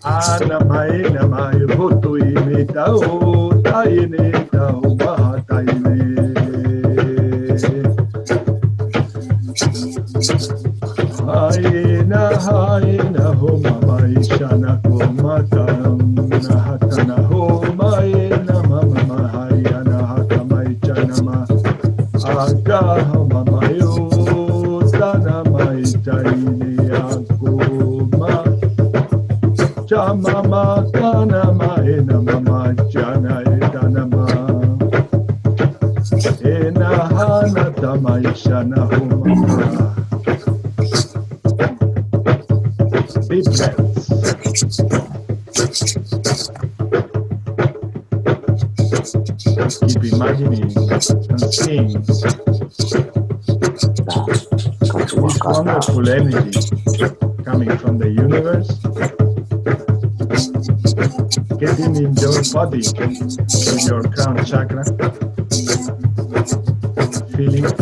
Anamai namai bhutu imitao taine tao mahataine. Haina haina homa maishana komatam nahatana homa ina mama mahayana hakamai chanama aga homa mayo tana mai taine akoma chamama kanama ina mama jana etanama ena hana tamaishana homa. Deep breaths. Keep imagining and seeing this wonderful energy coming from the universe, getting in your body, in your crown chakra, feeling up.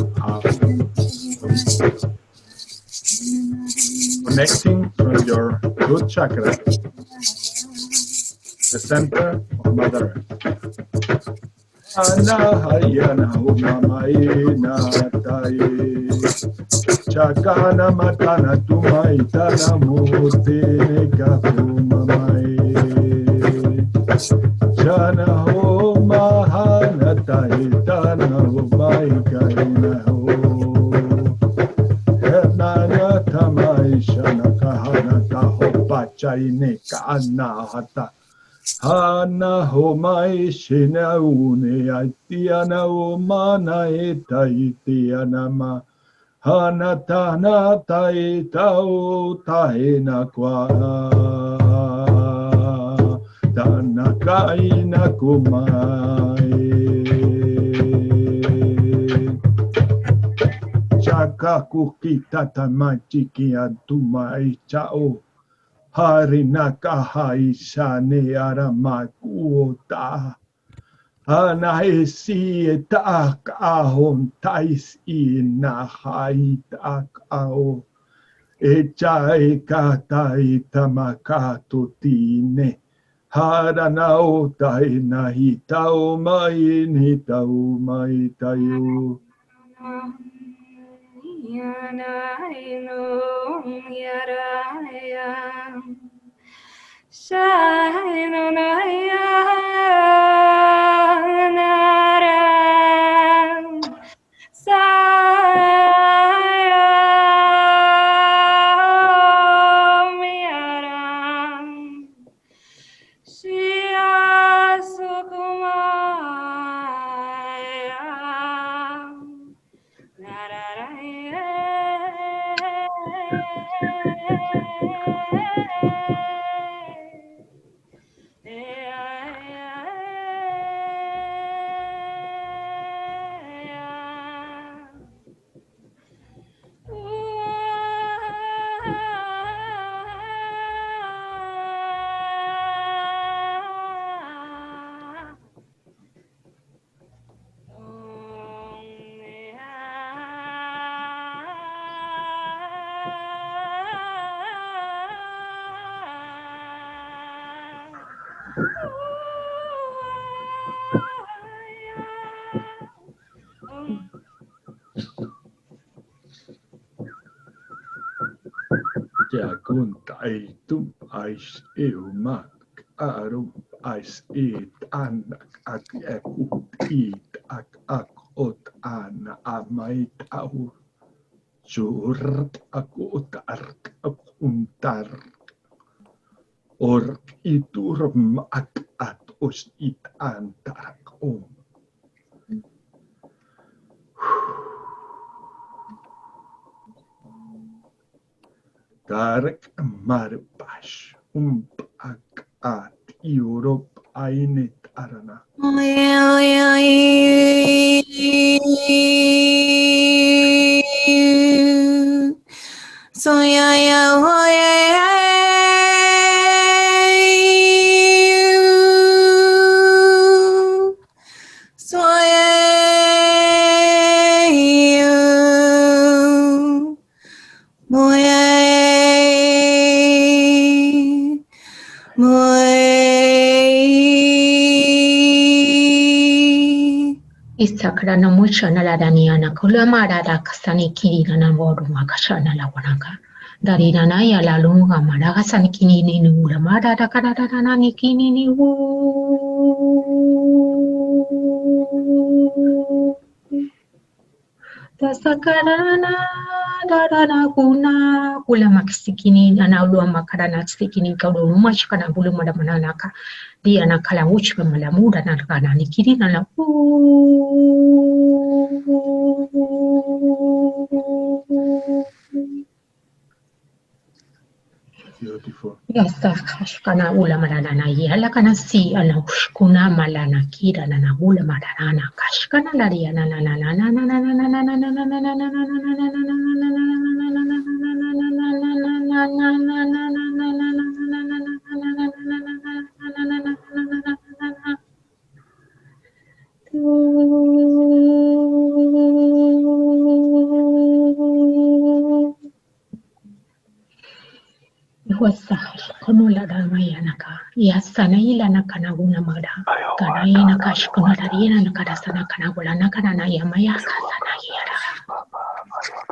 Connecting from your root chakra, the center of Mother Earth. Anahayana humamaina taye chakana matana tumaitana mutene kakumamae chana homahana taye tana humaikaina ho hernana tamaishana kahana taho pachaine kanahata Hana homai shina une aitiana omana eta itiana ma Hana tana tai tau tahena kwa Tana kaina kumai Chaka kukita tamachiki atumai chao Harinaka haishane aramakuota Anaesi etak ahon tais inahaitak ao Echai katai tamakato tine Haranao taina hitao mai tayo Yanaino yaraya Shaino naya naram Sayam yaram Shia sukumaya Jagunta itum ais eumak arum ais it anak ak ekut it ak ot ana amait au jurt akut ark akuntar ork iturm ak at os it antarak om. Tarak marbash ak at Europe ainet arana. So ya Moi. Isakra na mucha na la daniana kula marada kasani kiri na bodu makashana la wanaka. Darina na ya la lunga maraga sani kini ni nula marada karada na ni kini ni Tasakarana darana kuna kula makisikini ana ulua makarana sikini kaudu machikana bulu madamanaka dia na kala uchi malamuda na kana nikiri na la Beautiful. Yasa kashkana ula marana yala kana si ana ushkuna malana kira na ula marana kashkana laria na na na na na na na na na na na na na na Konola damaya naka yasana ila naka na una mada kana ina kash konola ina naka sana kana gula naka na yamaya kasana yara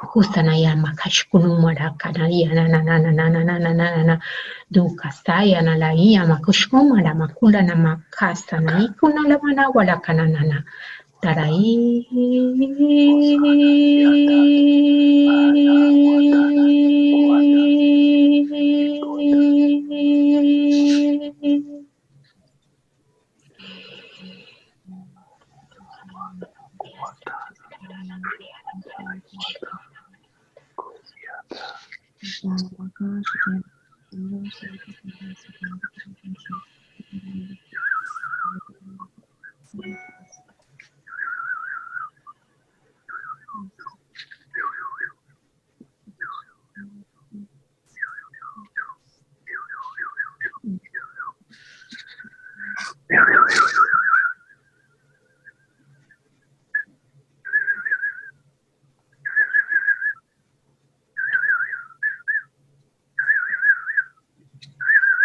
kusana yama kash kunu mada kana yana na na na na na na na na na duka saya na la iya makushko mada makula na makasa na ikuna la mana wala kana na na tarai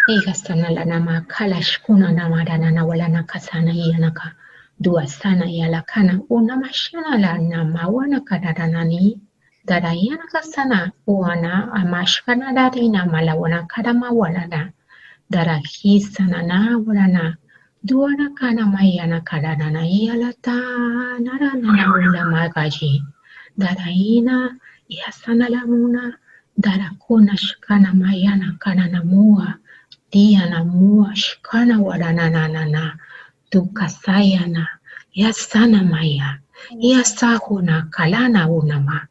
Iga sana la nama kala shkuna nama dana na wala na kasana iya naka dua sana ya la kana una mashana la nama wana kadadana ni dada iya naka sana wana amashkana dari na mala wana kadama wala na dara hi sana na wala na dua na kana maya na kadadana iya la ta nara na ula magaji dara ina iya sana la muna dara kuna shkana maya na kana na mua dia na mua shikana wadana na tukasaya na ya sana maya ya sahu na kalana unama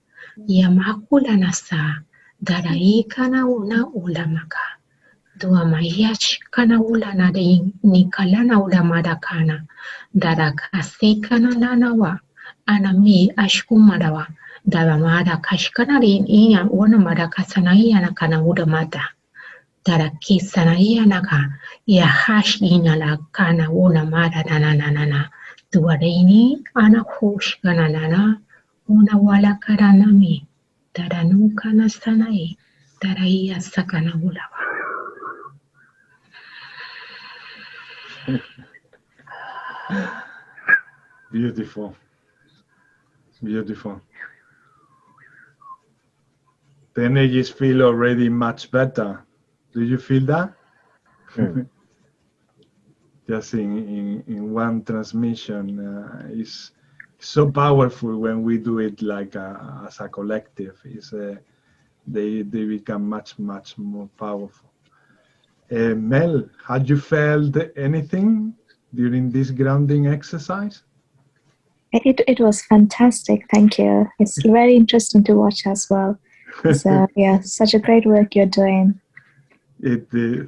ya makula na sa daraika na una ulamaka dua maya shikana ulana ni kalana ulamada kana darakasika na lanawa anami ashkumadawa daramada kashkana rin iya wana madakasana iya na kana udamata tarakisa na iya naka ya hash ina la kana una mara na tuwareini ana hush kana lana una wala karana mi taranu kana sanai taraiya sakana ulawa. Beautiful. Beautiful. The energies feel already much better. Do you feel that? Just in one transmission is so powerful when we do it like as a collective. They become much more powerful. Mel, had you felt anything during this grounding exercise? It was fantastic, thank you. It's very interesting to watch as well. So yeah, such a great work you're doing.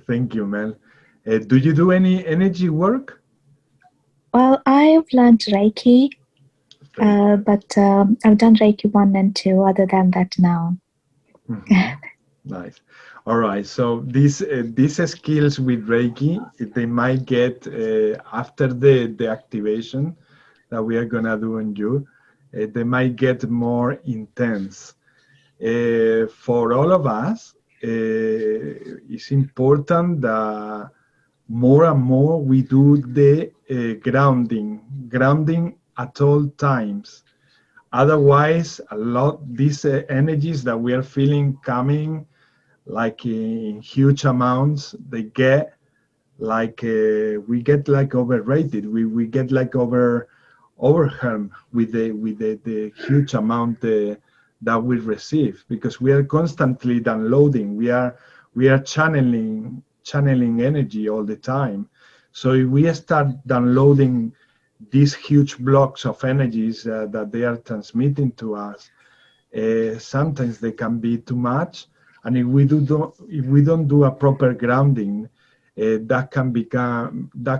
Thank you, Mel. Do you do any energy work? Well, I've learned Reiki, but I've done Reiki 1 and 2. Other than that, now. Nice. All right. So these skills with Reiki, they might get after the activation that we are gonna do on you. They might get more intense. For all of us, it's important that more and more we do the grounding at all times. Otherwise, a lot these energies that we are feeling coming like in huge amounts, they get like we get like overrated. We get like overwhelmed with the huge amount that we receive, because we are constantly downloading. We are channeling energy all the time. So if we start downloading these huge blocks of energies that they are transmitting to us, sometimes they can be too much. And if we don't do a proper grounding, that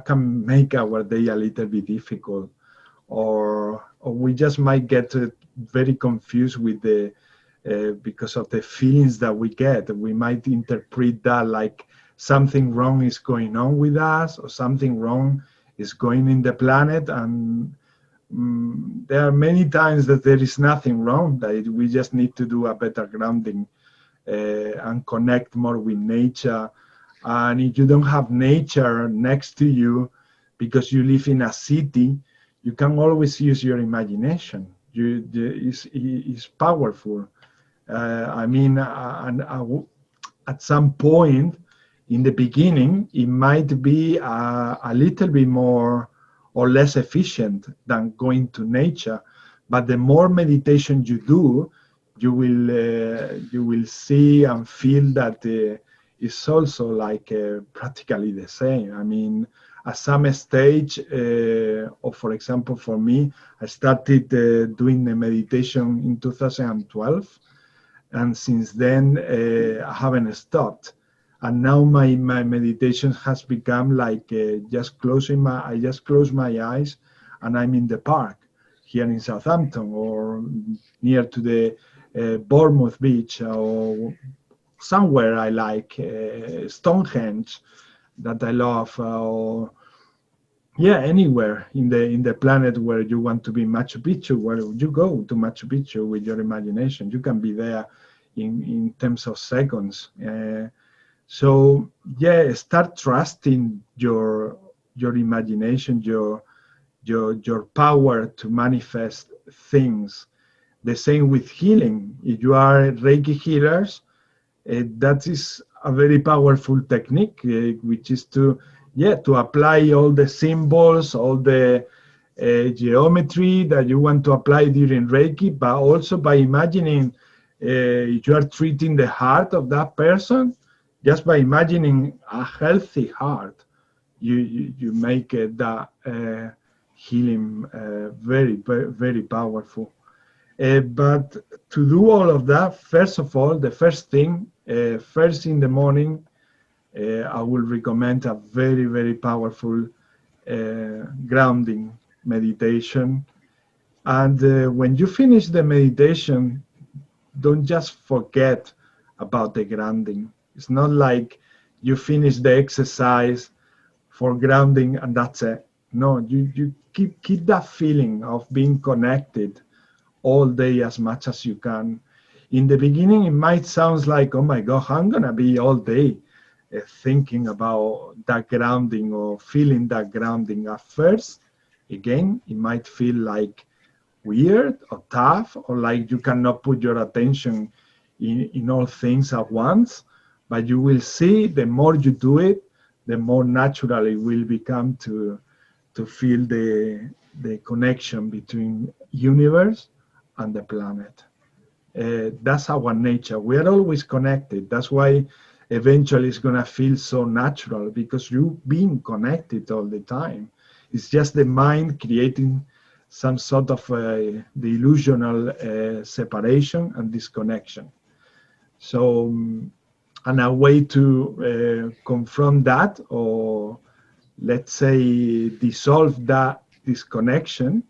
can make our day a little bit difficult, or we just might get very confused with the because of the feelings that we get. We might interpret that like something wrong is going on with us, or something wrong is going in the planet, and there are many times that there is nothing wrong, that we just need to do a better grounding and connect more with nature. And if you don't have nature next to you because you live in a city, you can always use your imagination. It's powerful. I mean, at some point in the beginning, it might be a little bit more or less efficient than going to nature. But the more meditation you do, you will see and feel that it's also like practically the same. I mean, at some stage, or for example, for me, I started doing the meditation in 2012, and since then I haven't stopped. And now my meditation has become like I just close my eyes, and I'm in the park here in Southampton, or near to the Bournemouth Beach, or somewhere I like, Stonehenge, that I love, or yeah, anywhere in the planet where you want to be. Machu Picchu, where you go to Machu Picchu with your imagination, you can be there in terms of seconds. So yeah, start trusting your imagination, your power to manifest things. The same with healing. If you are Reiki healers, that is a very powerful technique, which is to apply all the symbols, all the geometry that you want to apply during Reiki, but also by imagining you are treating the heart of that person. Just by imagining a healthy heart, you make that healing very, very, very powerful. But to do all of that, first of all, the first thing, first in the morning, I will recommend a very, very powerful grounding meditation. And when you finish the meditation, don't just forget about the grounding. It's not like you finish the exercise for grounding and that's it. No, you keep that feeling of being connected all day as much as you can. In the beginning, it might sound like, oh my God, I'm gonna be all day thinking about that grounding or feeling that grounding. At first, again, it might feel like weird or tough, or like you cannot put your attention in all things at once. But you will see, the more you do it, the more natural it will become to feel the connection between universe and the planet. That's our nature. We are always connected. That's why eventually it's going to feel so natural, because you've been connected all the time. It's just the mind creating some sort of the illusional separation and disconnection. So, and a way to confront that, or let's say dissolve that disconnection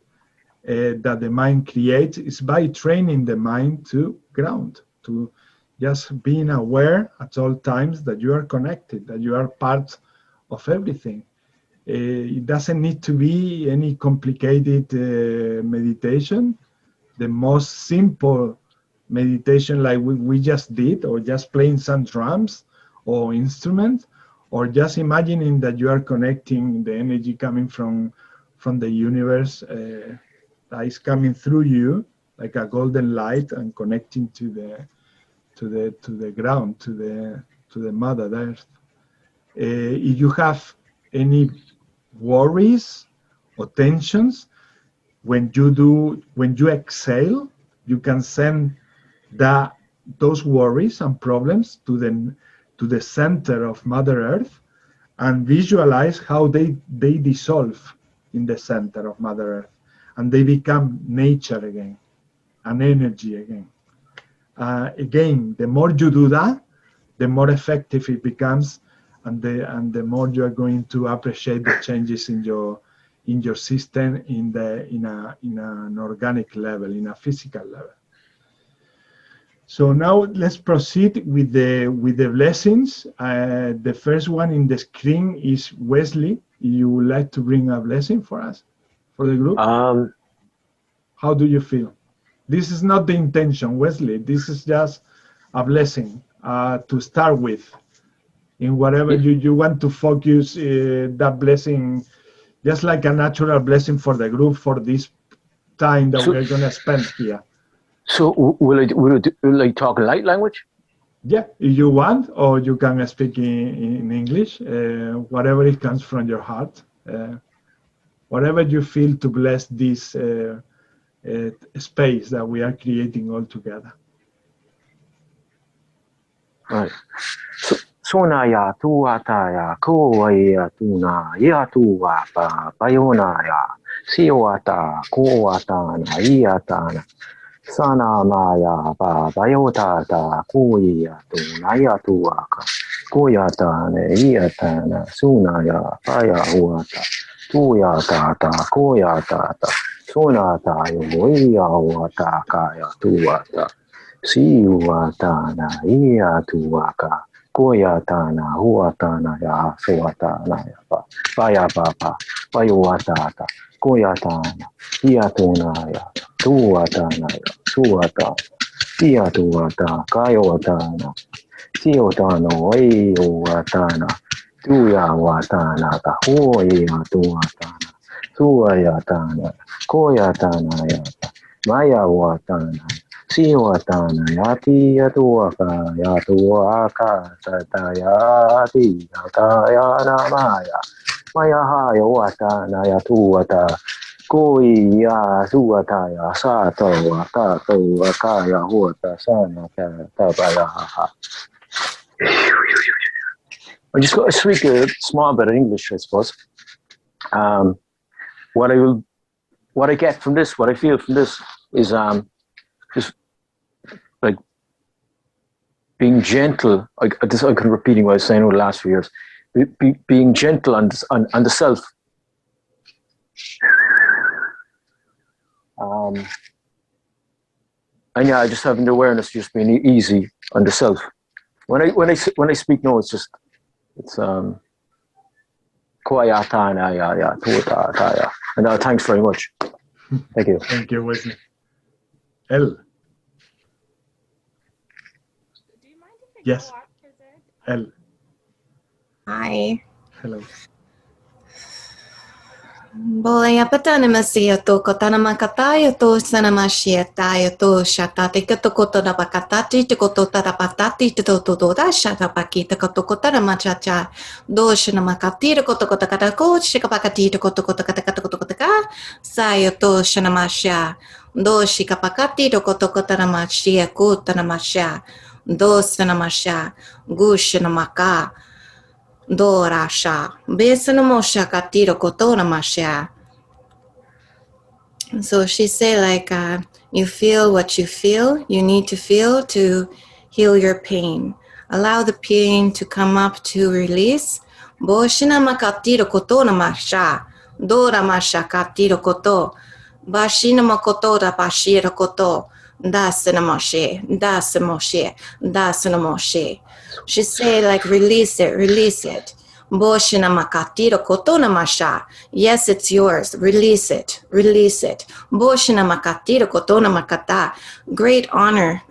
that the mind creates, is by training the mind to ground, to just being aware at all times that you are connected, that you are part of everything. It doesn't need to be any complicated meditation. The most simple meditation like we just did, or just playing some drums or instruments, or just imagining that you are connecting the energy coming from the universe that is coming through you like a golden light and connecting to the ground, to the Mother Earth. If you have any worries or tensions, when you exhale, you can send those worries and problems to the center of Mother Earth and visualize how they dissolve in the center of Mother Earth and they become nature again, an energy again. Again, the more you do that, the more effective it becomes, and the more you are going to appreciate the changes in your system in an organic level, in a physical level. So now let's proceed with the blessings. The first one in the screen is Wesley. You would like to bring a blessing for us, for the group? How do you feel? This is not the intention, Wesley. This is just a blessing to start with. In whatever you want to focus that blessing, just like a natural blessing for the group for this time that we're going to spend here. So will I talk light language? Yeah, if you want, or you can speak in English, whatever it comes from your heart, whatever you feel to bless this space that we are creating all together. Right. Sona ya tuata ya koa tuna ya tua pa payona ya siwata koata na iata sana maya pa payota ta koia tuna ya tuaka koyata ne iata na suna ya paya uata tuya ta koyata ta sona ta yo ia uata kaya tuata siwata na ia tuaka Koyatana, huatana ya suatana ya pa, paya papa, payuatata, koyatana, iatuna ya, tuatana ya, suatana, iatuata, kayotana, siotano, uatana, tuyawatana, ta, huiatuatana, suayatana, koyatana ya, mayawatana, siwatana yati yatuaka yatuaka tatayati yatayana maya haya watana yatuata koi ya suataya sato tato akaya huata sana tabaya. I just got to speak a small bit of English, I suppose. What I get from this, what I feel from this is just like being gentle. I can repeating what I was saying over the last few years. Being gentle on the self. And yeah, just having the awareness, just being easy on the self. When I speak, no, it's Koyatana ya tuata. And thanks very much. Thank you. Thank you, Wesley. El. Yes. El. Hi. Hello. Boleh apa tu nama sia tu kota nama kata ya tu sana masih ya tu syata tika tu kota dapat kata ti tu kota dapat tati tu dah syata pagi tu kota nama caca dos nama kati tu kota kata ko shika pakati tu kota kata ka saya tu sana masih dos shika pakati tu kota nama sia kota nama sia dos nama sia gush nama ka Dorasha. Besanamosha katiro kotona masha. So she said like you feel what you feel, you need to feel to heal your pain. Allow the pain to come up to release. Boshina makatiro kotona masha. Dora masha katiro koto. Bashina makoto da bashira koto. Dasanamoshe. Dasamoshe. Dasanamoshe. She said like release it. Boshina makatiro kotona masha. Yes, it's yours. Release it. Boshina makatiro kotona makata. Great honor.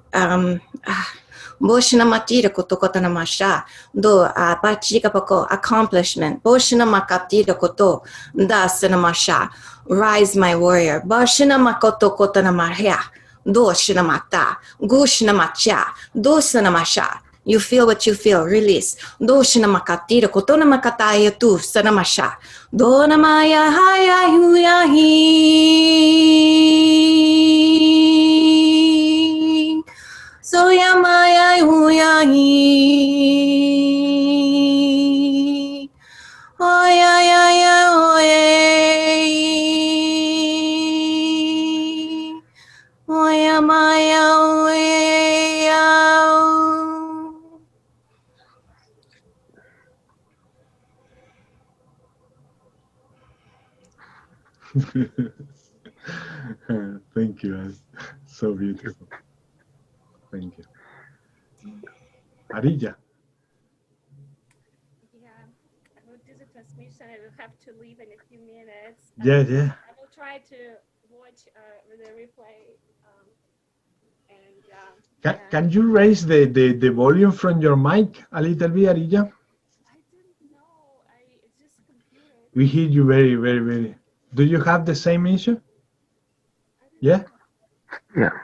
Boshina matira koto kotana masha. Do bachika pako accomplishment. Boshina makatira koto. Dasana masha. Rise my warrior. Boshina makoto kotana marhya. Doshina mata. Gushina macha. Dosana masha. You feel what you feel, release. Doshina makatira kotona makataya tu sanamasha. Dona maya haya huya hi. Soya maya huya hi. Oya ya ya oye. Oya maya oye ya. Thank you. That's so beautiful. Thank you. Arilla. Yeah, I will do the transmission. I will have to leave in a few minutes. Yeah, yeah. I will try to watch the replay. Can you raise the volume from your mic a little bit, Arilla? I didn't know. It's just computer. We hear you very, very, very. Do you have the same issue? Yeah? Yeah.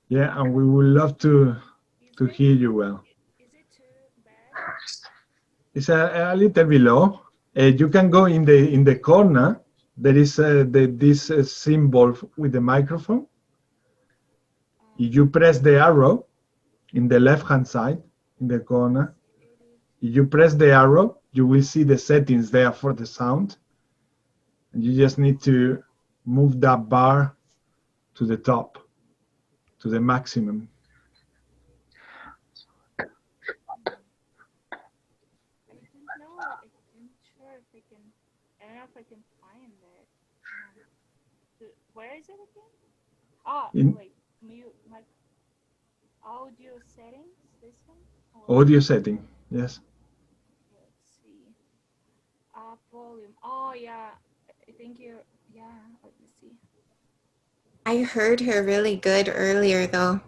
Yeah, and we would love to hear you well. Is it too bad? It's a little bit low. You can go in the corner. There is this symbol with the microphone. If you press the arrow in the left-hand side, in the corner, if you press the arrow, you will see the settings there for the sound. And you just need to move that bar to the top, to the maximum. I don't know. I'm sure if I can. I don't know if I can find it. Where is it again? Oh, wait. Mute my audio settings. This one. Audio setting. Yes. Let's see. Volume. Oh yeah. I think you're. Yeah. Let me see. I heard her really good earlier though.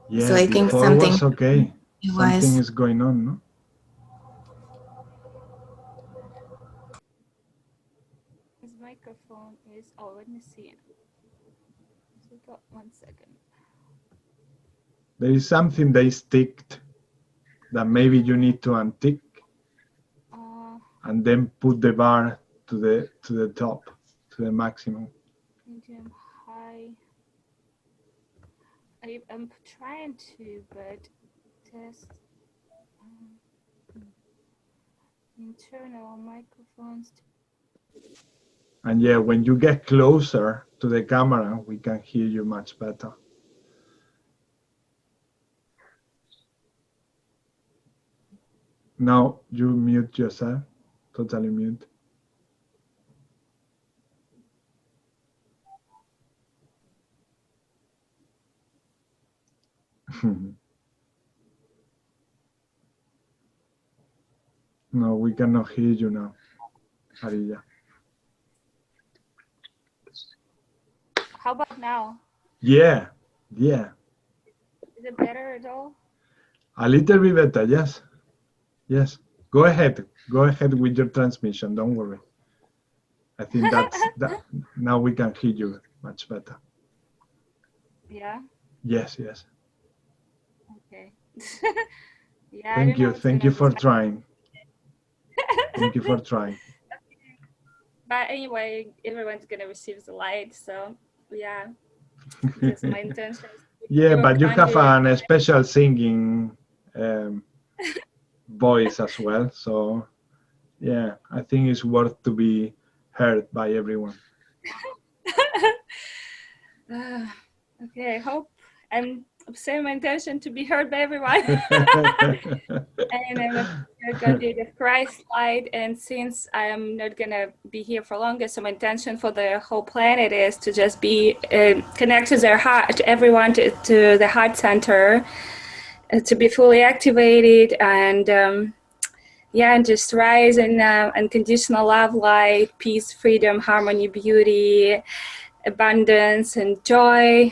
Yeah, So I think before something was okay. it Something was. is going on, no? His microphone is. Oh, let me see. So we got 1 second. There is something that is ticked that maybe you need to untick and then put the bar to the top, to the maximum. Medium high. I'm trying to, but test internal microphones. And yeah, when you get closer to the camera, we can hear you much better. Now you mute yourself, totally mute. No, we cannot hear you now, Arilla. How about now? Yeah, yeah. Is it better at all? A little bit better, yes. Yes. Go ahead with your transmission, don't worry. I think that now we can hear you much better. Yeah. Yes, yes. Okay. Yeah. Thank you for trying. Thank you for trying. But anyway, everyone's gonna receive the light, so yeah. That's my intention. Yeah, but you have a special singing voice as well, so yeah, I think it's worth to be heard by everyone. Okay, I hope I'm saying my intention to be heard by everyone. And I'm going to do the Christ light, and since I'm not going to be here for longer, so my intention for the whole planet is to just be connect to their heart, to everyone, to the heart center, to be fully activated, and yeah, and just rise in unconditional love, light, peace, freedom, harmony, beauty, abundance, and joy.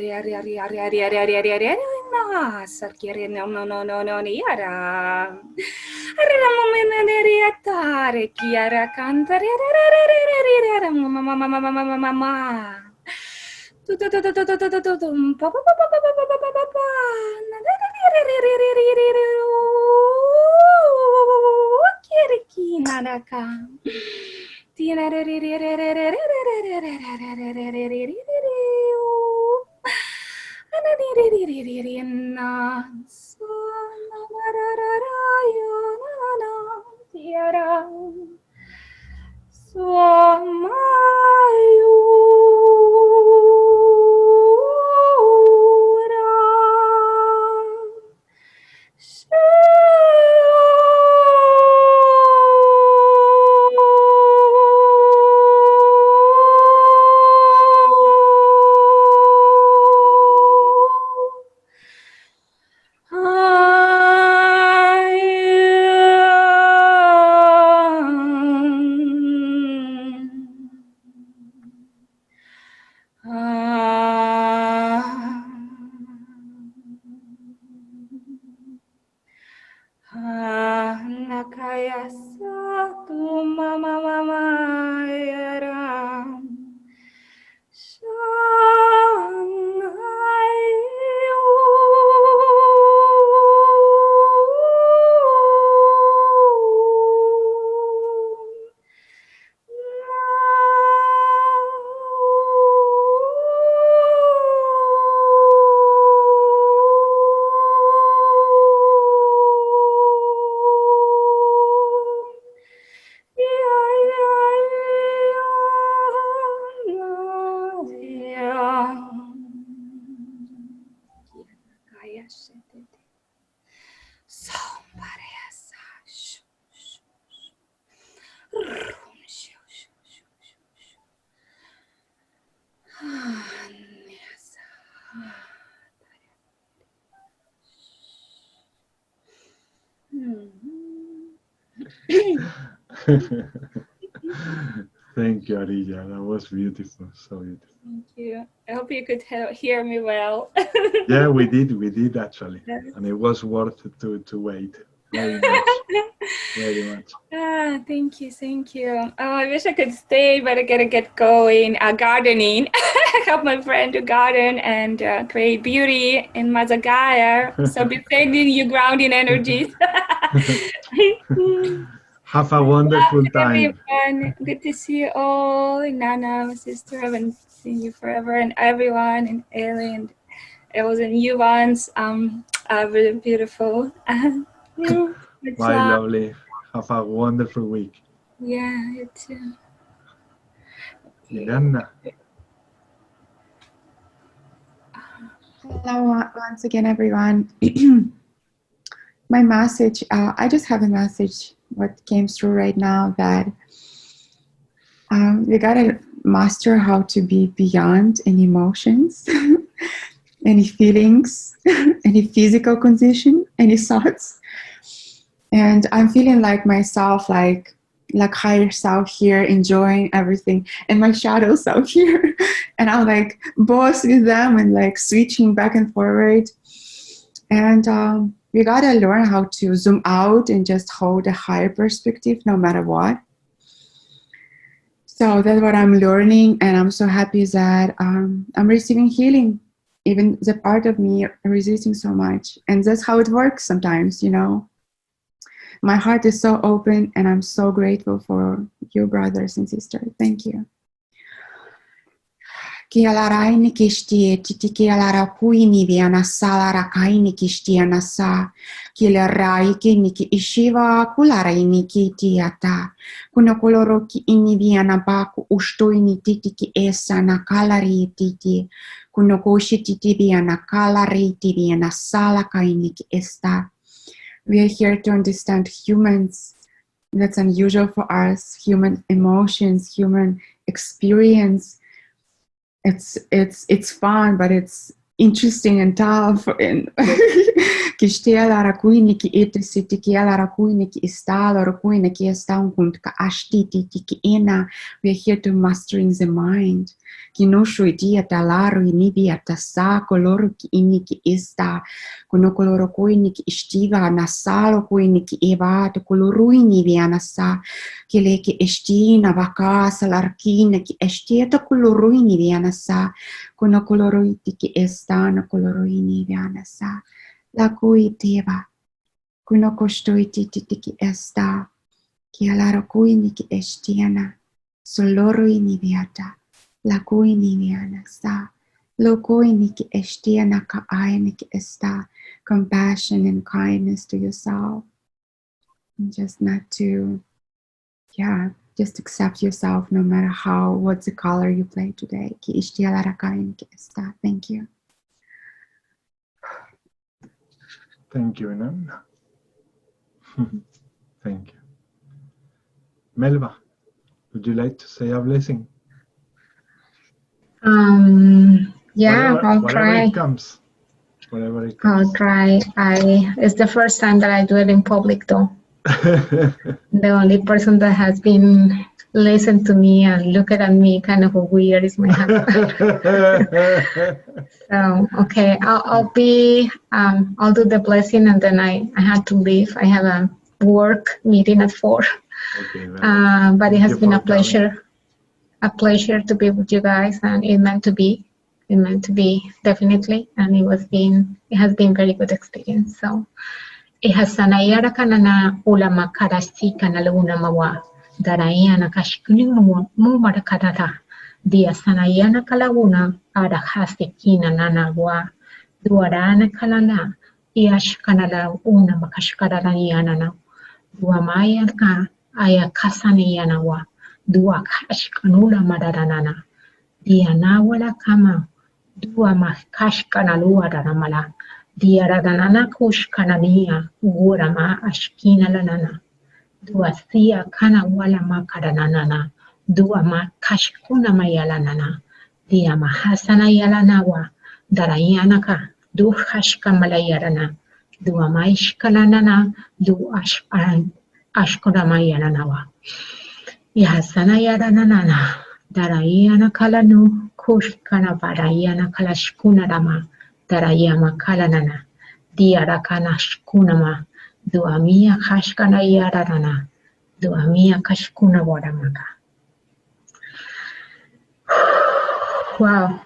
Thank you, Arilla. That was beautiful. So beautiful. Thank you. I hope you could hear me well. Yeah, we did actually. Yes. And it was worth it to wait. Very much. Very much. Thank you, thank you. Oh, I wish I could stay, but I gotta get going. Gardening. I help my friend to garden and create beauty in Mazagaya. So be sending you grounding energies. Have a wonderful time. Everyone, good to see you all. Nana, my sister, I haven't seen you forever, and everyone, and Ellie, and it was in you once. Really beautiful. Bye, lovely. Have a wonderful week. Yeah, you too. Miranda. Hello once again, everyone. My message, I just have a message, what came through right now, that we gotta master how to be beyond any emotions, any feelings, any physical condition, any thoughts. And I'm feeling like myself, like higher self here, enjoying everything, and my shadow self here. And I'm like both with them and like switching back and forward. And we gotta learn how to zoom out and just hold a higher perspective no matter what. So that's what I'm learning, and I'm so happy that I'm receiving healing. Even the part of me resisting so much. And that's how it works sometimes, you know. My heart is so open, and I'm so grateful for you, brothers and sisters. Thank you. Kia la raini kishtie, titikia la rakuini viana sala rakaini kishtia nasa. Kila rai kiniki ishiva kularaini kitiata. Kuna koloro ki ini viana baku ustoini titiki esa na kalari titi. Kuna koshi titi viana kalari titi viana sala kainiki esta. We are here to understand humans. That's unusual for us. Human emotions, human experience. It's fun, but it's interesting and tough. And Kishtia la rakuini ki etrisiti ki la rakuini ki istala rakuini ki estan kunt ka ashtiti ki ena. We are here to mastering the mind. Ki no shuidia talaru inibia tasa koloro ki ini ki ista. Kuno koloro kuini ki istiva nasalo kuini ki eva to koloru inibia nasa. Kile ki estina vakasa larkina ki estieta koloru inibia nasa. Kuno koloro iti ki estana koloro inibia nasa. La cui teva, kuno kostoiti tiki esta, ki alara kui niki estiana, soloro iniviata, la cui niviana sa, lo kui niki estiana ka ai niki esta, compassion and kindness to yourself. And just not to, just accept yourself no matter what's the color you play today. Ki estia lara kai niki esta. Thank you. Thank you, Inan. Thank you. Melba, would you like to say a blessing? Yeah, I'll whatever try. It comes. Whatever it I'll comes. try. It's the first time that I do it in public, though. The only person that has been listen to me and look at me kind of weird is my husband. So okay, I'll do the blessing, and then I had to leave. I have a work meeting at 4. Okay, but it has been a pleasure to be with you guys, and it meant to be definitely, and it has been very good experience. So ihasana kanana ulama karasi kanaluna mawa darayana kashkuni mu marakadata dia sanayana kalaguna arahase kina nanawa duarana kalana iash kanala una makashkarana yana duamaya ka aya kasani yanawa dua kashkanula madaranana dia nawala kama dua makashkanalua daramala Diaradanana kush kanania urama ashkina lanana. Dua thia kana wala makaranana. Dua ma kashkuna mayalanana. Dia mahasana yalanawa. Darayanaka. Du hashka malayarana. Dua maishkalanana. Du ashkuna mayalanawa. Yahasana yaranana. Darayana kalanu kush kana varayana kalashkuna rama. Darayama kalanana, diarakana shkunama, duamia kashkana yararana, duamia kashkuna waramaka. Wow.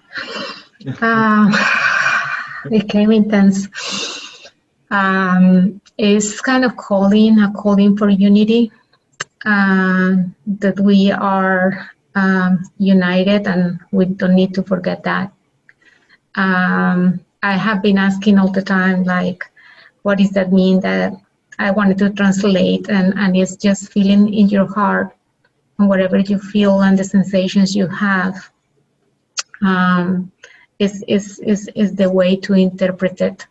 It came intense. It's kind of a calling for unity, that we are united, and we don't need to forget that. I have been asking all the time, like, what does that mean? That I wanted to translate, and it's just feeling in your heart, and whatever you feel and the sensations you have is the way to interpret it.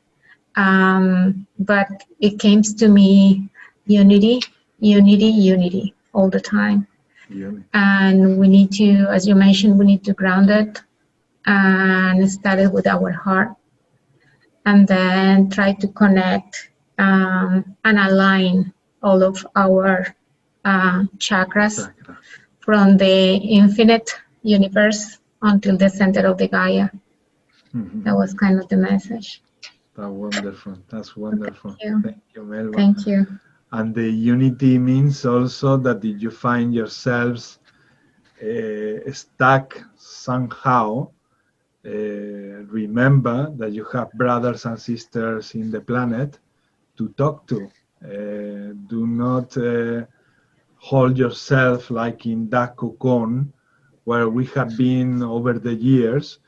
But it came to me, unity all the time. Yeah. And we need to, as you mentioned, we need to ground it, and start it with our heart, and then try to connect and align all of our chakras from the infinite universe until the center of the Gaia. That was kind of the message. That's wonderful. That's wonderful. Thank you, Melba. Thank you. And the unity means also that if you find yourselves stuck somehow, remember that you have brothers and sisters in the planet to talk to. Do not hold yourself like in that cocoon where we have been over the years,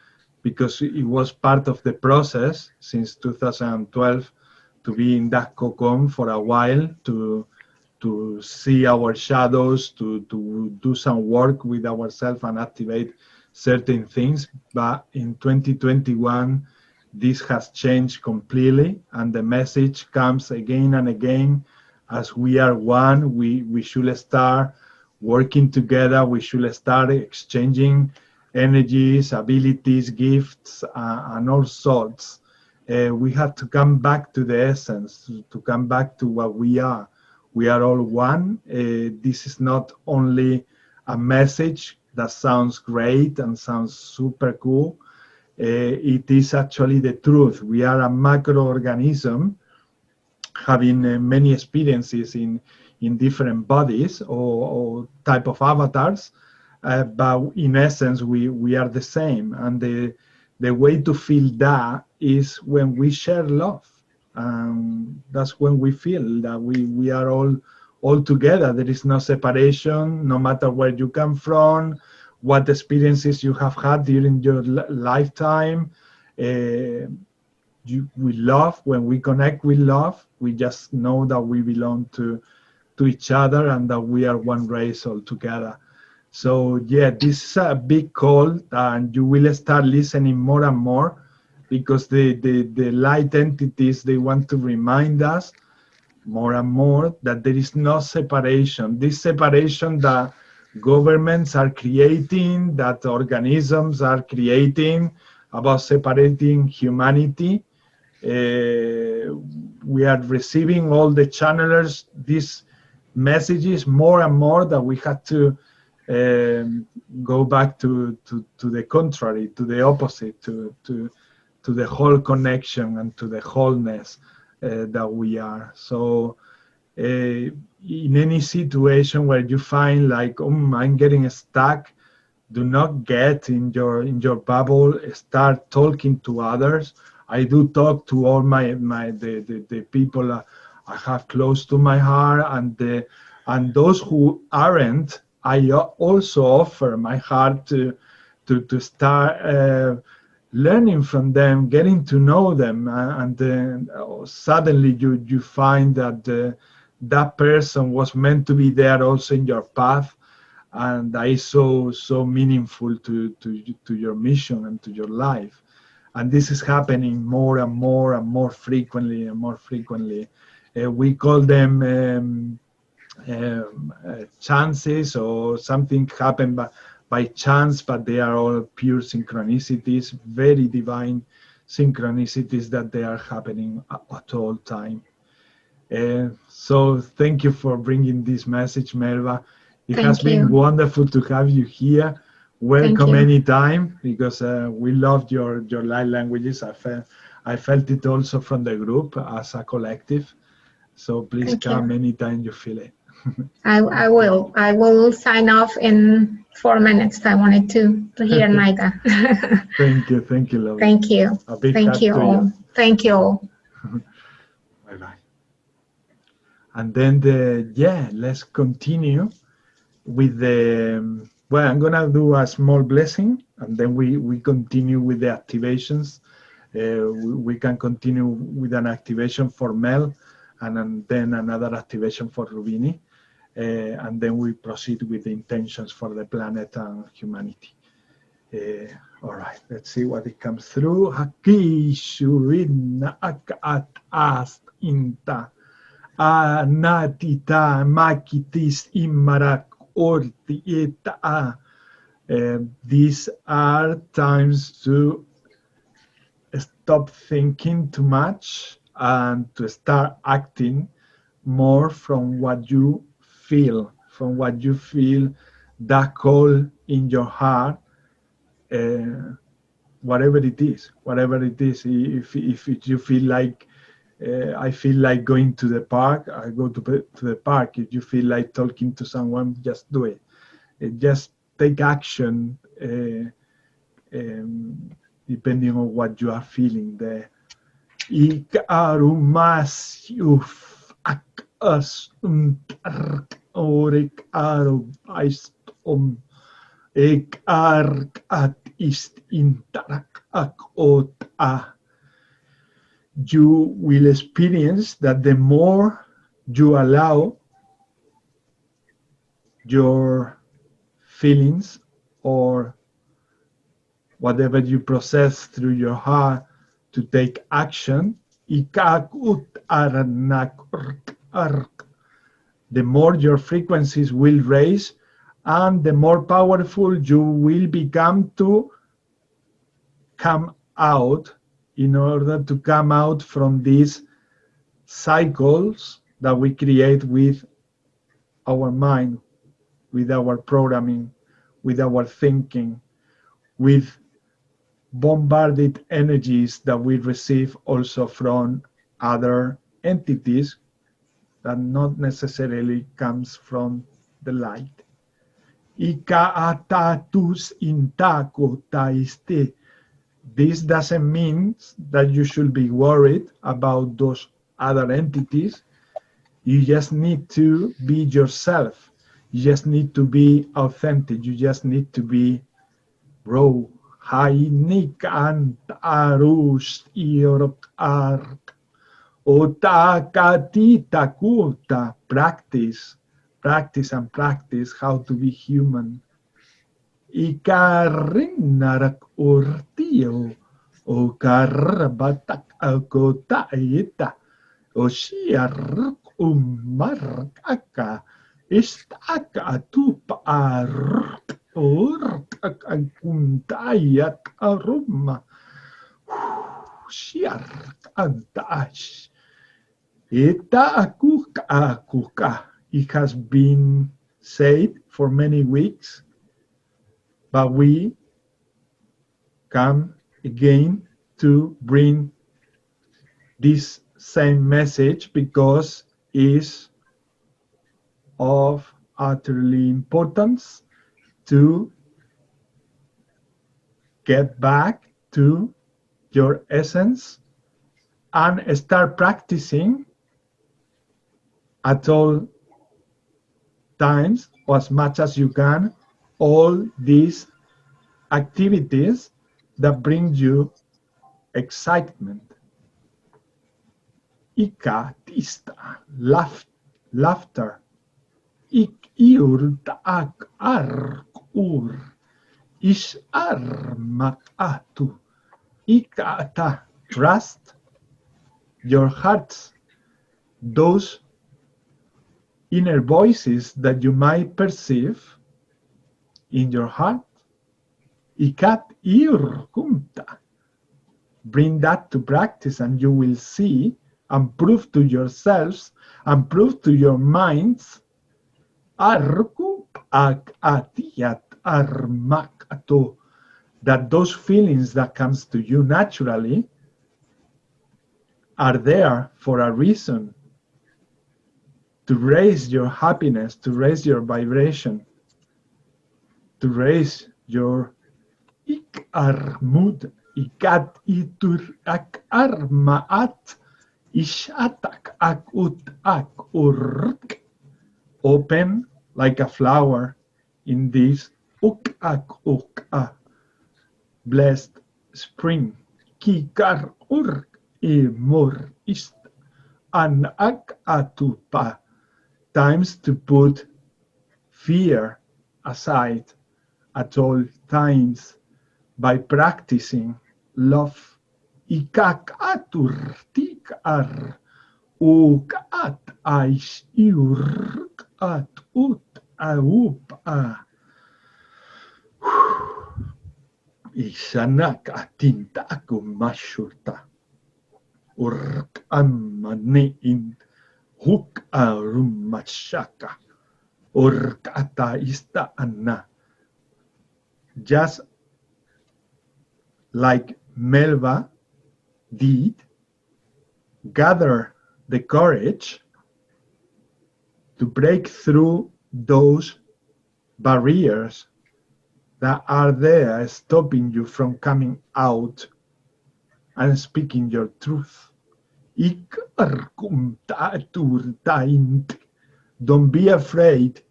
because it was part of the process since 2012 to be in that cocoon for a while, to see our shadows, to do some work with ourselves and activate certain things. But in 2021, this has changed completely, and the message comes again and again: as we are one, we should start working together, we should start exchanging energies, abilities, gifts, and all sorts. We have to come back to the essence, to come back to what we are. We are all one. This is not only a message that sounds great and sounds super cool. It is actually the truth. We are a macroorganism having many experiences in different bodies or type of avatars, but in essence we are the same. And the way to feel that is when we share love. That's when we feel that we are all together. There is no separation, no matter where you come from, what experiences you have had during your lifetime. We love. When we connect with love, we just know that we belong to each other and that we are one race all together. So yeah, this is a big call, and you will start listening more and more, because the light entities, they want to remind us more and more that there is no separation. This separation that governments are creating, that organisms are creating about separating humanity, we are receiving all the channelers these messages more and more, that we have to go back to the contrary, to the opposite, to the whole connection and to the wholeness that we are. So in any situation where you find like, I'm getting stuck, do not get in your bubble. Start talking to others. I do talk to all the people I have close to my heart, and those who aren't, I also offer my heart to start learning from them, getting to know them, and then suddenly you find that that person was meant to be there also in your path, and that is so meaningful to your mission and to your life. And this is happening more and more and more frequently and more frequently. We call them chances, or something happened by chance, but they are all pure synchronicities, very divine synchronicities that they are happening at all time. So thank you for bringing this message, Melba. It has been wonderful to have you here. Welcome anytime, because we loved your light languages. I felt it also from the group as a collective. So please come anytime you feel it. I will sign off in 4 minutes. I wanted to hear Naida. Thank you, love. Thank you. Thank you all. Thank you all. Bye-bye. And then let's continue with the, well, I'm gonna do a small blessing, and then we continue with the activations. We can continue with an activation for Mel, and then another activation for Rubini. And then we proceed with the intentions for the planet and humanity. All right, let's see what it comes through. Haki shurina akat ast inta anatita makitis imarak orti eta. These are times to stop thinking too much and to start acting more from what you feel, that call in your heart, whatever it is. If you feel like, I feel like going to the park, I go to the park. If you feel like talking to someone, just do it. Just take action, depending on what you are feeling there. You will experience that the more you allow your feelings or whatever you process through your heart to take action, the more your frequencies will raise and the more powerful you will become to come out, in order to come out from these cycles that we create with our mind, with our programming, with our thinking, with bombarded energies that we receive also from other entities that not necessarily comes from the light. This doesn't mean that you should be worried about those other entities. You just need to be yourself. You just need to be authentic. You just need to be raw. Practice how to be human. Ikarinarak urtio o karabatak alkotaita o siarak umaraka istaka tupaark urk akuntayat aruma siark antash ita akuka. It has been said for many weeks, but we come again to bring this same message because it's of utterly importance to get back to your essence and start practicing at all times, or as much as you can, all these activities that bring you excitement. Ikatista, laughter. Ik-iur ta'ak-ar-ur. Ish-ar-mak-atu. Ikata, trust your hearts. Those inner voices that you might perceive in your heart. Ikat irkumta. Bring that to practice and you will see and prove to yourselves and prove to your minds that those feelings that comes to you naturally are there for a reason, to raise your happiness, to raise your vibration, to raise your ik-ar-mood, ikat-itur-ak-ar-maat, ishatak-ak-ut-ak-urk. Open like a flower in this uk-ak-uk-a blessed spring. Kikar-urk imur ist an-ak-atupa. Times to put fear aside at all times by practicing love. Ikak-atur tik-ar uk-at aish iurk-at ut-aup-a. Isanaka-tintaku-mashurta. Urk-amani-in Huk arumachaka. Urkata ista anna. Just like Melba did, gather the courage to break through those barriers that are there stopping you from coming out and speaking your truth. Don't be afraid,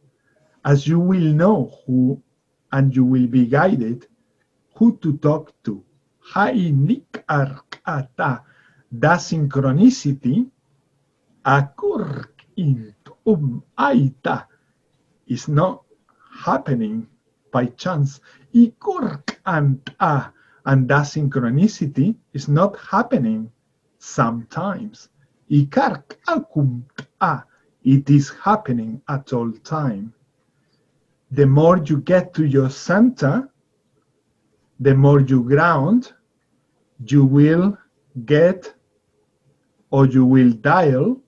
as you will know who, and you will be guided who to talk to. That synchronicity is not happening by chance. And that synchronicity is not happening sometimes. It is happening at all time. The more you get to your center, the more you ground, you will get, or you will dial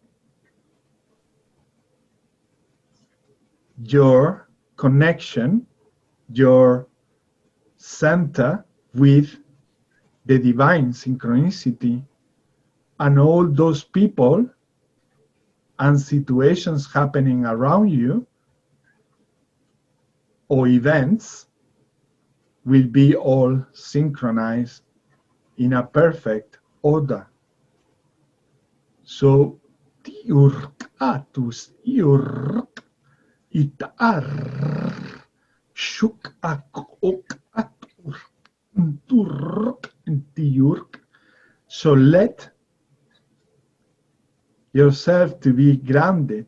your connection, your center with the divine synchronicity, and all those people and situations happening around you or events will be all synchronized in a perfect order. So, tiurkatus iurk itar shuk akok atur turk tiurk. So let yourself to be grounded.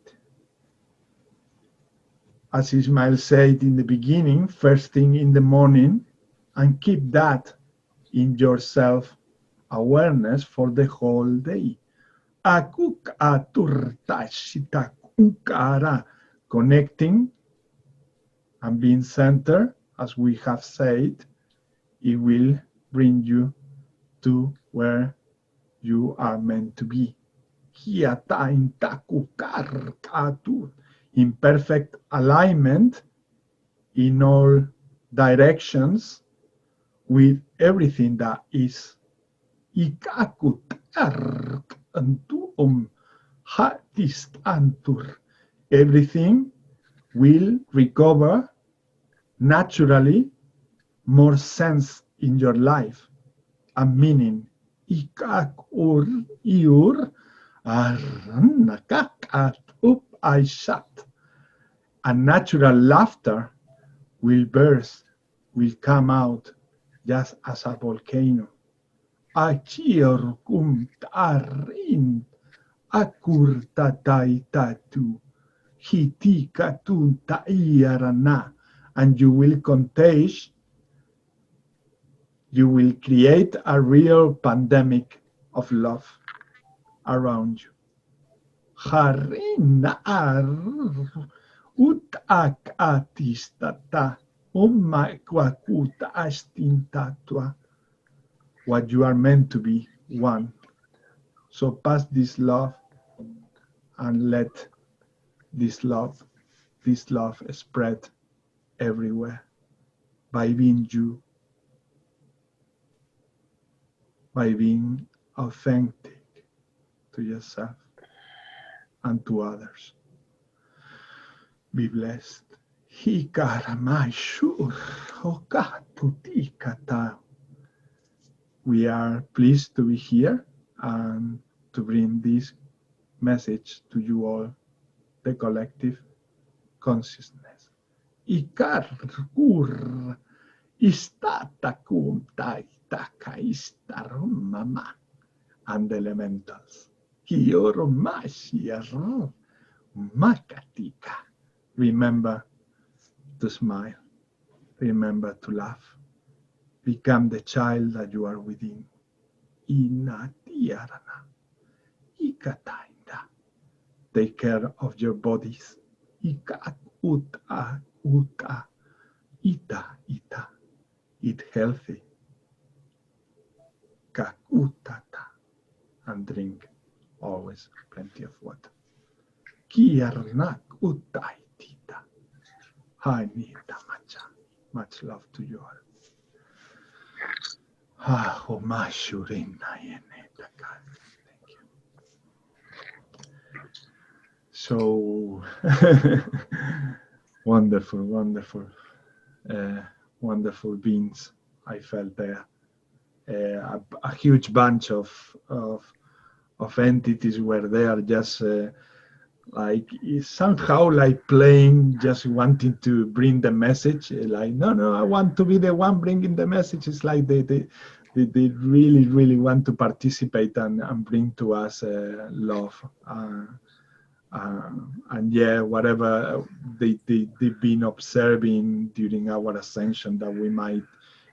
As Ismail said in the beginning, first thing in the morning, and keep that in your self-awareness for the whole day. Connecting and being centered, as we have said, it will bring you to where you are meant to be. In perfect alignment in all directions with everything that is. Everything will recover naturally more sense in your life and meaning. A natural laughter will burst, will come out just as a volcano. And you will contagion, you will create a real pandemic of love around you. What you are meant to be, one. So pass this love and let this love spread everywhere by being you, by being authentic to yourself and to others. Be blessed. We are pleased to be here and to bring this message to you all, the collective consciousness. And the elementals. Remember to smile. Remember to laugh. Become the child that you are within. Take care of your bodies. Eat healthy. And drink always plenty of water. Kiernak utaitita. Hanita macha. Much love to you all. Thank you. So wonderful, wonderful, wonderful beings I felt there. A huge bunch of entities were there, just like somehow like playing, just wanting to bring the message. Like, no, I want to be the one bringing the message. It's like they really, really want to participate and bring to us love. And yeah, whatever they've been observing during our ascension that we might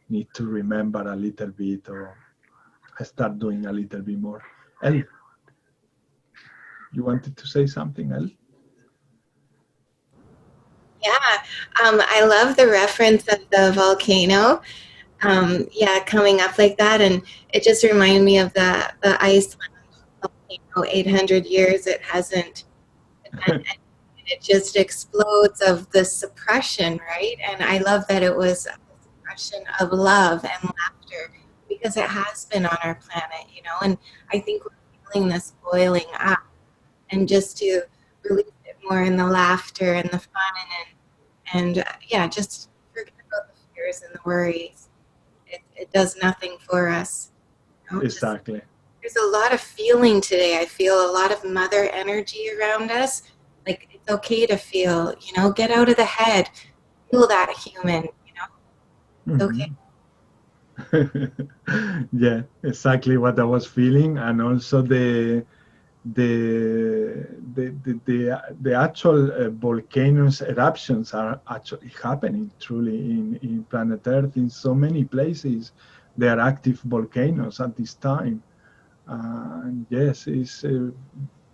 need to remember a little bit or start doing a little bit more. El, you wanted to say something, El? Yeah, I love the reference of the volcano. Yeah, coming up like that, and it just reminded me of the Iceland volcano. 800 years it hasn't, and it just explodes of the suppression, right? And I love that it was a suppression of love and laughter, because it has been on our planet, you know. And I think we're feeling this boiling up, and just to release it more in the laughter and the fun and yeah, just forget about the fears and the worries. It does nothing for us. You know, Exactly. There's a lot of feeling today. I feel a lot of mother energy around us. Like, it's okay to feel, you know, get out of the head, feel that human, you know, it's okay. Yeah, exactly what I was feeling, and also the actual volcanoes eruptions are actually happening truly in planet Earth. In so many places there are active volcanoes at this time. Yes, it's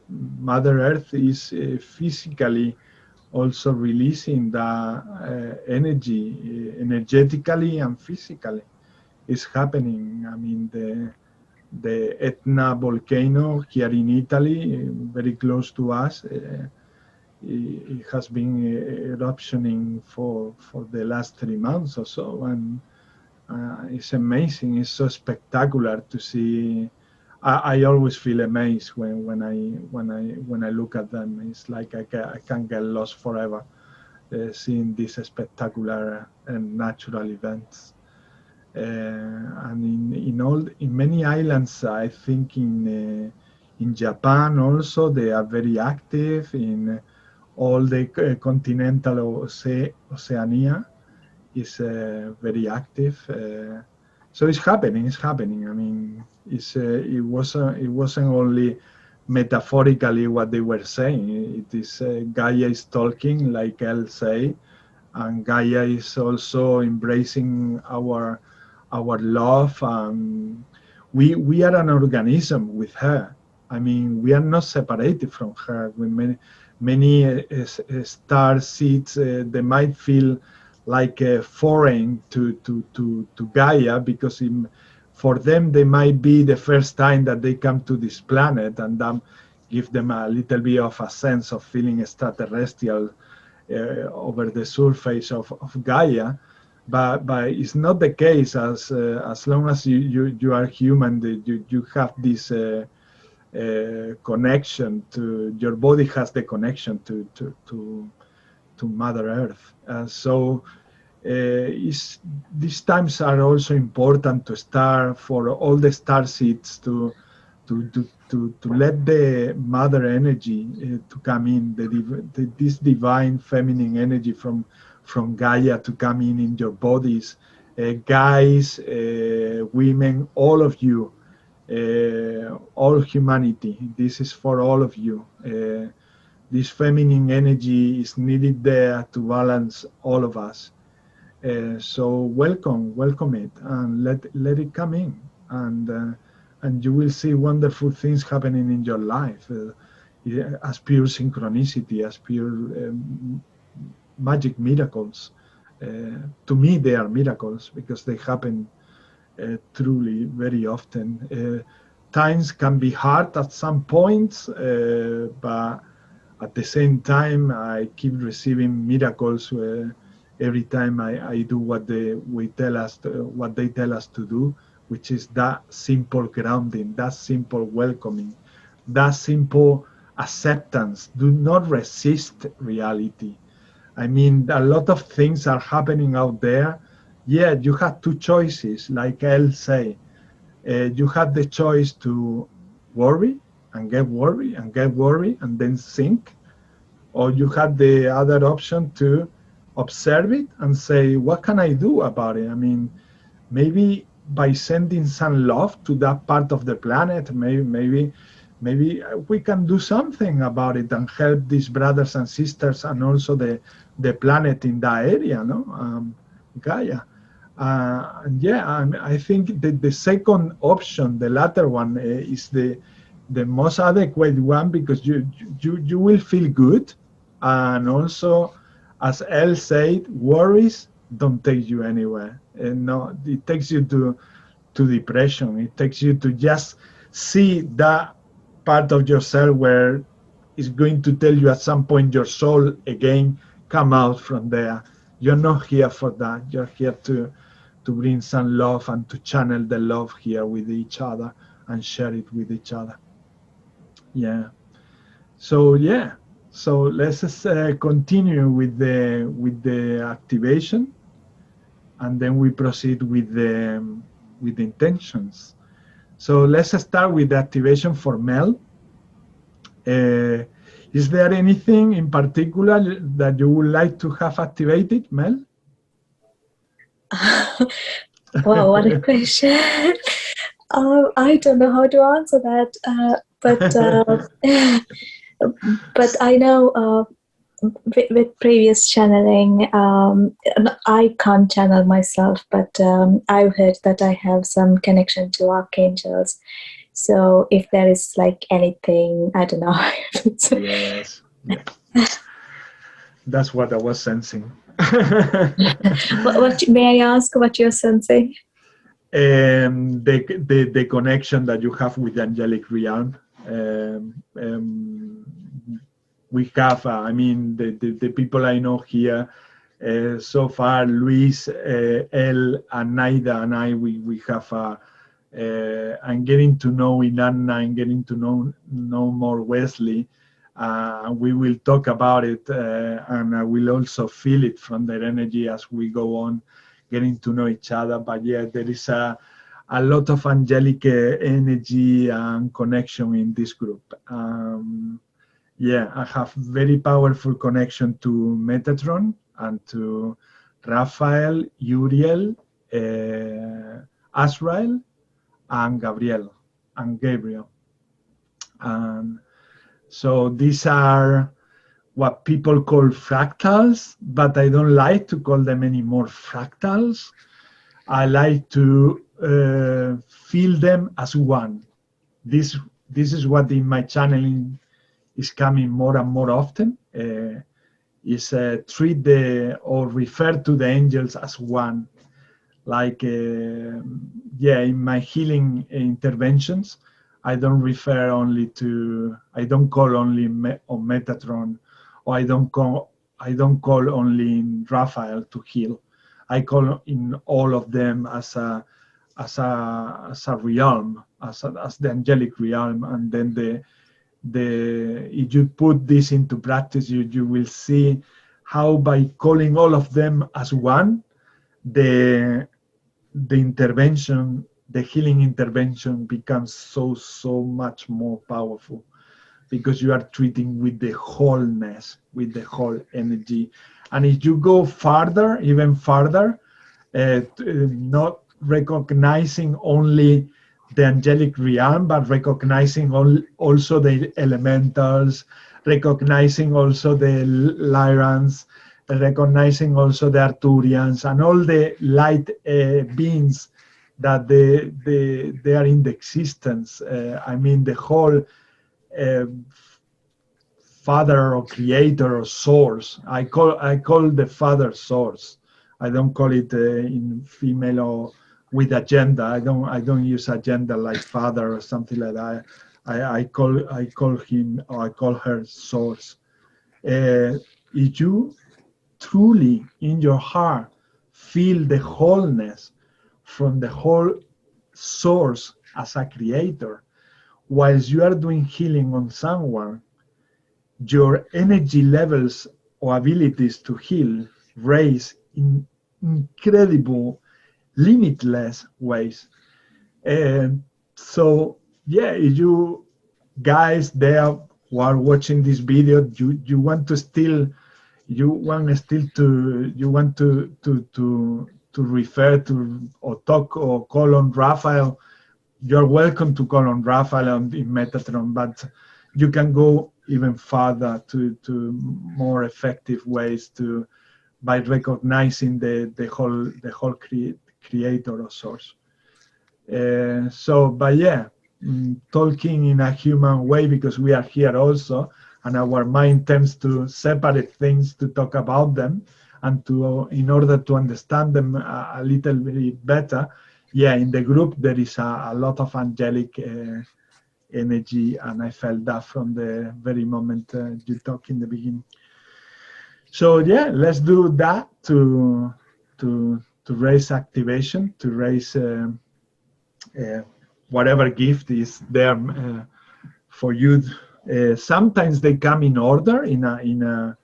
Mother Earth is physically also releasing the energy, energetically and physically. It's happening. I mean, the Etna volcano here in Italy, very close to us, it has been eruptioning for the last 3 months or so, and it's amazing. It's so spectacular to see. I always feel amazed when I look at them. It's like I can get lost forever seeing these spectacular and natural events. And in many islands, I think in Japan also, they are very active. In all the continental Oceania is very active. So it's happening. It's happening. I mean, it wasn't only metaphorically what they were saying. It is Gaia is talking, like El say, and Gaia is also embracing our love. We are an organism with her. I mean, we are not separated from her. When many star seeds, they might feel like foreign to Gaia, because for them they might be the first time that they come to this planet, and give them a little bit of a sense of feeling extraterrestrial over the surface of Gaia. But it's not the case. As long as you are human, you have this connection to your body, has the connection to Mother Earth. So these times are also important to start for all the star seeds to let the mother energy to come in, this divine feminine energy from Gaia to come in your bodies, guys, women, all of you, all humanity. This is for all of you. This feminine energy is needed there to balance all of us. So welcome it, and let it come in, and you will see wonderful things happening in your life, as pure synchronicity, as pure magic miracles. To me, they are miracles because they happen truly very often. Times can be hard at some points, but at the same time, I keep receiving miracles every time I do what they tell us to do, which is that simple grounding, that simple welcoming, that simple acceptance. Do not resist reality. I mean, a lot of things are happening out there. Yeah, you have two choices, like Elle say. You have the choice to worry and get worried and get worried and then sink, or you have the other option to observe it and say, what can I do about it? I mean, maybe by sending some love to that part of the planet, maybe we can do something about it and help these brothers and sisters and also the planet in that area, no? Gaia. Yeah, I think that the second option, the latter one, is the most adequate one, because you will feel good, and also, as Elle said, worries don't take you anywhere. And no, it takes you to depression. It takes you to just see that part of yourself where it's going to tell you at some point your soul again come out from there. You're not here for that. You're here to bring some love and to channel the love here with each other and share it with each other. Yeah. So yeah. So let's continue with the activation, and then we proceed with the intentions. So let's start with the activation for Mel. Is there anything in particular that you would like to have activated, Mel? Wow, what a question. I don't know how to answer that, but I know with previous channeling, I can't channel myself, but I've heard that I have some connection to archangels. So if there is like anything, I don't know. Yes. That's what I was sensing. What may I ask what you're sensing? The connection that you have with the angelic realm. We have, I mean, the people I know here so far, Luis, El, and Naida, and I, we have, I'm getting to know Inanna, I'm getting to know more Wesley. We will talk about it, and I will also feel it from their energy as we go on getting to know each other. But yeah, there is a lot of angelic energy and connection in this group. Yeah, I have very powerful connection to Metatron and to Raphael, Uriel, Azrael, and Gabriel. And so these are what people call fractals, but I don't like to call them anymore fractals. I like to feel them as one. This is what in my channeling is coming more and more often, is treat or refer to the angels as one. Like, yeah, in my healing interventions, I don't refer only to, I don't call only on Metatron, or I don't call only in Raphael to heal. I call in all of them as a realm, as the angelic realm, and then if you put this into practice, you will see how by calling all of them as one, the intervention, the healing intervention becomes so much more powerful, because you are treating with the wholeness, with the whole energy. And if you go farther, even farther, not recognizing only the angelic realm, but recognizing also the elementals, recognizing also the Lyrans, recognizing also the Arturians, and all the light beings that they are in the existence. I mean, the whole Father or Creator or Source. I call the Father Source. I don't call it in female or with agenda. I don't use agenda like Father or something like that. I call him, or I call her Source. If you truly in your heart feel the wholeness from the whole source as a creator, whilst you are doing healing on someone, your energy levels or abilities to heal raise in incredible, limitless ways. And so, yeah, if you guys there who are watching this video, you want to still, you want to refer to or talk or call on Raphael, you're welcome to call on Raphael in Metatron, but you can go even further to more effective ways by recognizing the whole creator or source. But yeah, talking in a human way, because we are here also, and our mind tends to separate things to talk about them, and in order to understand them a little bit better. Yeah, in the group there is a lot of angelic energy, and I felt that from the very moment you talked in the beginning. So yeah, let's do that to raise activation, to raise whatever gift is there for you. Sometimes they come in order, in a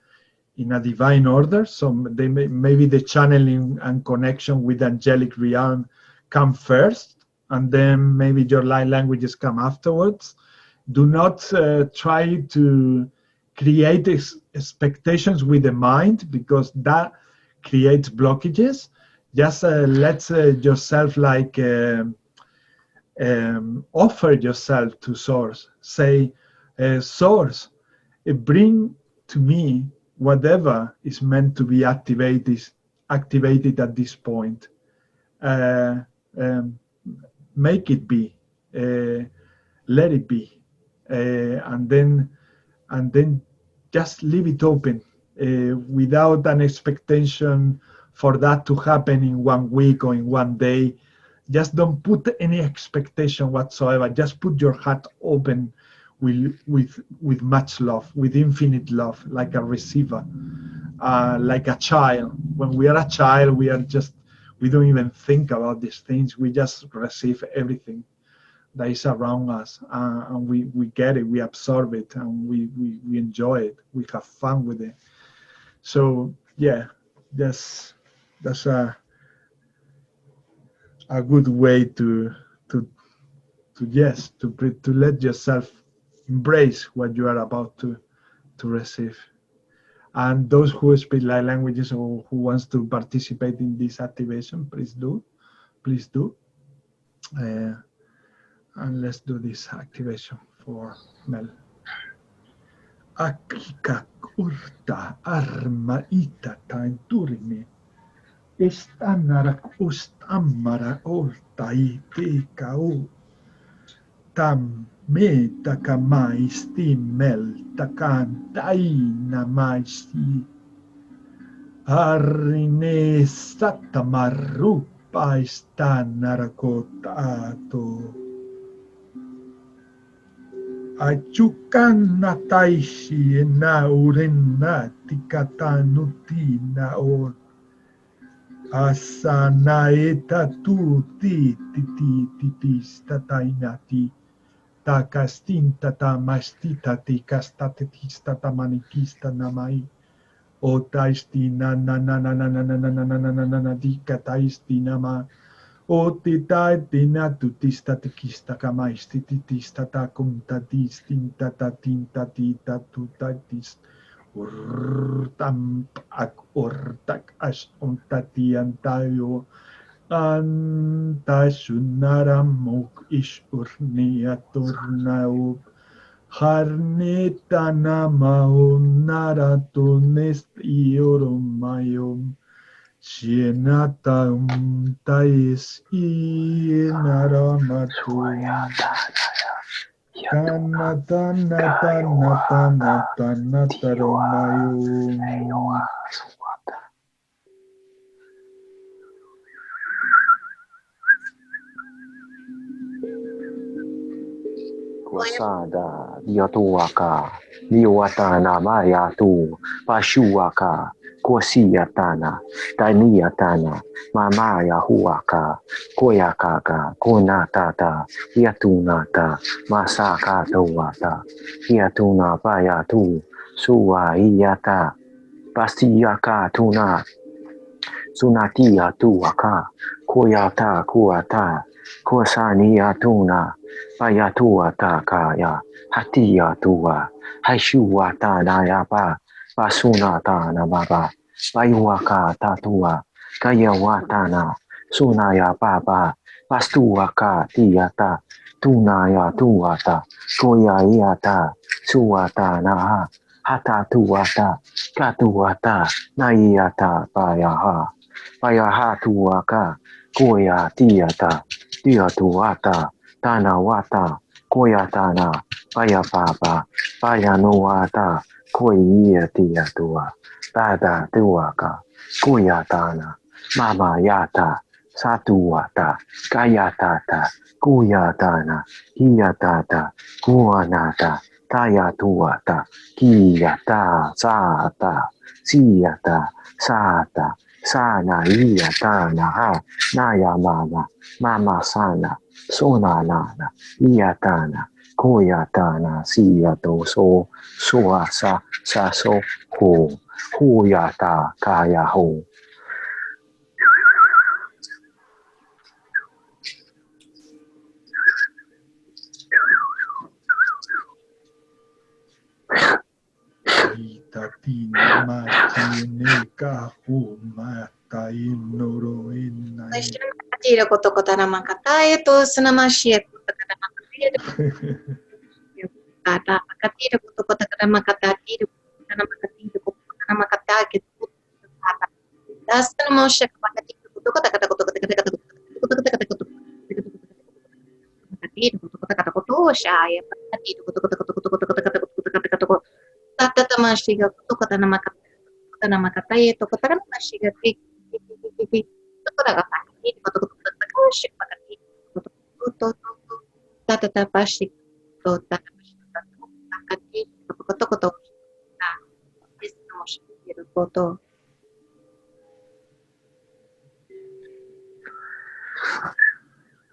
divine order. So they maybe the channeling and connection with the angelic realm come first, and then maybe your light languages come afterwards. Do not try to create expectations with the mind, because that creates blockages. Just let yourself like offer yourself to Source. Say, Source, bring to me whatever is meant to be activated at this point. Make it be. Let it be. And then just leave it open without an expectation for that to happen in 1 week or in 1 day. Just don't put any expectation whatsoever. Just put your heart open with much love, with infinite love, like a receiver, like a child. When we are a child, we don't even think about these things. We just receive everything that is around us, and we get it, we absorb it, and we enjoy it. We have fun with it. So yeah, that's a good way to let yourself embrace what you are about to receive. And those who speak light languages or who wants to participate in this activation, please do. And let's do this activation for Mel. Akika urta arma ita tainturimi. Estanarak ustamara orta iteka u. Tam me takamaisti mel takan taina maisti. Arine satamarupa estanarakotato. Achukan nataishi na urena tikatanuti na or. Asanaeta tu ti statainati. Takastinta tamastita tikastatista tamanikista namai. O taistina na dikataisti nama. O titaitina tutista tikista kamaisti titista takunta distinta tatinta tita tutatis. Urtam ak ortak as ontatiantayo. Antasunaramuk is urniaturnaub. Harneta namaon naratones iorumayom. Sienatam tais inaramatum. Kanatanatanataromayom. Kuasada Diatuaka Niwatana Mayatu Pashuaka Kuasiatana Daniatana Mamaya Huaka Koyakaka Konatata Yatunata Masaka Tawata Yatuna Payatu Suwa Iyata Pastiyaka Tuna Sunatia Tuaka Koyata Kuata Kosania Tuna Payatua Takaya Hatia Tua Haishua Tanaya Pa Pasuna Tana Baba Payuaka Tatua Kayawatana Sunaya Baba Pastuaka Tiata Tunaya Tuata Koya Iata Suata Naha Hata Tuata Katuata Naiata Payaha Payaha Tuaka Koya Tiata Tiatuata Tanawata Koyatana Payapapa Payanuata Koya Tiatua Tada Tuaka Koyatana Mama Yata Satuata Kayatata Kuyatana Hiyatata Kuanata Tayatuata Kiyata Sata Siyata Sata Sana Iyatana Ha Naya Mama Mama Sana Sona Nana Iyatana Koyatana Siyato So Suasa Saso Ho Huyata Kaya Ho. Itatina matine kahuma tainoro inai. Tira koto kota nama kata itu senama shit kota nama kata katira koto kota nama kata tira kota nama kata gitu kata das nama shit kata tira koto kota kata koto kata kata kata koto kata kata koto tira koto kata koto shaya tira koto kata koto kata kata koto kata tama shiga koto kota nama kata itu kota nama shiga kota kata tata pasti tota akati koto nah estamos quiero foto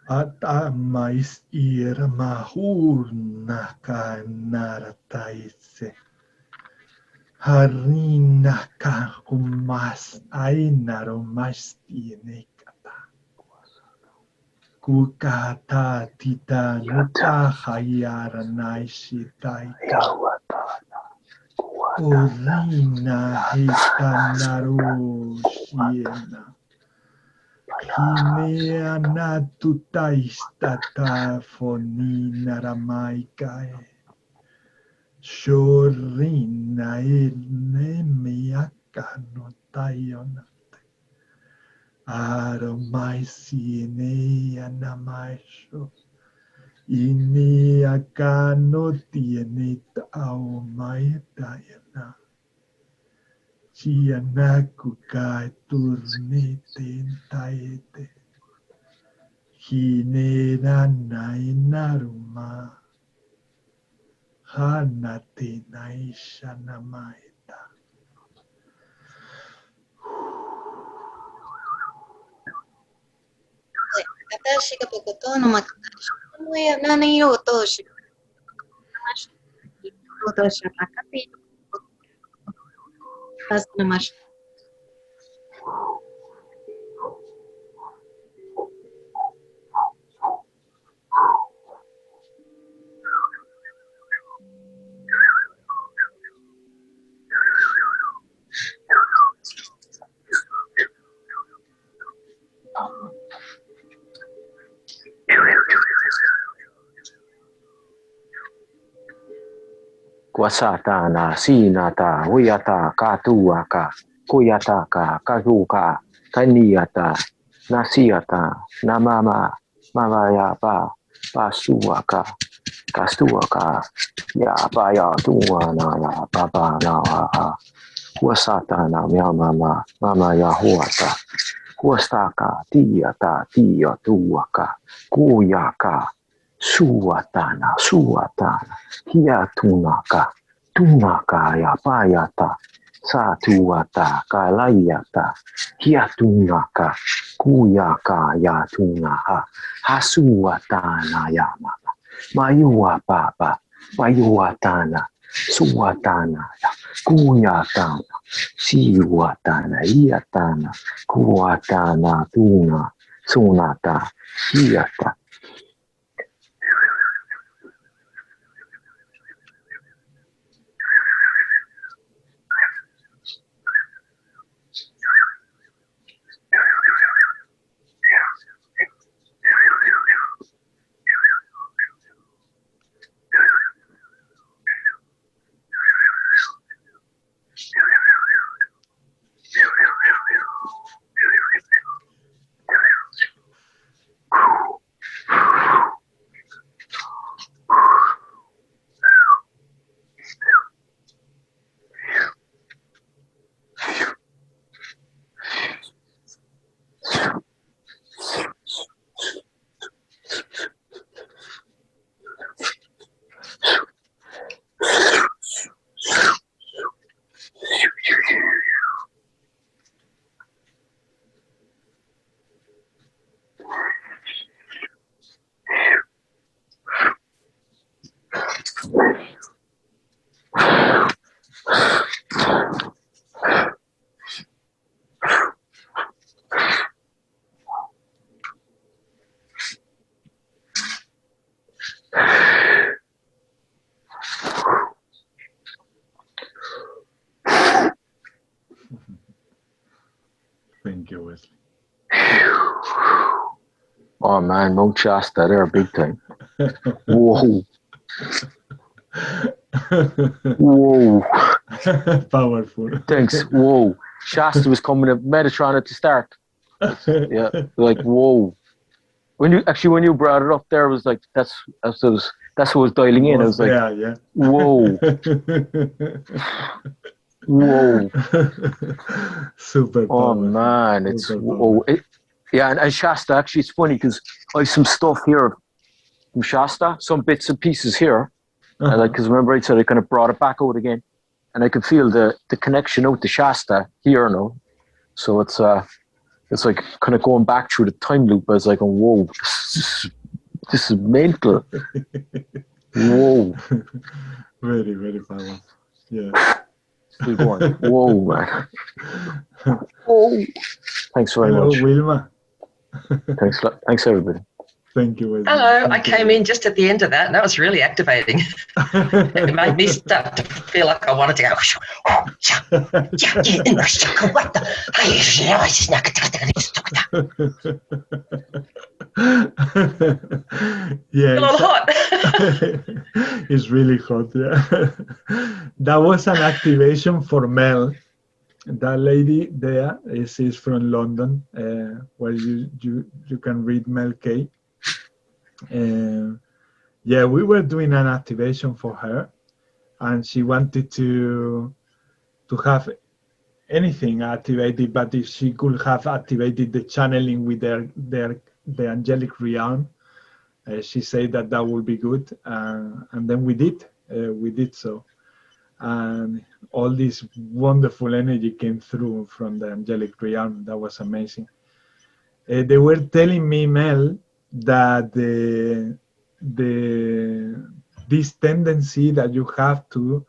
Ata mais ir mahurna kanarataise. Harina kahumas ainaro mas tiene kata. Kukata tita nuta hayara naishitaika. Urina hitanaru shiena. Kinea natutaistata fonina ramaikae. Shorina ilnemiaka notayonate. Aromaisienea namaisho. Iniaka no tiene taumaitayana. Chianaku kai turnite taete. Hinera nainaruma. Hanate naisha namaita. kata shiga koto nama kata ya nani yo to shiga to shakati das nama Kuasatana Sinata Huyata Katuaka Kuyataka Kaguka Kaniata Nasiata Namama Mamayapa Pasuaka Kastuaka Yapaya Tuana ya Papa Naha Kuasatana Mama Mama Yahuata Kuastaka Tiata Tia Tuaka Kuyaka Suatana, suatana, hiatunaka, tunaka ya payata, satuata, kalayata, hiatunaka, kuyaka ya tunaha, hasuatana yamaka, mayua papa, mayuatana, suatana, kuyatana, siuatana, hiatana, kuatana, tuna, sunata, hiata. Thank you, Wesley. Oh man, Mount Shasta there, big time. Whoa. Whoa. Powerful. Thanks. Whoa. Shasta was coming at Metatron at the start. Yeah. Like, whoa. When you brought it up there, it was like, that's what was dialing in. I was like, yeah. Whoa. Whoa. Super powerful. Oh man, it's whoa. Yeah, and Shasta, actually, it's funny because I have some stuff here from Shasta, some bits and pieces here. Because remember I said I kind of brought it back out again, and I could feel the connection out to Shasta here now. So it's like kind of going back through the time loop. I was like, whoa, this is mental. Whoa. Very, very powerful. Yeah. Still going. Whoa, man. Whoa. Thanks very much. Hello, Wilma. Thanks everybody. Thank you. Wilma. Hello, I came in just at the end of that, and that was really activating. It made me start to feel like I wanted to go. Yeah, a lot hot. It's really hot. Yeah, that was an activation for Mel. That lady there is from London, where you can read Mel K. Yeah, we were doing an activation for her, and she wanted to have anything activated, but if she could have activated the channeling with the angelic realm, she said that would be good, and then we did so, and all this wonderful energy came through from the angelic realm. That was amazing. They were telling me, Mel, that this tendency that you have to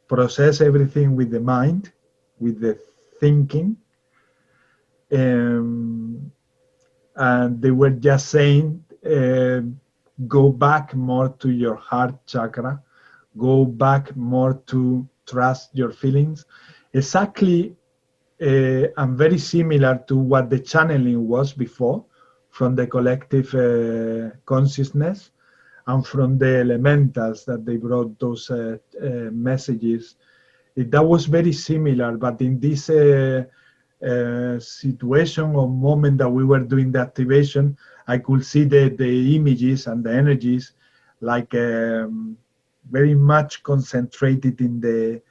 process everything with the mind, with the thinking, and they were just saying, go back more to your heart chakra, go back more to trust your feelings. Exactly. And very similar to what the channeling was before, from the collective consciousness and from the elementals that they brought those messages. That was very similar, but in this situation or moment that we were doing the activation, I could see the images and the energies like very much concentrated in the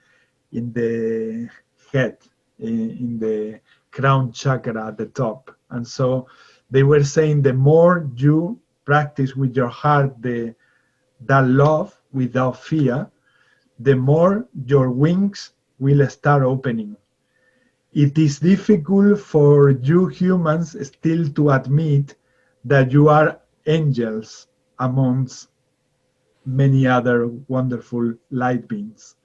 head, in the crown chakra at the top. And so they were saying the more you practice with your heart that love without fear, the more your wings will start opening. It is difficult for you humans still to admit that you are angels amongst many other wonderful light beings.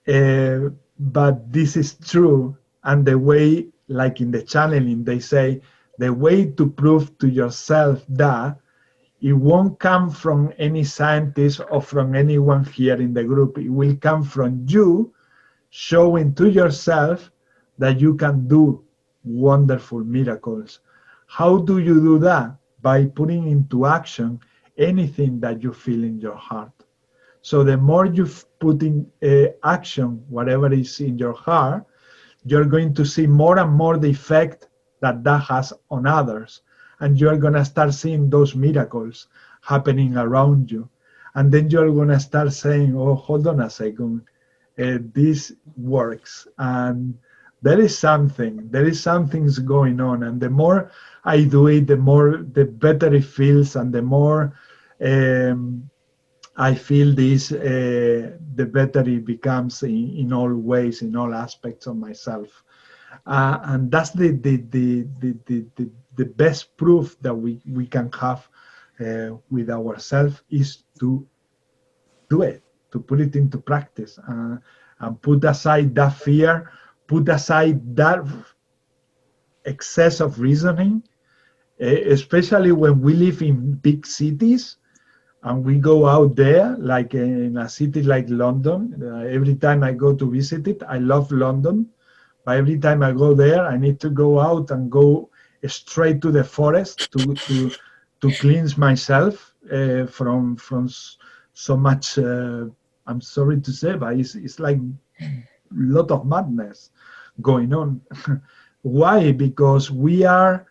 But this is true, and the way, like in the channeling, they say, the way to prove to yourself that it won't come from any scientist or from anyone here in the group. It will come from you showing to yourself that you can do wonderful miracles. How do you do that? By putting into action anything that you feel in your heart. So the more you put in action whatever is in your heart, you're going to see more and more the effect that has on others. And you're going to start seeing those miracles happening around you. And then you're going to start saying, oh, hold on a second, this works. And there is something's going on. And the more I do it, the better it feels, and the more I feel this, the better it becomes in all ways, in all aspects of myself. And that's the best proof that we can have with ourselves, is to do it, to put it into practice, and put aside that fear, put aside that excess of reasoning, especially when we live in big cities and we go out there, like in a city like London. Every time I go to visit it, I love London, but every time I go there, I need to go out and go straight to the forest to cleanse myself from so much, I'm sorry to say, but it's like a lot of madness going on. Why? Because we are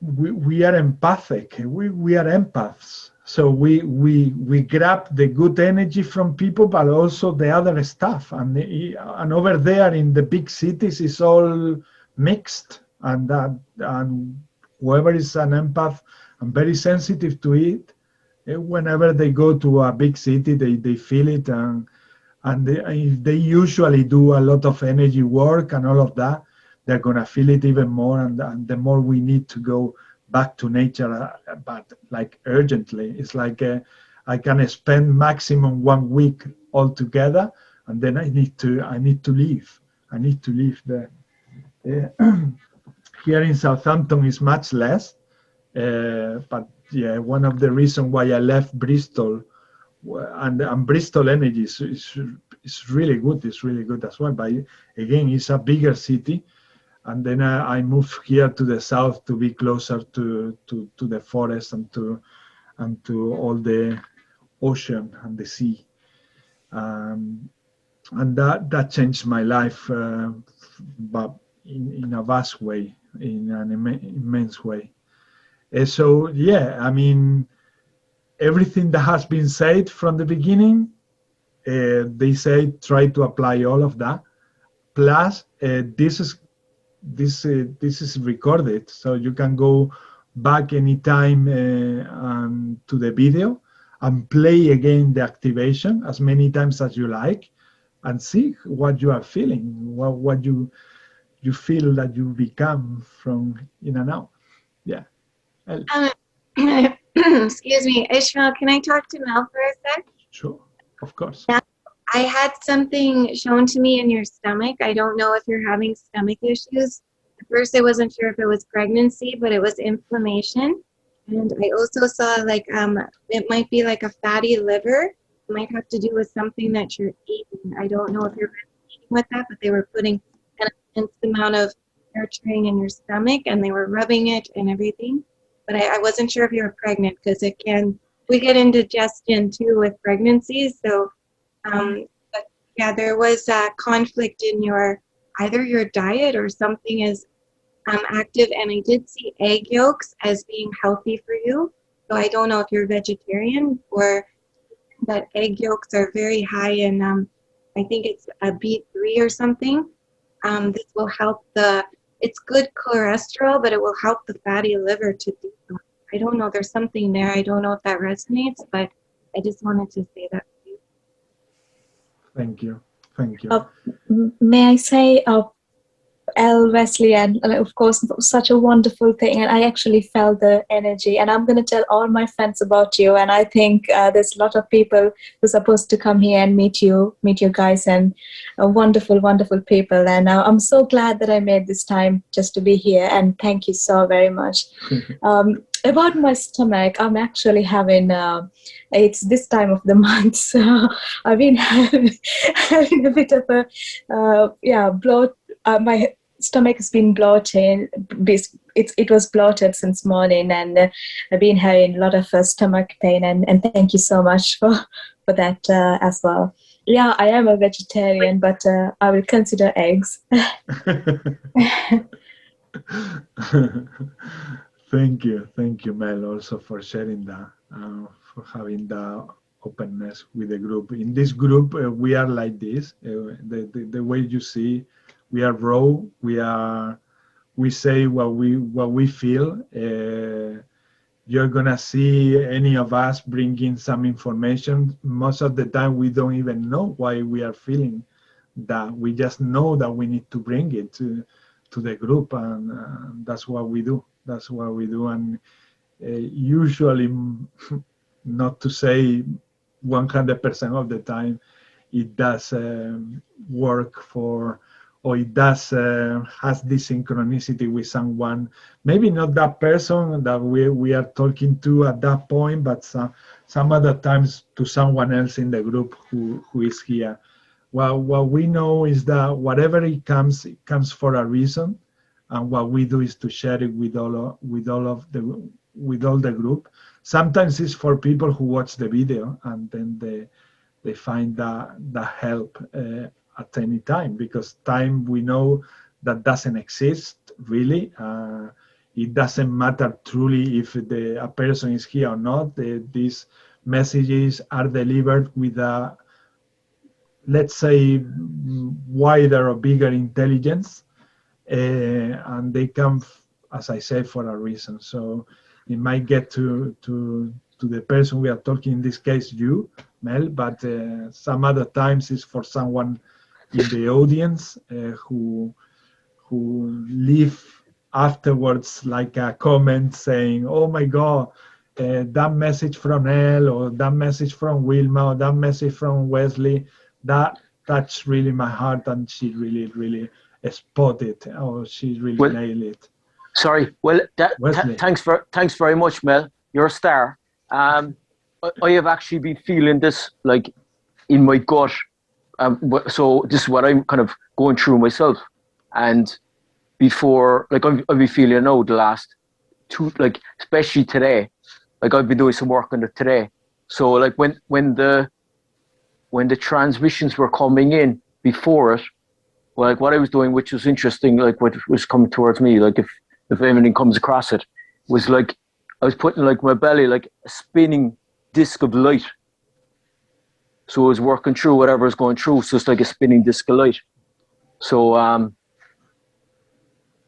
empathic. We are empaths. So we grab the good energy from people, but also the other stuff. And over there in the big cities, it's all mixed. And whoever is an empath and very sensitive to it, whenever they go to a big city, they feel it, and they usually do a lot of energy work and all of that. They're gonna feel it even more, and the more we need to go back to nature, but like urgently. It's like I can spend maximum 1 week altogether, and then I need to leave. I need to leave there. Here in Southampton is much less, but yeah, one of the reasons why I left Bristol, and Bristol energy is really good. It's really good as well. But again, it's a bigger city. And then I moved here to the south to be closer to the forest and to all the ocean and the sea. And that changed my life, but in a vast way, in an immense way. So yeah, I mean, everything that has been said from the beginning, they say try to apply all of that. Plus, this is recorded, so you can go back anytime to the video and play again the activation as many times as you like, and see what you are feeling, what you feel that you become from in and out. Yeah. Excuse me, Ishmael, can I talk to Mel for a sec? Sure, of course. Yeah. I had something shown to me in your stomach. I don't know if you're having stomach issues. At first, I wasn't sure if it was pregnancy, but it was inflammation. And I also saw like it might be like a fatty liver. It might have to do with something that you're eating. I don't know if you're eating with that, but they were putting an immense amount of nurturing in your stomach, and they were rubbing it and everything. But I wasn't sure if you were pregnant, because we get indigestion too with pregnancies. So, but yeah, there was a conflict in either your diet or something is active. And I did see egg yolks as being healthy for you. So I don't know if you're vegetarian, or that egg yolks are very high in, I think it's a B3 or something. This will help the it's good cholesterol, but it will help the fatty liver to detox. I don't know. There's something there. I don't know if that resonates, but I just wanted to say that to you. Thank you. Thank you. May I say, Elle, Wesley, and of course, such a wonderful thing. And I actually felt the energy. And I'm going to tell all my friends about you. And I think there's a lot of people who are supposed to come here and meet you guys, and wonderful, wonderful people. And I'm so glad that I made this time just to be here. And thank you so very much. About my stomach, I'm actually having, it's this time of the month, so I've been having a bit of a, bloat. My stomach has been bloated. It was bloated since morning, and I've been having a lot of stomach pain, and thank you so much for that as well. Yeah, I am a vegetarian, but I will consider eggs. Thank you, Mel, also for sharing that, for having the openness with the group. In this group, we are like this. The way you see, we are raw. We say what we feel. You're gonna see any of us bringing some information. Most of the time, we don't even know why we are feeling that. We just know that we need to bring it to the group, and that's what we do. That's what we do, and usually, not to say 100% of the time, it does work for, or it does has this synchronicity with someone. Maybe not that person that we are talking to at that point, but some other times to someone else in the group who is here. Well, what we know is that whatever it comes for a reason. And what we do is to share it with all the group. Sometimes it's for people who watch the video, and then they find that help at any time, because time, we know that doesn't exist really. It doesn't matter truly if a person is here or not. These messages are delivered with a, let's say, wider or bigger intelligence. And they come, as I said, for a reason. So it might get to the person we are talking, in this case, you, Mel, but some other times it's for someone in the audience who leave afterwards like a comment saying, "Oh my God, that message from Elle, or that message from Wilma, or that message from Wesley, that touched really my heart, and she really, really spot it, or she really nailed it." Sorry, well, thanks very much, Mel. You're a star. I have actually been feeling this like in my gut. So this is what I'm kind of going through myself. And before, like I've been feeling now the last two, like especially today, like I've been doing some work on it today. So like when the transmissions were coming in before it, like what I was doing, which was interesting, like what was coming towards me, like if anything comes across it, was like I was putting like my belly like a spinning disc of light. So it was working through whatever was going through. So it's like a spinning disc of light. So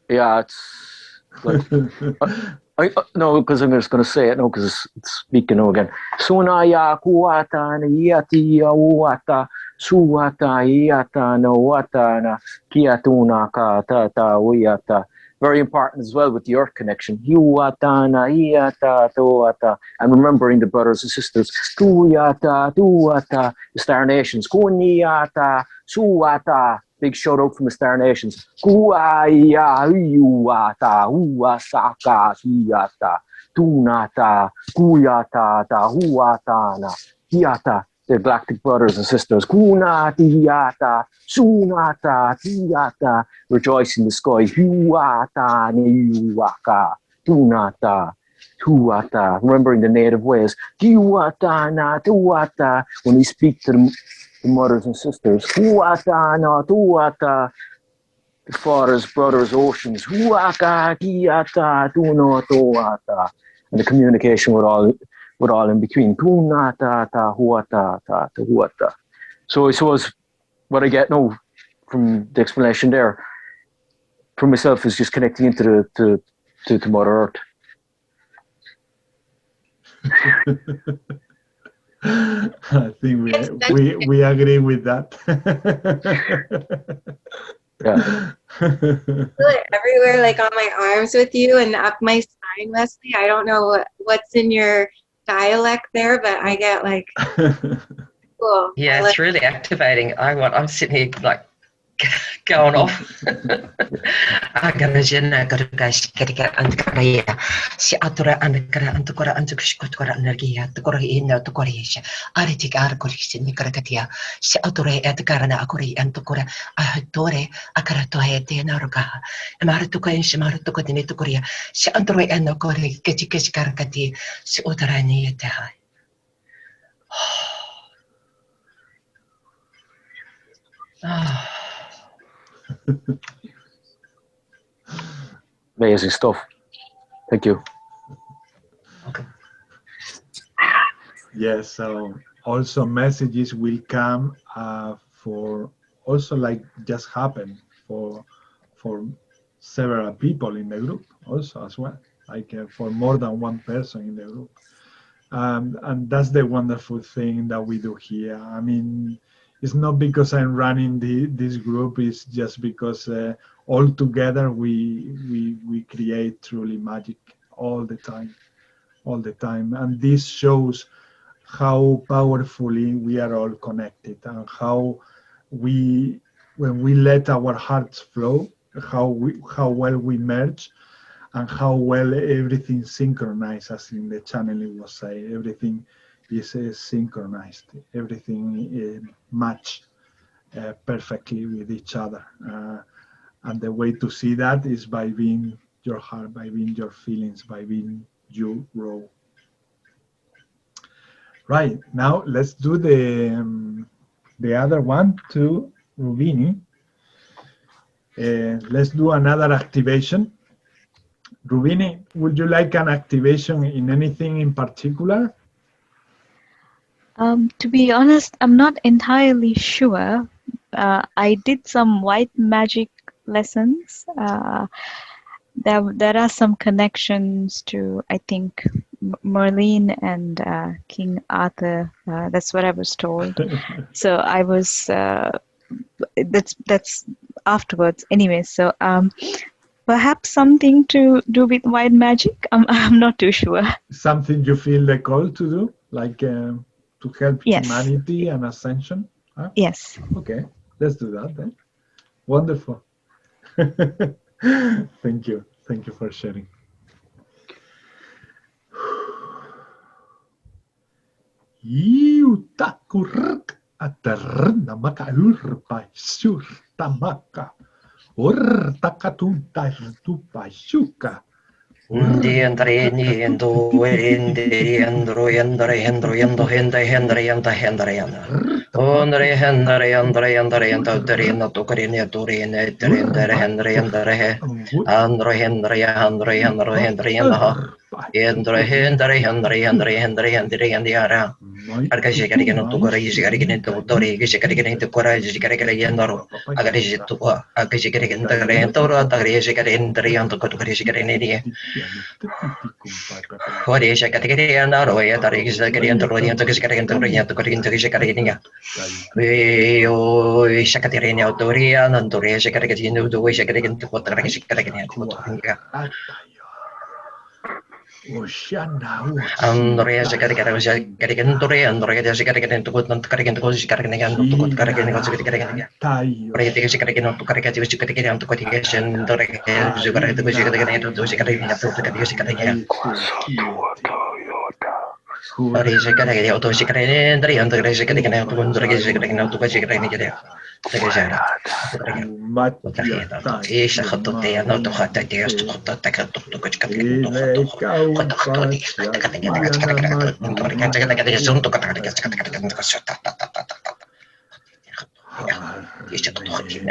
yeah, it's like no, because I'm just going to say it now, because it's speaking now again. Sunaya kuata niyati awata suata iata nawata na kiatuna ka tata uyata. Very important as well with the earth connection. Yuata iata toata. And remembering the brothers and sisters. Tuyata tuata. The Star Nations. Kuniata suata. Big shout out from the Star Nations. Kuaya yuata uasaka hiata tunata kuyata ta huata na hiata. The Galactic brothers and sisters. Kunatiata sunata tiata. Rejoice in the sky. Huata niuaka tunata tuata. Remembering the native ways. Tuata na tuata. When we speak to the mothers and sisters, huata na tuata, the fathers, brothers, oceans, huaka kiata tuno tuata, and the communication with all in between, tunata ta huata ta huata. So I suppose what I get now from the explanation there, for myself is just connecting into to Mother Earth. I think we agree with that. Yeah. Everywhere, like on my arms with you and up my spine, Wesley. I don't know what's in your dialect there, but I get like, cool. Yeah, it's really activating. I'm sitting here like going off. Agarajena gargash ketika antakaraya si atura antakara antukora antukushkutkora energia tukora ina tukorisha aritik arkorishin nikarakatia si atura etkarana akuri antukora ahtore akaratoe tenaruka maratuka shimaratuka dinitukoria si atura enokore ketikesh karkati si utarani eta. Amazing stuff. Thank you. Okay. Yes, so also messages will come for also like just happen for several people in the group also as well, like for more than one person in the group. And that's the wonderful thing that we do here. I mean, it's not because I'm running this group, it's just because all together we create truly magic all the time. And this shows how powerfully we are all connected and how when we let our hearts flow, how well we merge and how well everything synchronizes, as in the channeling was saying. Everything is synchronized, everything match perfectly with each other. And the way to see that is by being your heart, by being your feelings, by being you raw. Right, now let's do the other one to Rubini. Let's do another activation. Rubini, would you like an activation in anything in particular? To be honest, I'm not entirely sure. I did some white magic lessons. There are some connections to, I think, Merlin and King Arthur. That's what I was told. So I was, that's afterwards anyway. So perhaps something to do with white magic. I'm not too sure. Something you feel the call to do, like to help Yes. humanity and ascension? Huh? Yes. Okay, let's do that then. Wonderful. Thank you for sharing. Iutakurk atarna makalurpa sur tamaka or takatuta tupa shuka. Ndi andre ni endo ende andro yandre hendro yando hende hendre yanda hendre yanda. Ondre hendre yandre yandre yanda tere na to kare ne to re ne tere ndre hendre yandre he. Andro hendre hendre yanda ha. Endre hendre yandra. Arkaje kare ke no to kare je kare ke ne to tore je kare ke ne to kora je kare ke yandaro. Agare je to akaje kare ke ndre to ro agare je kare ndre yando ko to kare je kare ne ni. What is a category and Aroya that is a category and Rodian to Kiscarin to Rian to Corin to Kiscaria? We Shakaterina Dorian and Doria Shakarin to wish a category to what the Kiscaria. Andrea Shakaria was a Karikan Doria and Doria Shakarin to put on Karikan to Kiscaria to put Karakan to Kiscaria. Right, the Shakarin to Karaka to Kiscaria to Cotication, Doria, Zugar to Kiscaria to Kiscaria to Kiscaria. Reza kare auto shikare ndari anda reza kare kana auto ndari reza kare kana auto shikare ni kare tagajara ايش خطط يا نو تو خطط يا خطط تك تو تو كش كده خطط خطط دي ايش تخطط هنا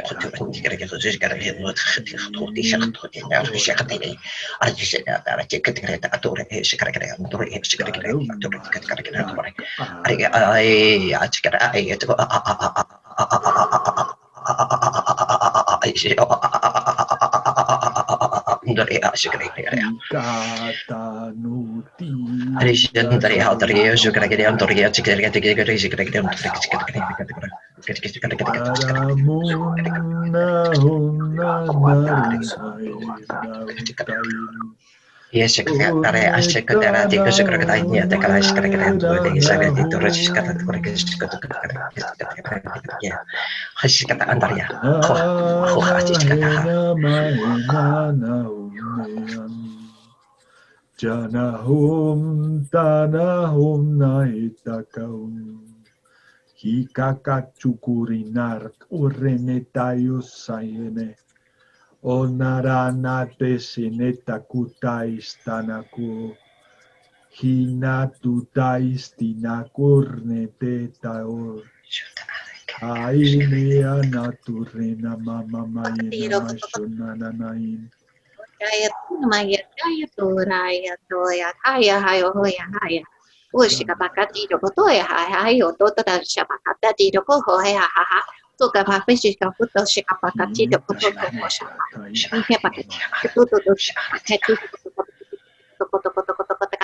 خطط عندي كده كده زي كده هنا خطط دي شخطط يعني شخطط لي ارجع على كده كده اتور ايش كده كده اتور ايش كده كده اتور كده كده اتور اي ايش كده اي Yes, sekretari sekretari tiga sekretarinya tekala sekretari itu sekretari itu sekretari sekretari kasih kata antaranya aku kasih kata Janahum tanahum naitakaum Hikaka cukurinar urenetayus sayene Onaranate sineta kutaistanaku Hinatutaistinakurne taor Ainia naturena mama mayena mashunananain Kaya maya kaya toraya toya kaya hayo hoya haya. Ushika bakati do kotoya hayo toto da shabakata di do ko hoya ha ha. To ka pa fishi ka puto shika bakati do koto ko sha. Ike bakati toto do bakati do koto ka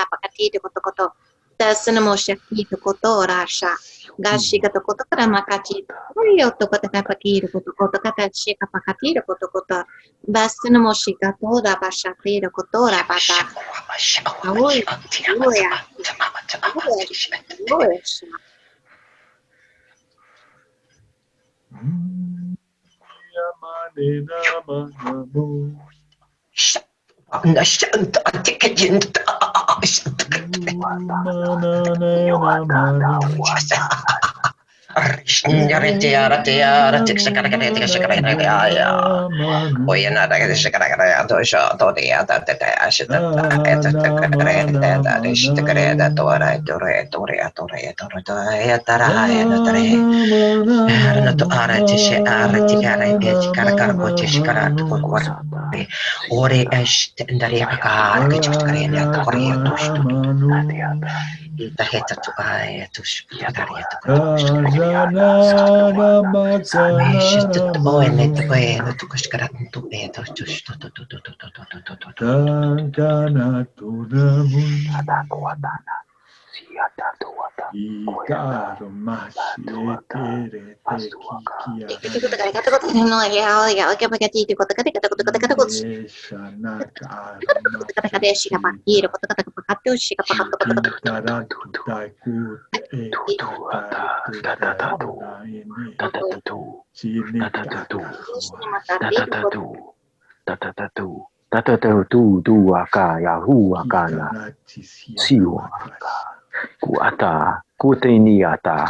bakati do koto. Tasanamo shaki do koto rasha. Gashi ka do koto kara makati. Hayo to koto ka bakati do koto ka shika bakati do koto. Bastano moshika toda bashati do kotora bata. Aoi, oya. Ore est dari akar kecil-kecilnya Korea tu heta tu ay tu dari tu tu kesekarang tu Kuata, kuteniata,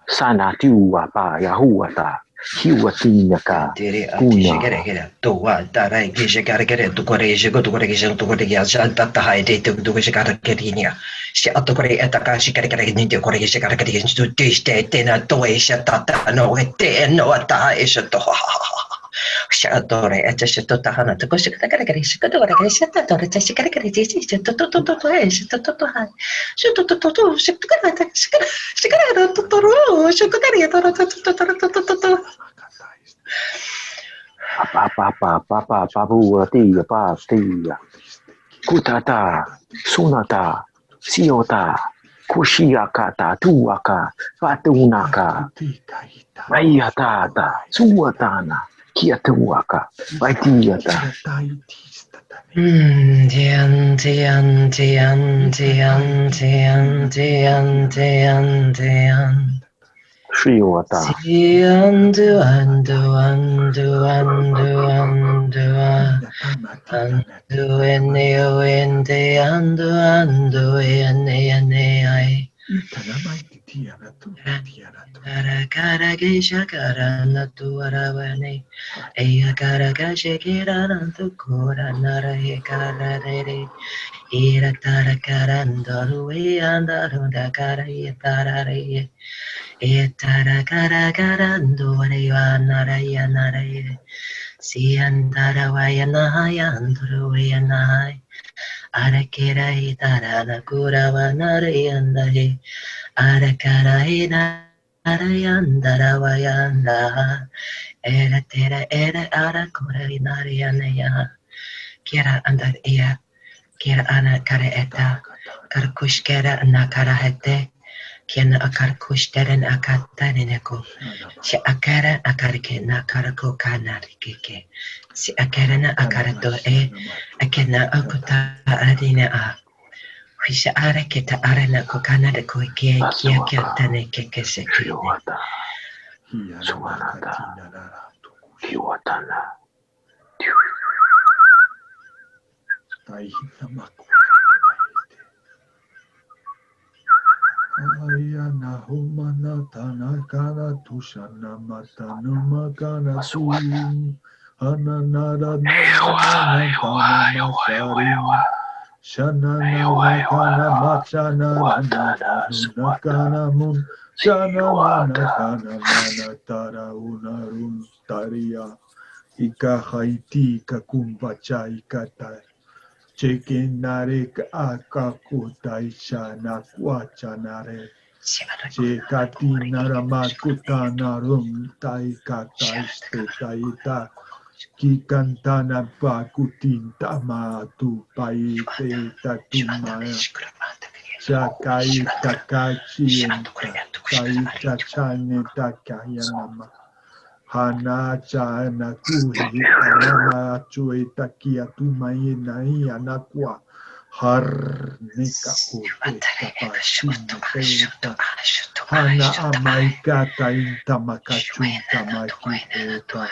sana tiuapa, yahuata, hiwatinyaka, kuna. Tua tarai que chegar querer tu corrige tu corrige tu corrige já tá aí tu chegar querinha se a tu corrige tá cá chegar querer tu corrige chegar querer tu teste tena tu é tá no é no tá isso to Shadore e c'è tutta hana to così che che si che dove che si sta dove c'è si che si tutto è si tutto hai si tutto si che tutto ro si che tutto Papa, tia, kutata, sunata, siota, kushiakata, tuaka, fatunaka, rayatata, suatana, kiatuaka, vaitiata. Shiwata. Etara gara garando narayan naraye si andara vayana yanduru vayana arakera itara nakura vanarayanda arakara ina narayandara vayanda Era tera era ara korinariana. Kira andar ia. Kira ana kara eta. Karkushkera na kara hete. Kiana akarkushteren akataneneko. Si akara akarike na karako kanarikeke. Si akara na akarato akena akuta adina a. Hisha ara kita arana kokana de koike kia kia tane keke sekine. Kiwatana. Ayana humana tanakana tushana matana makana tu ananada namana masarim shanana makana machana nakana mun shanana kana manatara unarum taria ika haiti kakumbacha ikata Chekinare akakutai shana kwachanare. Chekati naramakuta narum taikatai stetaita. Kikantana pakutinta matu paite tatumaya. Chakai takachi taita chane takayanama. Hana chana kuhi anama chueta kia tumai nai anakwa har nika kuta hana amaikata inta makachunta makipeta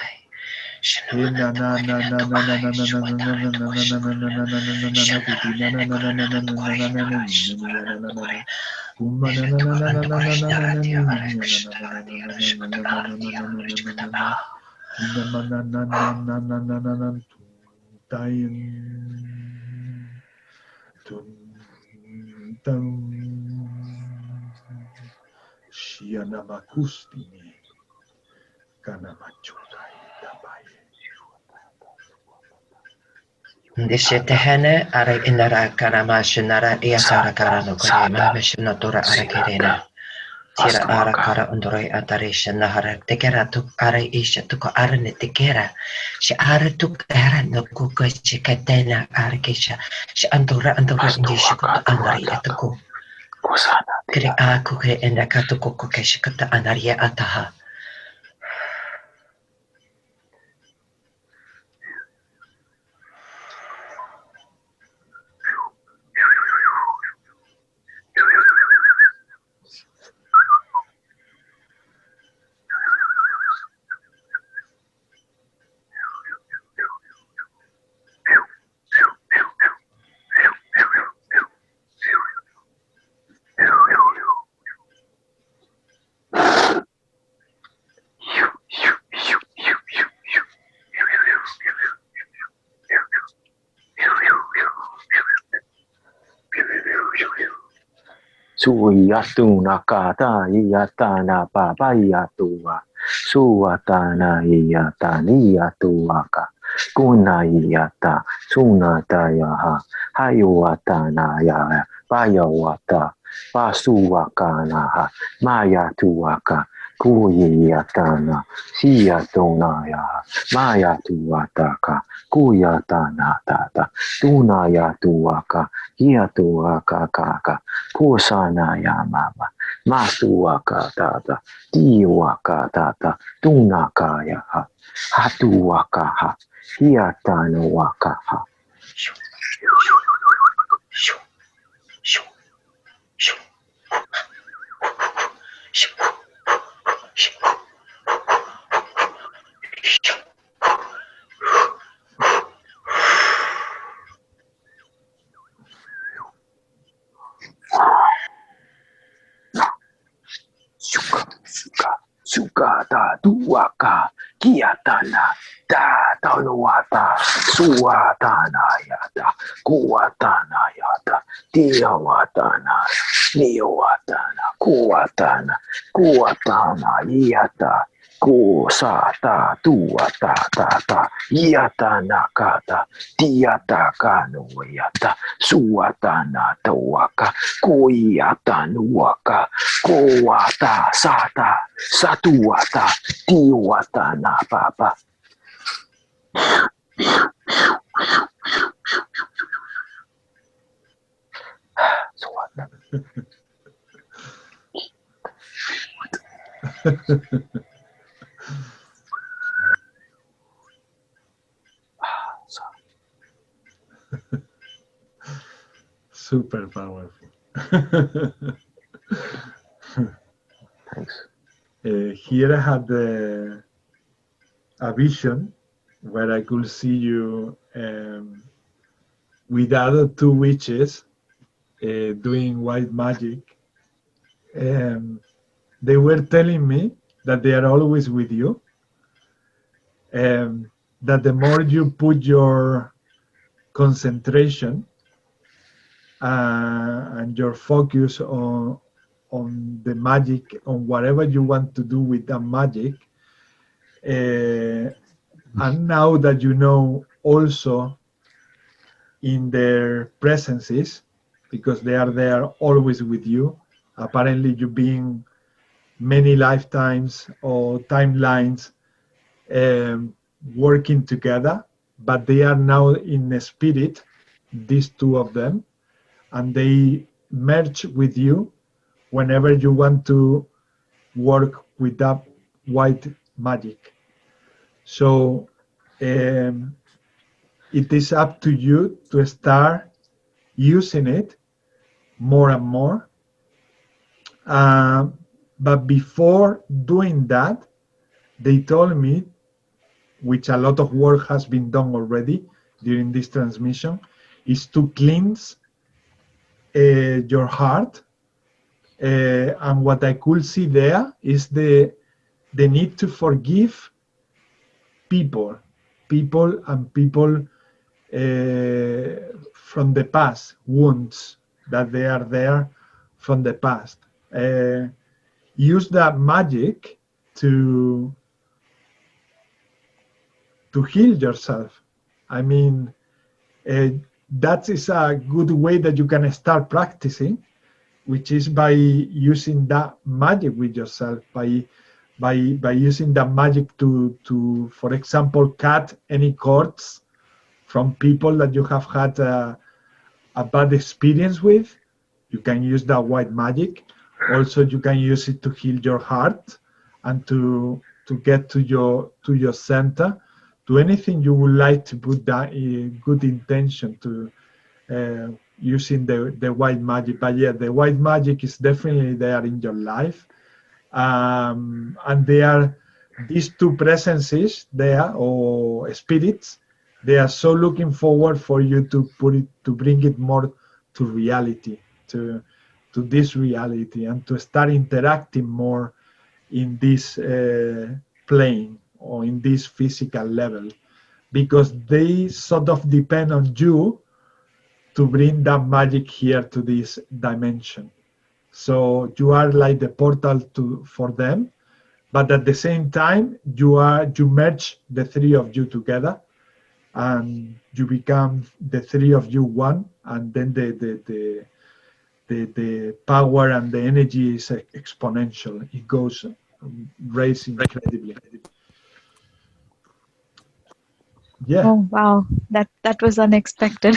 hena na na na na na na na na Dishetehene ara inara karama shinara iasara karano kore mahmeshinatura ara kerena. Tira ara kara undore atari shinahara tekera tuk ara isha tuko arane tekera. Shi ara tuk ara no kuka chikatena ara kesha. Shi andora indishikuta anari etuku. Kiri a kuke endakatuko kukeshikata anaria ataha. Suiyatu nakata iyata na papa iyatua. Suwatana iyata niyatuaka. Kuna iyata sunata yaha. Hayuatana ya payawata. Pasuwakana ha. Mayatuaka. Kuyiyatana. Siyatuna yaha. Mayatuataka. Kuyatana tata. Tunayatuaka. Hiyatuaka kaka. Kusana ya mama, masuaka tata, tiwaka tata, tunaka ya ha, hatuwaka ha, hiatano waka ha. Sukata tuaka kiatana ta tanuata suatana yata kuatana yata tiawatana niwatana kuatana yata Ko sa ta tua ta ta ta yata nakata tiata kano yata suata na tawaka ko yata nuaka ko wata sata satuata tiwata na papa. Suata. Super powerful. Thanks. Here I had a vision where I could see you with other two witches doing white magic. They were telling me that they are always with you, that the more you put your concentration and your focus on the magic, on whatever you want to do with that magic, and now that you know also in their presences, because they are there always with you, apparently you being many lifetimes or timelines working together, but they are now in the spirit, these two of them, and they merge with you whenever you want to work with that white magic. So it is up to you to start using it more and more. But before doing that, they told me, which a lot of work has been done already during this transmission, is to cleanse your heart. And what I could see there is the need to forgive people from the past, wounds that they are there from the past. Use that magic to heal yourself. I mean, that is a good way that you can start practicing, which is by using that magic with yourself, by using that magic to for example, cut any cords from people that you have had a bad experience with. You can use that white magic. Also, you can use it to heal your heart and to get to your center, to anything you would like to put that good intention to using the white magic. But yeah, the white magic is definitely there in your life, and they are these two presences there, or spirits. They are so looking forward for you to bring it more to reality, to this reality, and to start interacting more in this plane or in this physical level, because they sort of depend on you to bring that magic here to this dimension. So you are like the portal for them, but at the same time you merge the three of you together, and you become the three of you one, and then the power and the energy is exponential. It goes raising incredibly. Yeah. Oh wow, that was unexpected.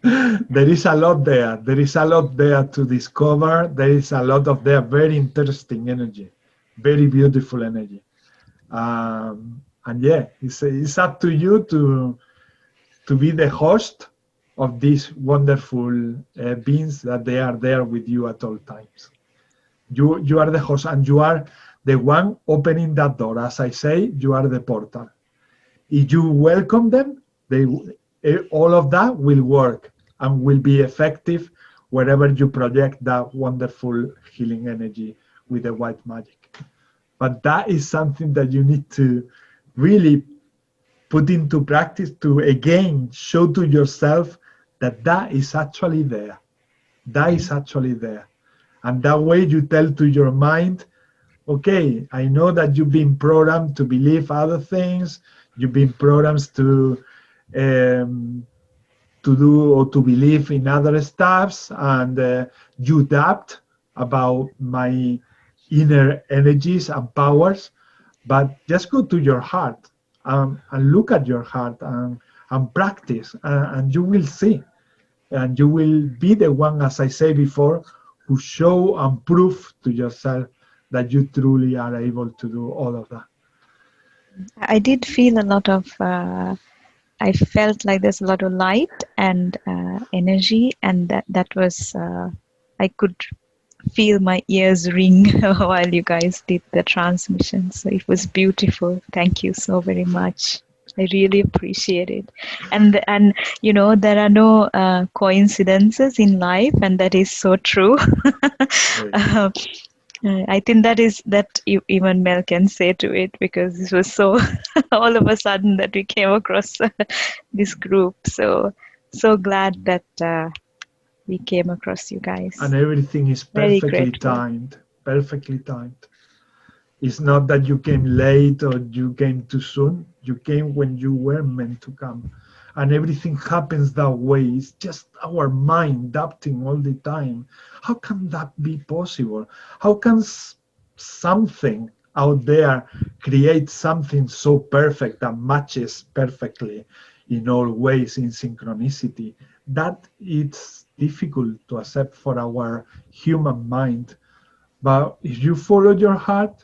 There is a lot there. There is a lot there to discover. There is a lot of there very interesting energy, very beautiful energy. And yeah, it's up to you to be the host of these wonderful beings that they are there with you at all times. You are the host, and you are the one opening that door. As I say, you are the portal. If you welcome them, all of that will work and will be effective wherever you project that wonderful healing energy with the white magic. But that is something that you need to really put into practice, to again show to yourself that is actually there. That is actually there. And that way you tell to your mind, okay, I know that you've been programmed to believe other things, you've been programmed to do or to believe in other stuffs, and you doubt about my inner energies and powers. But just go to your heart and look at your heart and practice, and you will see. And you will be the one, as I said before, who show and prove to yourself that you truly are able to do all of that. I did feel a lot of, I felt like there's a lot of light and energy, and that was, I could feel my ears ring while you guys did the transmission. So it was beautiful. Thank you so very much. I really appreciate it. And you know, there are no coincidences in life, and that is so true. I think that even Mel can say to it, because it was so all of a sudden that we came across this group. So glad that we came across you guys. And everything is perfectly timed. Perfectly timed. It's not that you came late or you came too soon. You came when you were meant to come. And everything happens that way. It's just our mind doubting all the time. How can that be possible? How can something out there create something so perfect that matches perfectly in all ways in synchronicity? That it's difficult to accept for our human mind. But if you follow your heart,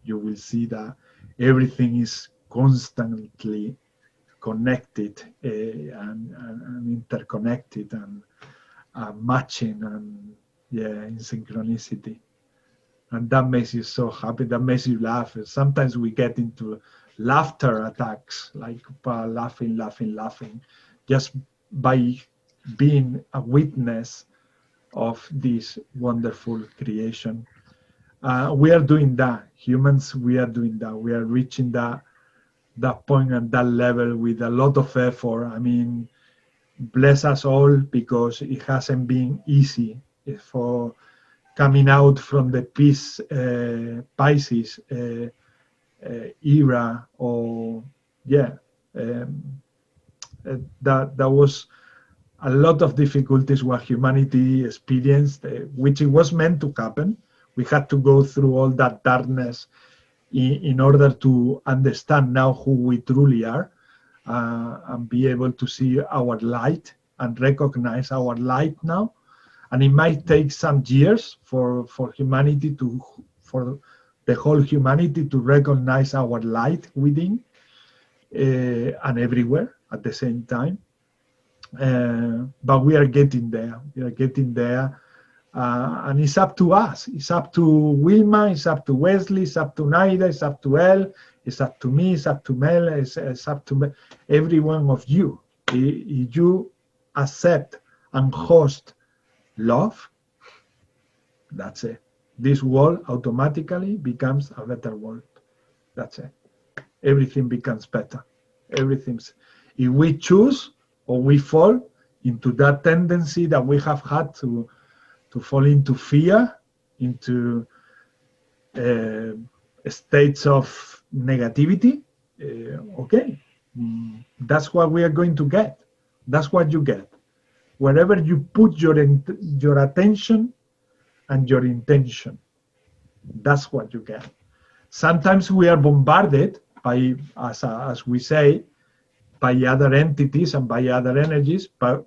you will see that everything is constantly connected and interconnected and matching and in synchronicity. And that makes you so happy, that makes you laugh. Sometimes we get into laughter attacks, like laughing, just by being a witness of this wonderful creation. We are doing that. Humans, we are doing that. We are reaching that point and that level with a lot of effort. I mean, bless us all, because it hasn't been easy for coming out from the Pisces era, or that was a lot of difficulties what humanity experienced, which it was meant to happen. We had to go through all that darkness in order to understand now who we truly are, and be able to see our light and recognize our light now. And it might take some years for humanity for the whole humanity to recognize our light within and everywhere at the same time. But we are getting there. We are getting there. And it's up to us. It's up to Wilma, it's up to Wesley, it's up to Naida, it's up to Elle, it's up to me, it's up to Mel, it's up to every one of you. If you accept and host love, that's it. This world automatically becomes a better world. That's it. Everything becomes better. Everything's, if we choose or we fall into that tendency that we have had to fall into fear, into states of negativity, okay, that's what we are going to get. That's what you get. Wherever you put your attention and your intention, that's what you get. Sometimes we are bombarded by, as we say, by other entities and by other energies, but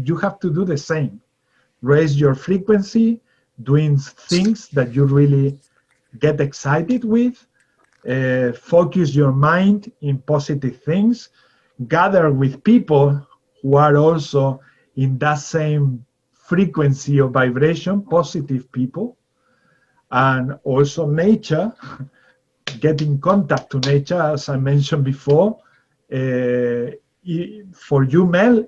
you have to do the same. Raise your frequency, doing things that you really get excited with, focus your mind in positive things, gather with people who are also in that same frequency of vibration, positive people, and also nature, get in contact to nature, as I mentioned before. For you, Mel,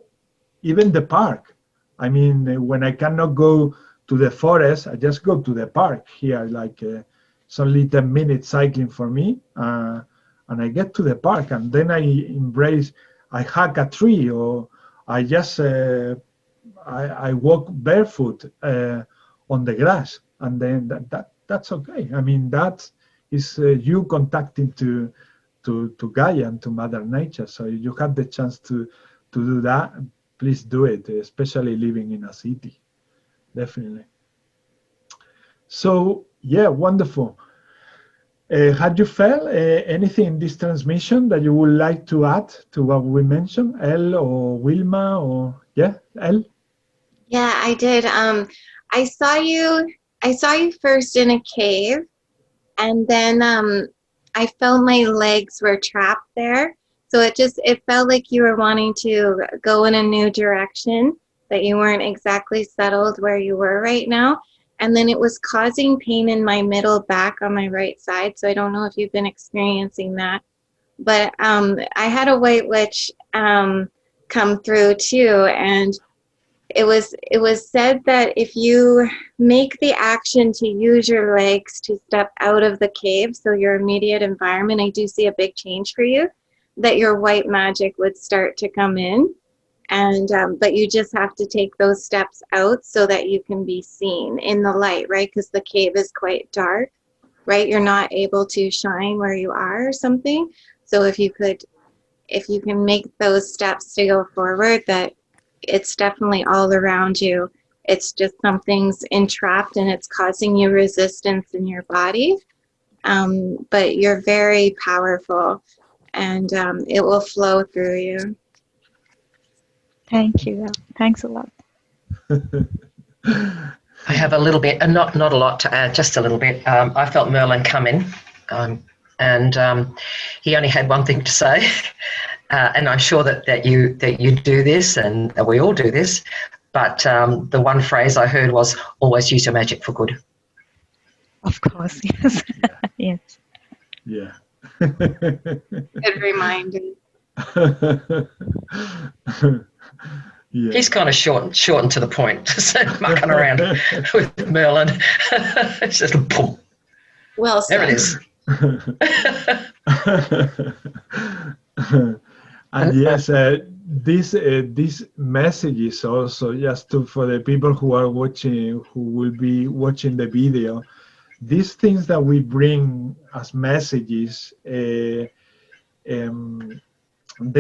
even the park. I mean, when I cannot go to the forest, I just go to the park here, like it's only 10 minutes cycling for me, and I get to the park, and then I hug a tree, or I just, I walk barefoot on the grass, and then that's okay. I mean, that is you contacting to Gaia and to Mother Nature. So if you have the chance to do that, please do it, especially living in a city, definitely. So yeah, wonderful. Had you felt anything in this transmission that you would like to add to what we mentioned, Elle or Wilma, or yeah, Elle? Yeah, I did. I saw you first in a cave, and then I felt my legs were trapped there. So it felt like you were wanting to go in a new direction, that you weren't exactly settled where you were right now. And then it was causing pain in my middle back on my right side. So I don't know if you've been experiencing that. But I had a white witch come through too. And it was said that if you make the action to use your legs to step out of the cave, so your immediate environment, I do see a big change for you, that your white magic would start to come in. And but you just have to take those steps out so that you can be seen in the light, right? Because the cave is quite dark, right? You're not able to shine where you are or something. So if you can make those steps to go forward, that it's definitely all around you. It's just something's entrapped and it's causing you resistance in your body. But you're very powerful, and it will flow through you. Thank you. Thanks a lot. I have a little bit, and not a lot to add, just a little bit. I felt Merlin come in, and he only had one thing to say, and I'm sure that you do this, and that we all do this. But the one phrase I heard was, "Always use your magic for good." Of course, yes. Yes. Yeah. Good reminder. Yeah. He's kind of short and to the point, so mucking around with Merlin. It's just boom. Well said. There it is. And yes, this message is also just for the people who are watching, who will be watching the video. These things that we bring as messages, they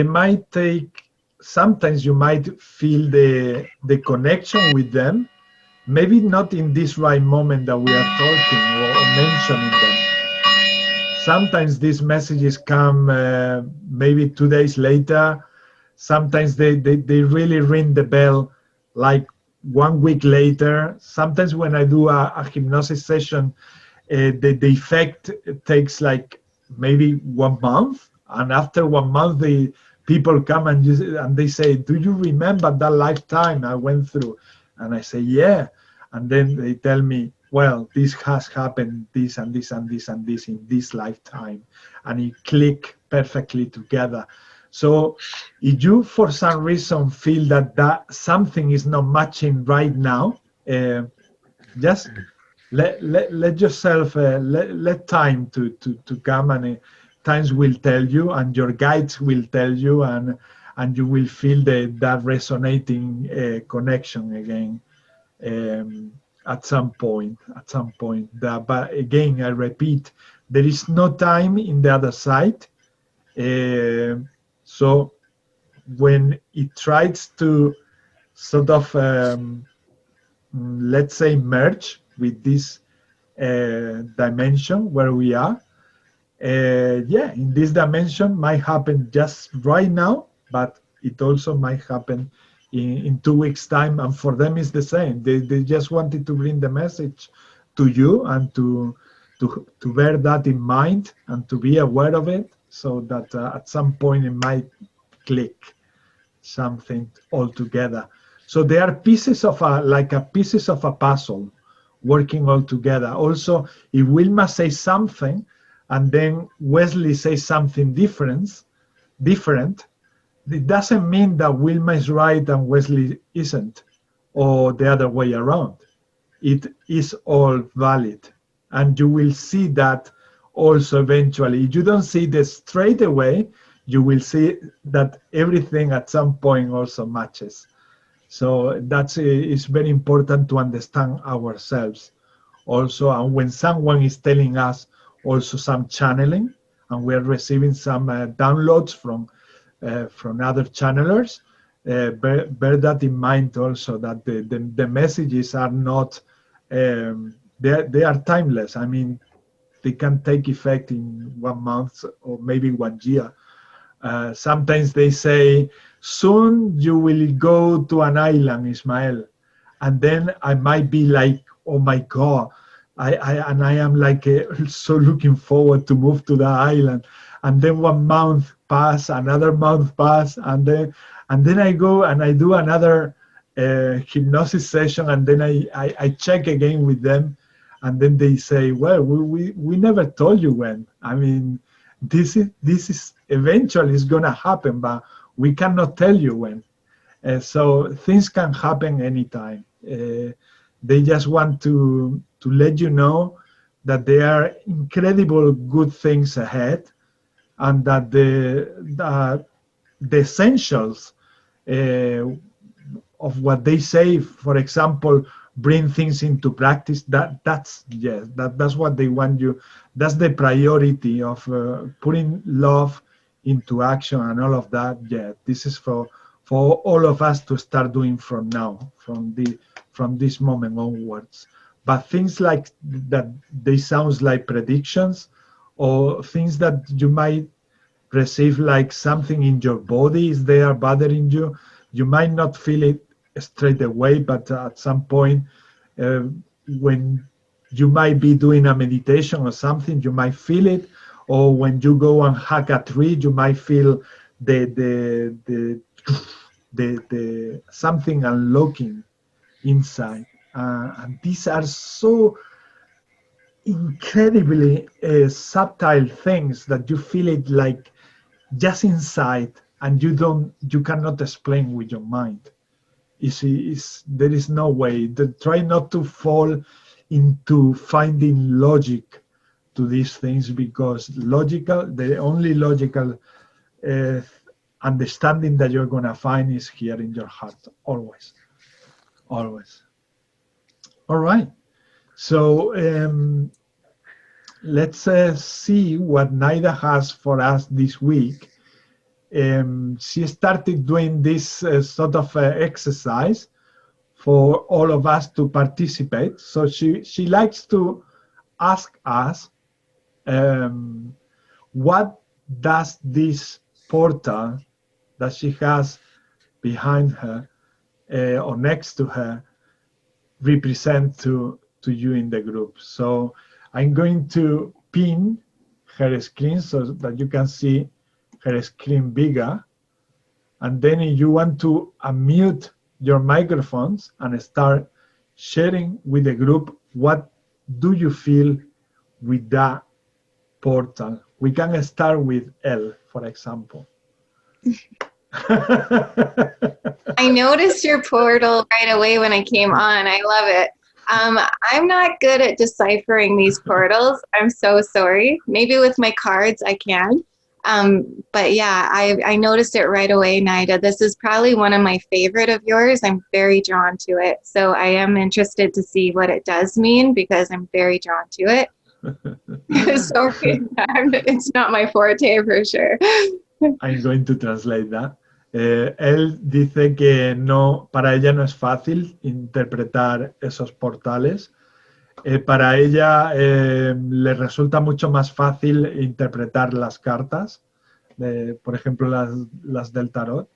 might take. Sometimes you might feel the connection with them, maybe not in this right moment that we are talking or mentioning them. Sometimes these messages come maybe 2 days later. Sometimes they really ring the bell like 1 week later. Sometimes when I do a hypnosis session, the effect takes like maybe 1 month. And after 1 month, people come and they say, "Do you remember that lifetime I went through?" And I say, "Yeah." And then they tell me, "Well, this has happened, this and this and this and this in this lifetime." And it click perfectly together. So if you, for some reason, feel that something is not matching right now, just let yourself, let time to come, and times will tell you, and your guides will tell you, and you will feel that resonating connection again at some point. But again, I repeat, there is no time in the other side. So when it tries to sort of, let's say, merge with this dimension where we are, yeah, in this dimension might happen just right now, but it also might happen in 2 weeks' time, and for them it's the same. They just wanted to bring the message to you and to bear that in mind and to be aware of it, so that at some point it might click something all together. So they are pieces of pieces of a puzzle working all together. Also, if Wilma says something and then Wesley says something different, it doesn't mean that Wilma is right and Wesley isn't, or the other way around. It is all valid. And you will see that also eventually. If you don't see this straight away, you will see that everything at some point also matches. So it's very important to understand ourselves also, and when someone is telling us also some channeling, and we're receiving some downloads from other channelers, bear that in mind also, that the messages are not, they are timeless. I mean, they can take effect in 1 month or maybe 1 year. Sometimes they say, soon you will go to an island, Ismael. And then I might be like, oh my God, I am like so looking forward to move to the island. And then 1 month pass, another month pass, and then I go and I do another hypnosis session, and then I check again with them, and then they say, well, we never told you when. I mean, this is eventually is gonna happen, but we cannot tell you when. So things can happen anytime. They just want to let you know that there are incredible good things ahead, and that the essentials of what they say, for example, bring things into practice, that's what they want you. That's the priority of putting love into action and all of that. Yeah, this is for all of us to start doing from now, from this moment onwards. But things like that, they sound like predictions, or things that you might receive, like something in your body is there bothering you. You might not feel it straight away, but at some point, when you might be doing a meditation or something, you might feel it. Or when you go and hug a tree, you might feel the something unlocking inside. And these are so incredibly subtle things that you feel it like just inside, and you cannot explain with your mind. There is no way. Try not to fall into finding logic to these things, because the only logical understanding that you're going to find is here in your heart, always. Always. All right. So let's see what Naida has for us this week. She started doing this sort of exercise for all of us to participate. So she likes to ask us, what does this portal that she has behind her or next to her represent to you in the group? So I'm going to pin her screen so that you can see her screen bigger. And then if you want to unmute your microphones and start sharing with the group, what do you feel with that portal? We can start with L, for example. I noticed your portal right away when I came on. I love it. I'm not good at deciphering these portals. I'm so sorry. Maybe with my cards I can. But yeah, I noticed it right away, Naida. This is probably one of my favorite of yours. I'm very drawn to it. So I am interested to see what it does mean, because I'm very drawn to it. Sorry, it's not my forte for sure. I'm going to translate that. Él dice que no, para ella no es fácil interpretar esos portales. Para ella le resulta mucho más fácil interpretar las cartas, por ejemplo las del tarot.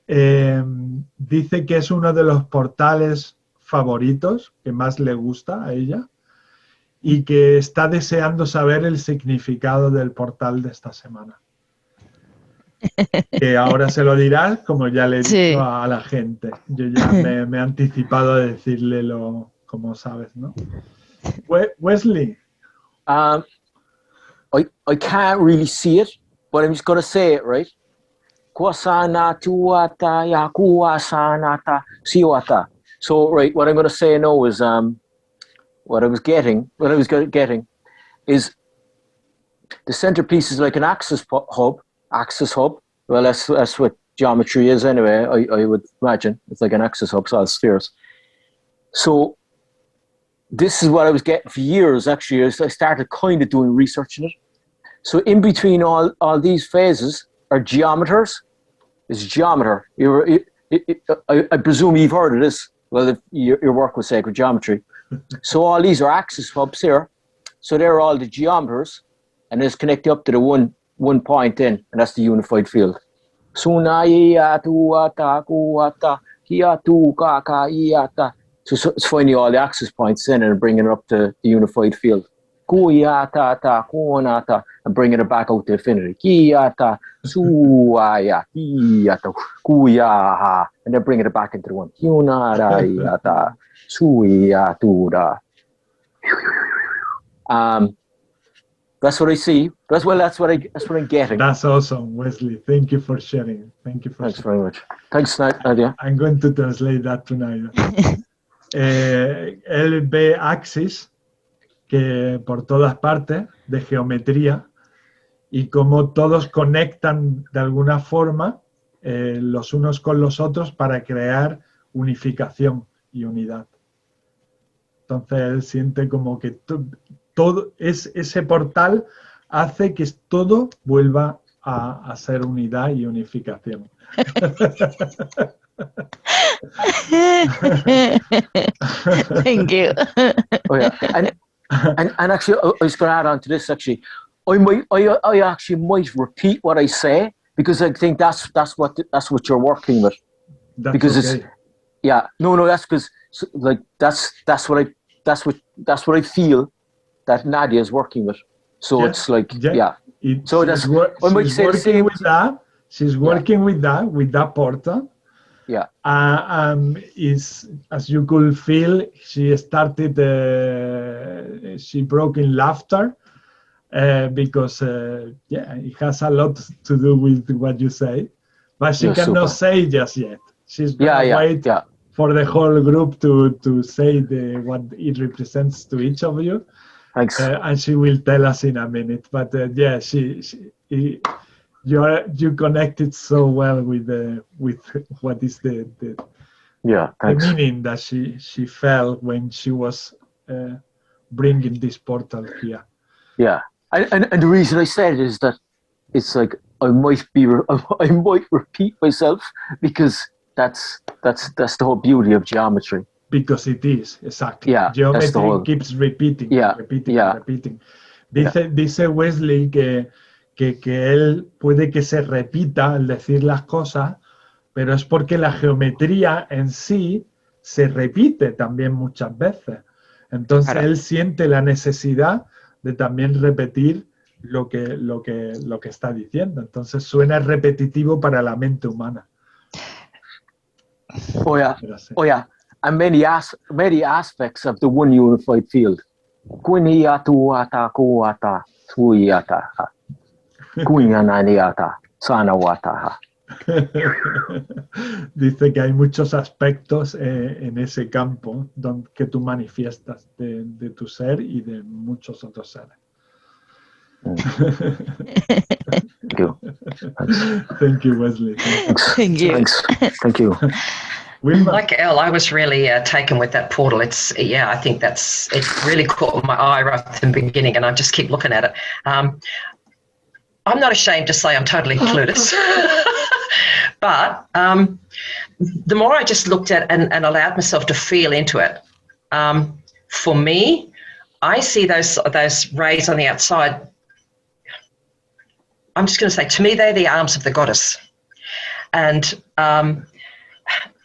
Dice que es uno de los portales favoritos que más le gusta a ella, y que está deseando saber el significado del portal de esta semana. Que ahora se lo dirás, como ya le he dicho a la gente. Yo ya me he anticipado a decirle como sabes, ¿no? Wesley. I can't really see it, but I'm just going to say it, right? Kwasana tuata ya kuwasanata siwata. So, right, what I'm going to say now is what I was getting is the centerpiece is like an axis hub. Well, that's what geometry is anyway, I would imagine. It's like an axis hub, so it's spheres. So this is what I was getting for years, actually. I started kind of doing research in it. So in between all these phases are geometers. It's geometer. I presume you've heard of this. Well, if your work with sacred geometry. So all these are axis hubs here. So they're all the geometers, and it's connected up to the one point in, and that's the unified field. So it's finding all the axis points in and bringing it up to the unified field. And bringing it back out to infinity. And then bringing it back into the one. That's what I see. That's what I'm getting. That's awesome, Wesley. Thank you for sharing. Thank you for Thanks sharing. very much. Thanks, Nadia. I'm going to translate that to Nadia. Él ve axis que por todas partes de geometría y cómo todos conectan de alguna forma los unos con los otros para crear unificación y unidad. Entonces él siente como que todo ese portal hace que todo vuelva a ser unidad y unificación. Thank you. Oh, yeah. And actually, I was going to add on to this. Actually, I actually might repeat what I say because I think that's what you're working with. That's because okay. It's that's because like that's what I feel that Nadia is working with. So it's like so that's I might say the same with that. She's working with that portal. Yeah. Is as you could feel, she started. She broke in laughter because it has a lot to do with what you say, but she cannot say just yet. She's gonna wait for the whole group to say what it represents to each of you. Thanks. And she will tell us in a minute. But you connected so well with what is the meaning that she felt when she was bringing this portal here. Yeah, and the reason I said it is that it's like I might repeat myself because that's the whole beauty of geometry. Because it is, exactly. Yeah, geometry keeps repeating. Dice Wesley que él puede que se repita al decir las cosas, pero es porque la geometría en sí se repite también muchas veces. Entonces él siente la necesidad de también repetir lo que está diciendo. Entonces suena repetitivo para la mente humana. Oh yeah. And many aspects of the one unified field. Dice que hay muchos aspectos en ese campo que tú manifiestas de tu ser y de muchos otros seres. Thank you. Thank you, Wesley. Thank you. Thanks. Thank you. Like Elle, I was really taken with that portal. I think it really caught my eye right from the beginning, and I just keep looking at it. I'm not ashamed to say I'm totally clueless, but the more I just looked at and allowed myself to feel into it, for me, I see those rays on the outside. I'm just going to say, to me, they're the arms of the goddess, and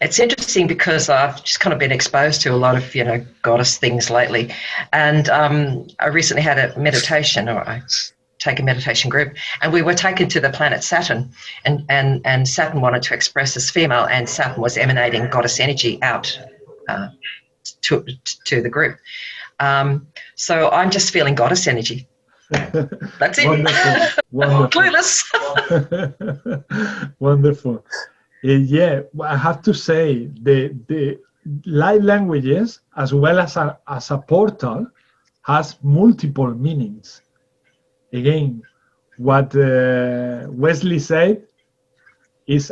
it's interesting because I've just kind of been exposed to a lot of, goddess things lately. And I recently had a meditation, or I take a meditation group, and we were taken to the planet Saturn, and Saturn wanted to express as female, and Saturn was emanating goddess energy out to the group. So I'm just feeling goddess energy. That's it. Wonderful. Clueless. Wonderful. I have to say the light languages, as well as a portal, has multiple meanings. Again, what Wesley said is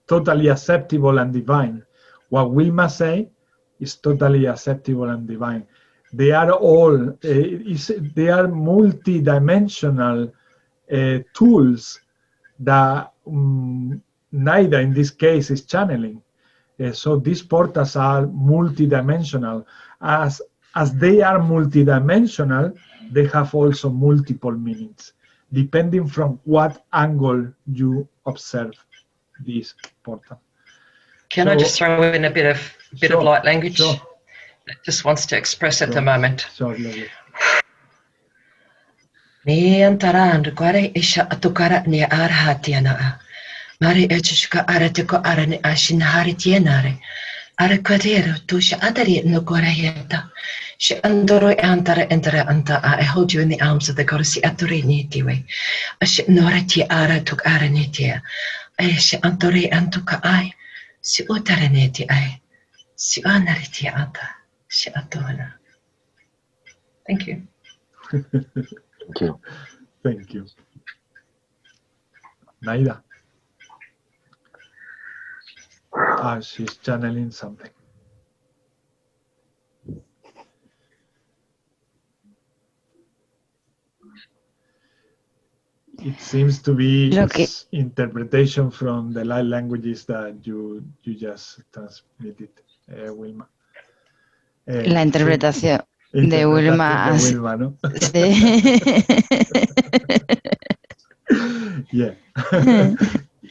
totally acceptable and divine. What Wilma said is totally acceptable and divine. They are all, they are multi-dimensional tools that neither in this case is channeling. So these portals are multi-dimensional. As they are multi-dimensional, they have also multiple meanings, depending from what angle you observe this portal. Can I just throw in a bit of light language? Sure. That just wants to express at the moment. Sure, lovely. Ni antara andukare isha atukara ni arhatiana. Mari echishka aratiko arani ashin haritienare. Arakadero tusha adari no gorayeta. She andoro antara entera anta. I hold you in the arms of the goddess Atorini tiwe. Ash norati ara tuk aranitia. She antore antuka ai. Si utaraneti ai. Si anariti anta. She atona. Thank you. Thank you. Thank you. Naida. She's channeling something. It seems to be interpretation from the light languages that you just transmitted, Wilma. La interpretación de Wilma. De Wilma, ¿no? Sí. Yeah.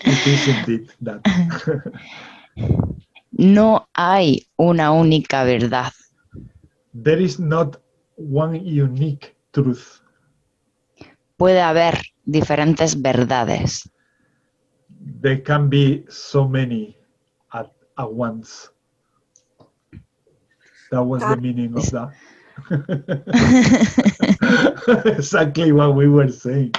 It is indeed that. No hay una única verdad. There is not one unique truth. Puede haber diferentes verdades. There can be so many at once. That was the meaning of that. Exactly what we were saying.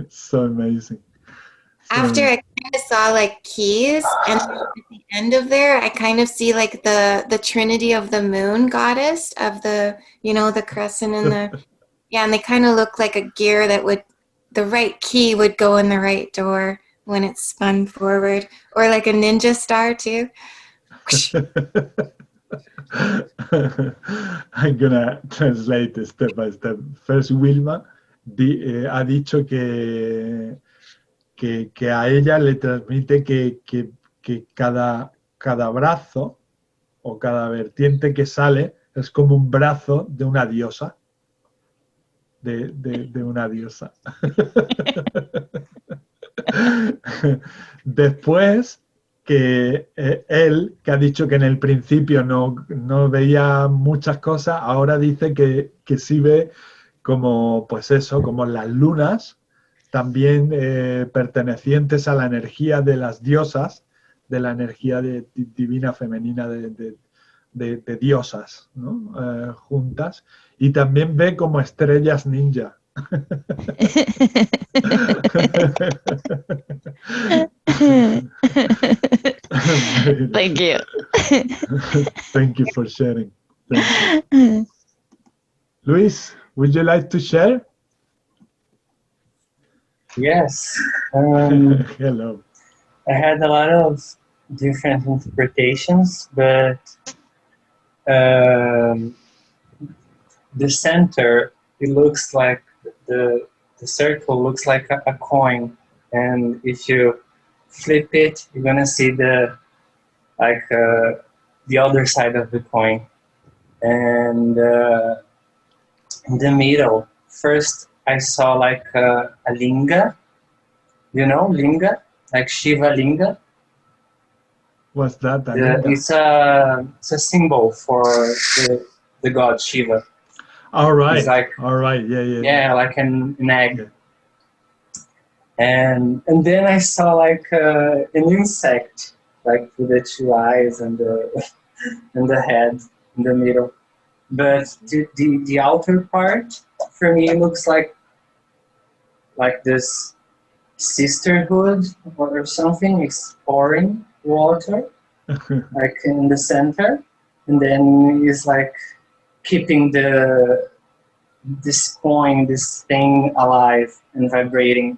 So amazing. After I kind of saw like keys, and at the end of there, I kind of see like the Trinity of the Moon goddess of the, you know, the crescent and the, yeah, and they kind of look like a gear that would, the right key would go in the right door when it's spun forward, or like a ninja star too. I'm gonna translate step by step. First, Wilma ha dicho que a ella le transmite que cada brazo o cada vertiente que sale es como un brazo de una diosa. De una diosa. Después, que él, que ha dicho que en el principio no veía muchas cosas, ahora dice que sí ve como, pues eso, como las lunas, también pertenecientes a la energía de las diosas, de la energía divina femenina de diosas, ¿no? Juntas, y también ve como estrellas ninja. Thank you. Thank you for sharing. Thank you. Luis, would you like to share? Yes. Hello. I had a lot of different interpretations, but the center, it looks like the circle looks like a coin, and if you flip it, you're gonna see the other side of the coin. And in the middle, first I saw like a linga, you know, linga, like Shiva linga. What's that? It's a symbol for the god Shiva. All right. It's like, all right. Yeah. Yeah, like an egg. Yeah. And then I saw like an insect, like with the two eyes and the head in the middle. But the outer part for me looks like this sisterhood or something, exploring water, like in the center, and then it's like keeping this coin, this thing alive and vibrating.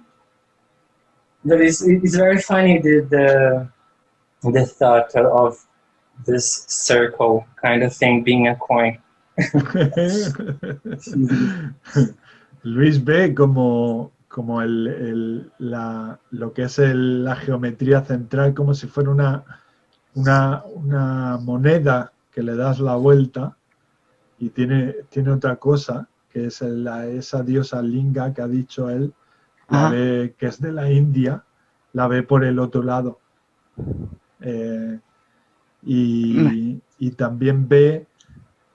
But it's very funny the thought of this circle kind of thing, being a coin. Luis ve como lo que es la geometría central como si fuera una moneda que le das la vuelta y tiene otra cosa que es esa diosa Linga que ha dicho él, la ve, que es de la India, la ve por el otro lado. Y también ve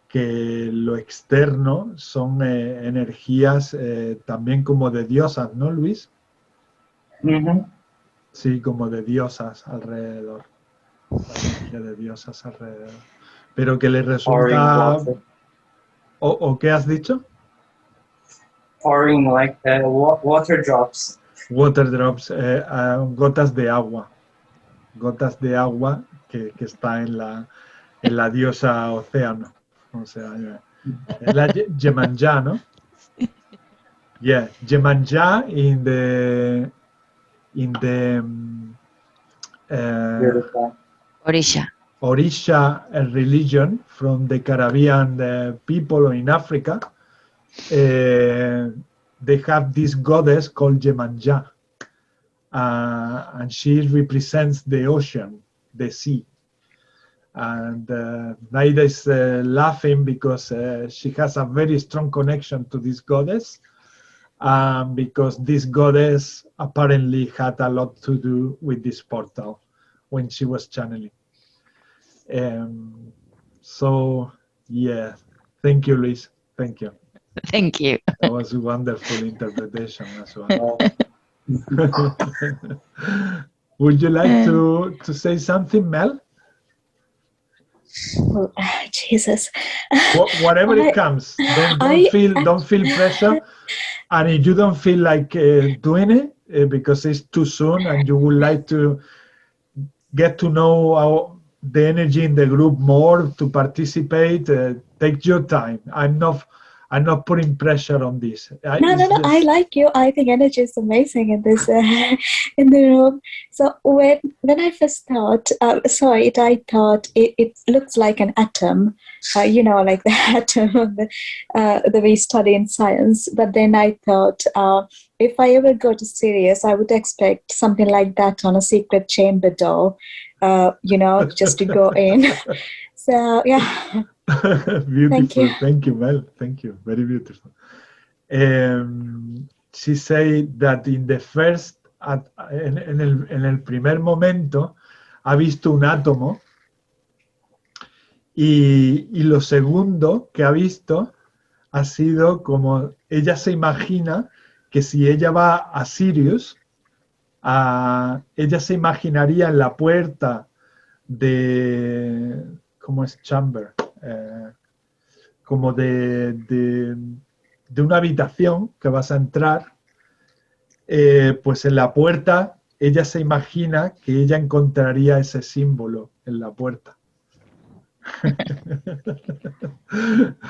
que lo externo son energías también como de diosas, ¿no, Luis? Sí, como de diosas alrededor. La energía de diosas alrededor. Pero que le resulta... ¿O qué has dicho? Pouring like water drops. Water drops, gotas de agua. Gotas de agua que está en la diosa océano. O sea, es la Yemanja, ¿no? Yeah, Yemanja in the Orisha religion from the Caribbean people in Africa. They have this goddess called Yemanja, and she represents the ocean, the sea. And Naida is laughing because she has a very strong connection to this goddess, because this goddess apparently had a lot to do with this portal when she was channeling. So, yeah, thank you, Luis. Thank you. Thank you. That was a wonderful interpretation as well. Would you like to say something, Mel? Oh, Jesus. Whatever it comes, don't feel pressure, and if you don't feel like doing it because it's too soon, and you would like to get to know the energy in the group more to participate, take your time. I'm not putting pressure on this. No. I like you. I think energy is amazing in this in the room. So when I first thought, saw it, I thought it looks like an atom, like the atom that we study in science. But then I thought, if I ever go to Sirius, I would expect something like that on a secret chamber door, just to go in. So yeah. Beautiful. Thank you, Mel. Thank you. Very beautiful. She said that in the first, en el primer momento, ha visto un átomo y lo segundo que ha visto ha sido como ella se imagina que si ella va a Sirius, ella se imaginaría en la puerta de, ¿cómo es? Chamber. Como de una habitación que vas a entrar, pues en la puerta ella se imagina que ella encontraría ese símbolo en la puerta.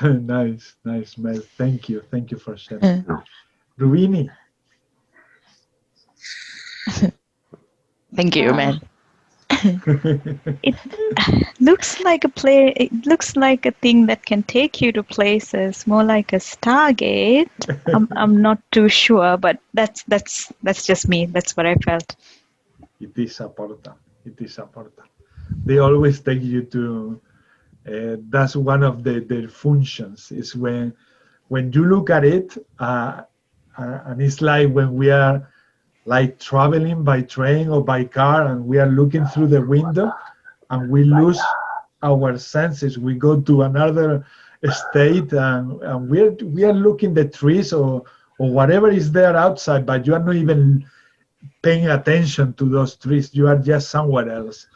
Nice, Mel. Thank you for sharing. Rubini. Thank you, Mel. It looks like it looks like a thing that can take you to places, more like a Stargate. I'm not too sure, but that's just me. That's what I felt. It is a portal. They always take you to. That's one of their functions. Is when you look at it, and it's like when we are like traveling by train or by car, and we are looking through the window, and we lose our senses. We go to another state, and we are looking the trees or whatever is there outside, but you are not even paying attention to those trees. You are just somewhere else.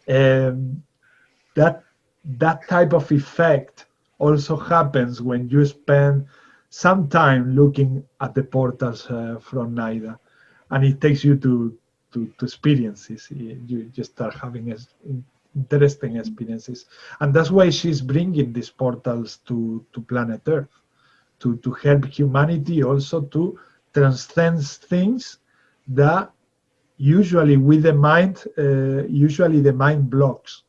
That type of effect also happens when you spend some time looking at the portals from NIDA. And it takes you to experiences. You just start having interesting experiences. And that's why she's bringing these portals to planet Earth, to help humanity also to transcend things that usually with the mind, the mind blocks.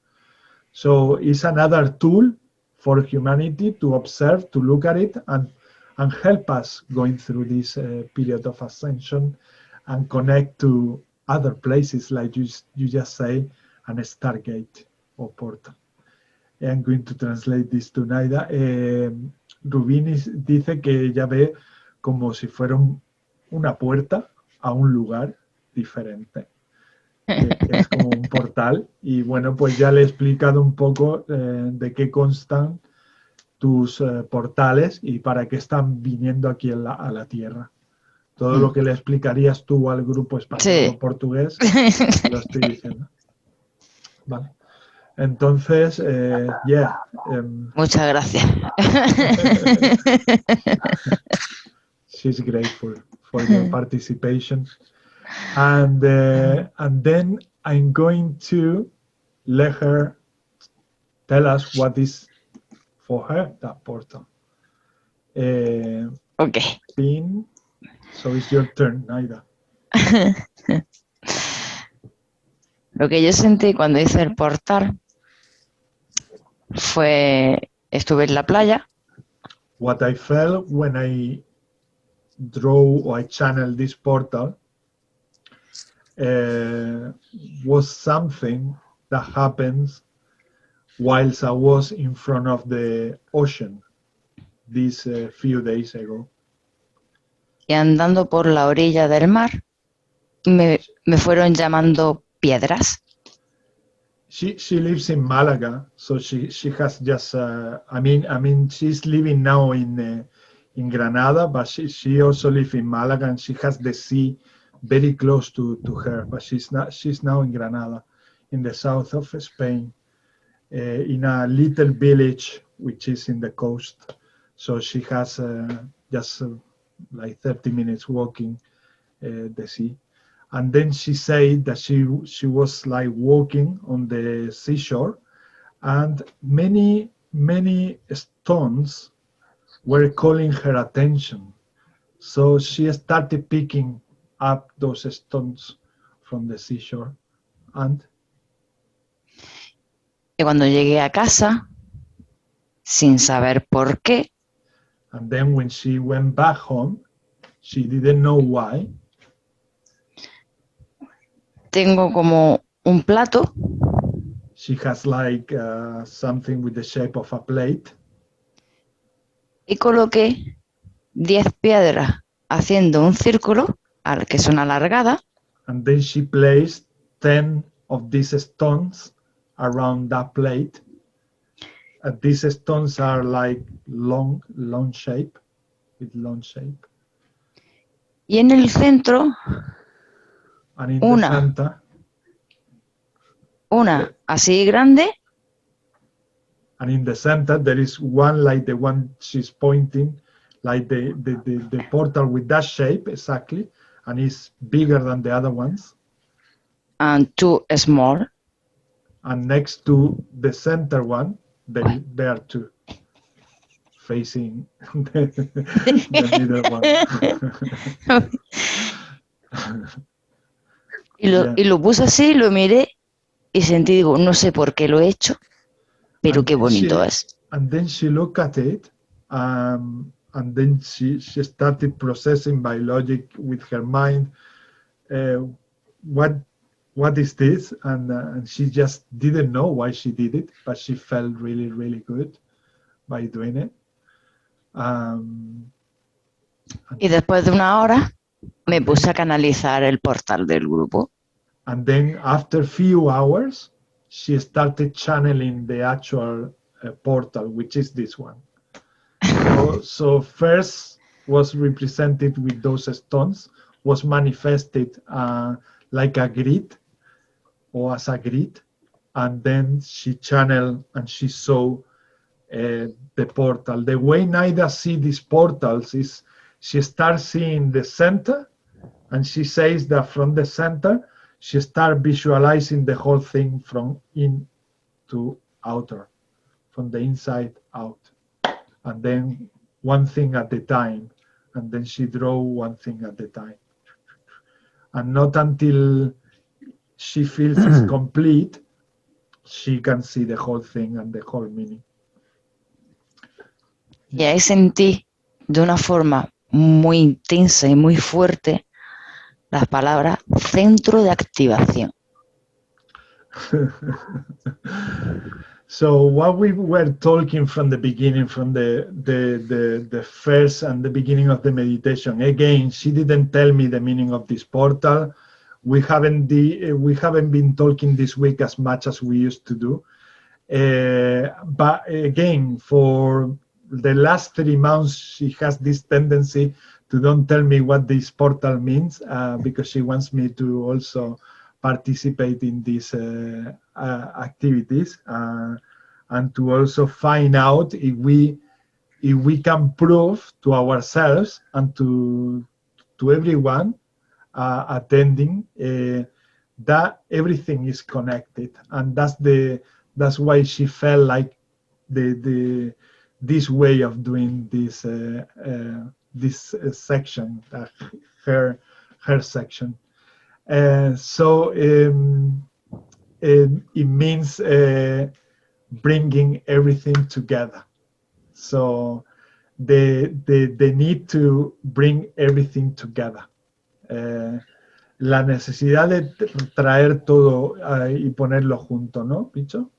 So it's another tool for humanity to observe, to look at it, and help us going through this period of ascension and connect to other places, like you just say, an Stargate or portal. I'm going to translate this to Naida. Rubini dice que ella ve como si fuera una puerta a un lugar diferente. Es como un portal. Y bueno, pues ya le he explicado un poco de qué constan tus portales y para qué están viniendo aquí a la Tierra. Todo lo que le explicarías tú al grupo español o portugués, lo estoy diciendo. Vale. Entonces, muchas gracias. She's grateful for your participation. And then I'm going to let her tell us what is for her that portal. Okay. So it's your turn, Naida. Lo que yo sentí cuando hice el portal estuve en la playa. What I felt when I draw or I channel this portal was something that happens whilst I was in front of the ocean these few days ago. Y andando por la orilla del mar, me fueron llamando piedras. She lives in Malaga, so she has just I mean she's living now in Granada, but she also lives in Malaga, and she has the sea very close to her. But she's now in Granada, in the south of Spain, in a little village which is in the coast. So she has just like 30 minutes walking the sea. And then she said that she was like walking on the seashore, and many stones were calling her attention. So she started picking up those stones from the seashore. And cuando llegué a casa, sin saber por qué, and then when she went back home, she didn't know why. Tengo como un plato. She has like something with the shape of a plate. Y coloqué 10 piedras haciendo un círculo, que son alargadas. And then she placed 10 of these stones around that plate. These stones are like long shape, with long shape. Y en el centro, and in the center, una así grande. And in the center there is one like the one she's pointing, like the portal with that shape exactly, and it's bigger than the other ones. And two small. And next to the center one, there are two facing the middle one. Y lo puse así, lo miré y sentí, digo, no sé por qué lo he hecho, pero qué bonito es. And then she looked at it, and then she started processing by logic with her mind. What is this? And she just didn't know why she did it, but she felt really, really good by doing it. Y después de una hora me puse a canalizar el portal del grupo. And then after a few hours, she started channeling the actual portal, which is this one. So first was represented with those stones, was manifested like a grid or as a grid, and then she channeled and she saw the portal. The way Naida sees these portals is she starts seeing the center, and she says that from the center she starts visualizing the whole thing from in to outer, from the inside out, and then one thing at a time, and then she draw one thing at a time, and not until she feels it's complete. she can see the whole thing and the whole meaning. Y ahí sentí de una forma muy intensa y muy fuerte las palabras centro de activación. So what we were talking from the beginning, from the first and the beginning of the meditation, again, she didn't tell me the meaning of this portal. We haven't been talking this week as much as we used to do. But again, for the last 3 months, she has this tendency to don't tell me what this portal means, because she wants me to also participate in these activities, and to also find out if we can prove to ourselves and to everyone attending that everything is connected, and that's why she felt like this way of doing this section, her section. So it means bringing everything together. So the need to bring everything together. La necesidad de traer todo y ponerlo junto, ¿no, Picho?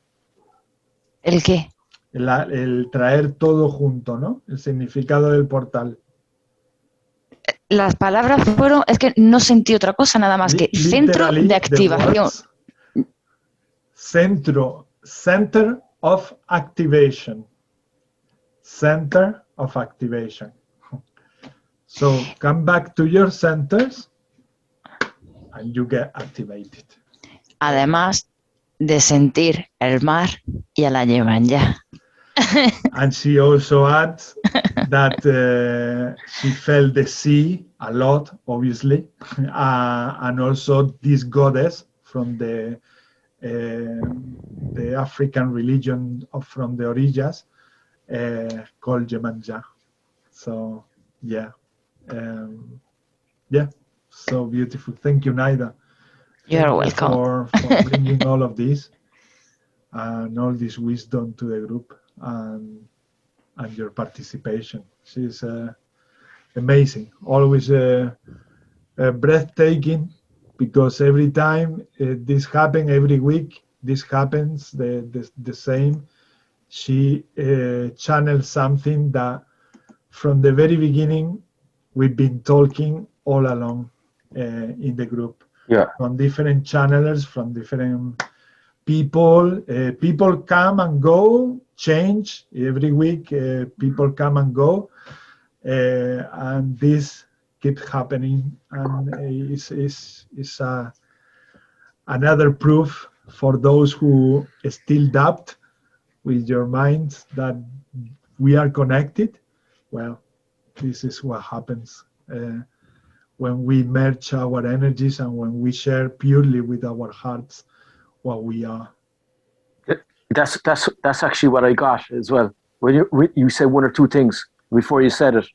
¿El qué? El traer todo junto, ¿no? El significado del portal. Las palabras fueron, es que no sentí otra cosa nada más que centro de activación. Center of activation. Center of activation. So come back to your centers and you get activated. Además de sentir el mar y a la llevan ya. And she also adds that she felt the sea a lot, obviously, and also this goddess from the African religion from the Orillas, called Yemanja. So yeah, yeah, so beautiful. Thank you, Naida. You're welcome For bringing all of this and all this wisdom to the group, and your participation. She's amazing, always breathtaking, because every time this happens, every week this happens the same. She channels something that from the very beginning we've been talking all along in the group. Yeah. From different channelers, from different people. People come and go, change every week. People come and go, and this keeps happening. And it's another proof for those who still doubt with your minds that we are connected. Well, this is what happens when we merge our energies and when we share purely with our hearts what we are. That's actually what I got as well. When you said one or two things before you said it.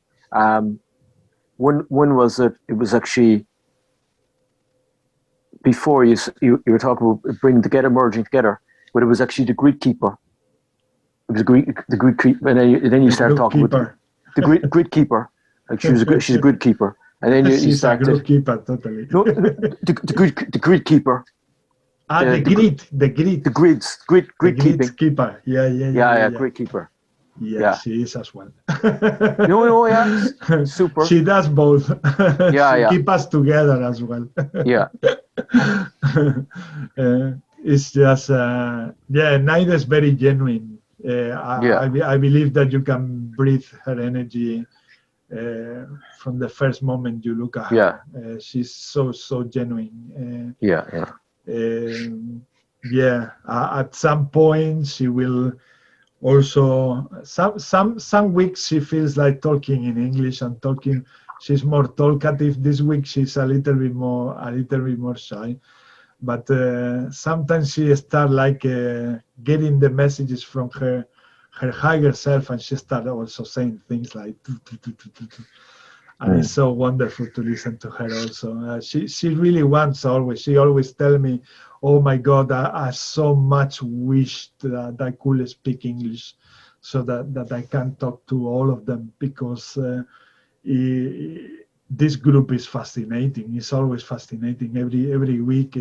One was that it was actually before you were talking about bringing together, merging together, but it was actually the grid keeper. It was the grid keeper, and then you start talking about the grid keeper. Like she's a grid keeper. And then you start a grid keeper, totally. No, the grid keeper. The grid keeper. Yeah, grid keeper. Yeah, she is as well. Yeah, super. She does both. Yeah. Keep us together as well. Yeah. It's just, Naida is very genuine. I believe that you can breathe her energy from the first moment you look at her. Yeah. She's so genuine. At some point she will also, some weeks she feels like talking in English and talking. She's more talkative. This week she's a little bit more shy. But sometimes she starts like getting the messages from her higher self, and she started also saying things like, and it's so wonderful to listen to her also. She really wants always. She always tell me, oh my God, I so much wish that I could speak English so that I can talk to all of them, because this group is fascinating. It's always fascinating. Every week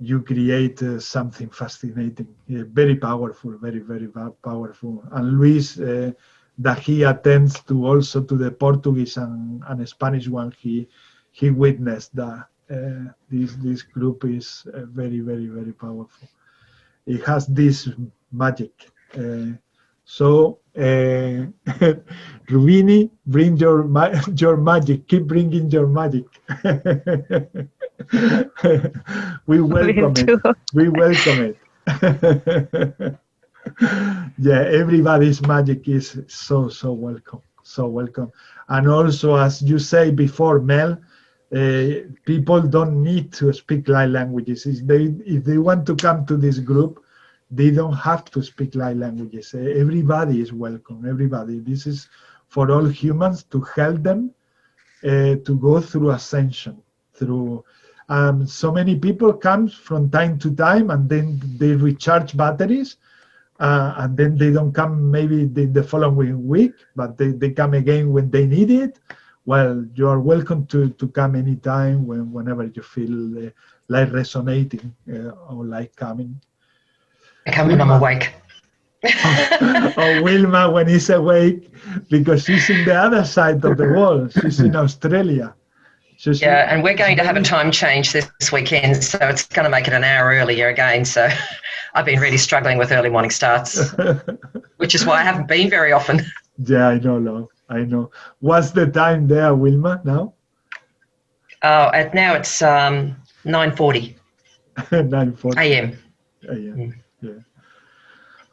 you create something fascinating, very powerful, very, very powerful. And Luis, that he attends to also to the Portuguese and Spanish one, he witnessed that this group is very, very, very powerful. It has this magic. So Rubini, bring your magic. Keep bringing your magic. We welcome it. We welcome it. Yeah, everybody's magic is so welcome. So welcome. And also, as you say before, Mel, people don't need to speak light languages. If they want to come to this group, they don't have to speak light languages. Everybody is welcome. Everybody. This is for all humans, to help them to go through ascension. Through so many people come from time to time, and then they recharge batteries, and then they don't come maybe the following week, but they come again when they need it. Well, you are welcome to come anytime, whenever you feel like resonating or like coming. I come when I'm awake. Oh, Wilma, when he's awake, because she's in the other side of the world. She's in Australia. So yeah, and we're going to have a time change this weekend, so it's going to make it an hour earlier again. So I've been really struggling with early morning starts, which is why I haven't been very often. Yeah, I know, love. I know. What's the time there, Wilma, now? Oh, now it's 9:40. 9:40 a.m. Yeah.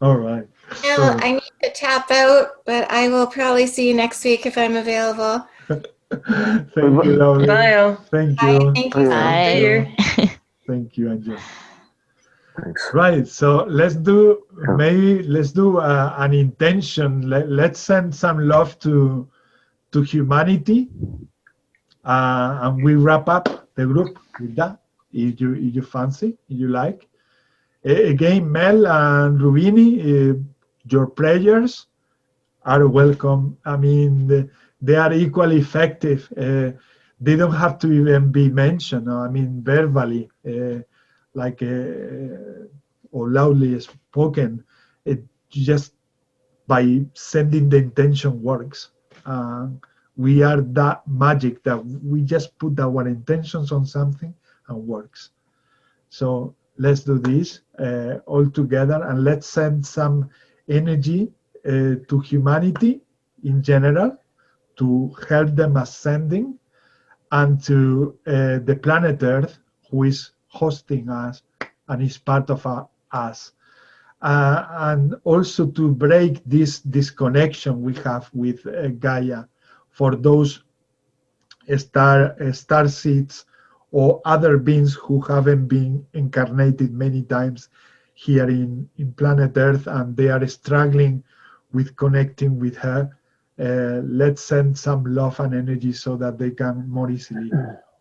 All right. Well, I need to tap out, but I will probably see you next week if I'm available. Thank you, lovely. Bye. Thank Bye. you. Thank you. Bye. Thank you, Angel. Thanks. Right. So let's do an intention. Let's send some love to humanity, and we wrap up the group with that. If you fancy, if you like. Again, Mel and Rubini, your prayers are welcome. I mean, they are equally effective. They don't have to even be mentioned. I mean, verbally, or loudly spoken. It just by sending the intention works. We are that magic that we just put our intentions on something and works. So let's do this all together, and let's send some energy to humanity in general to help them ascending, and to the planet Earth, who is hosting us and is part of us. And also to break this disconnection we have with Gaia, for those star seeds or other beings who haven't been incarnated many times here in planet Earth, and they are struggling with connecting with her. Let's send some love and energy so that they can more easily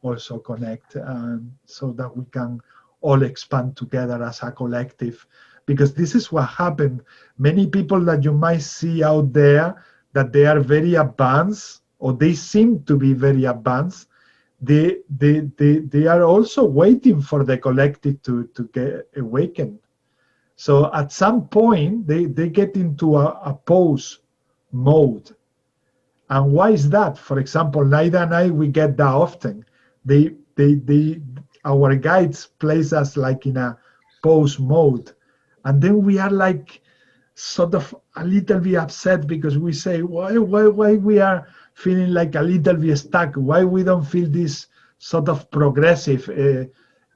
also connect, and so that we can all expand together as a collective. Because this is what happened. Many people that you might see out there, that they are very advanced, or they seem to be very advanced, they are also waiting for the collective to get awakened. So at some point, they get into a pause mode. And why is that? For example, Naida and I, we get that often. Our guides place us like in a pause mode. And then we are like sort of a little bit upset, because we say, why we are feeling like a little bit stuck? Why we don't feel this sort of progressive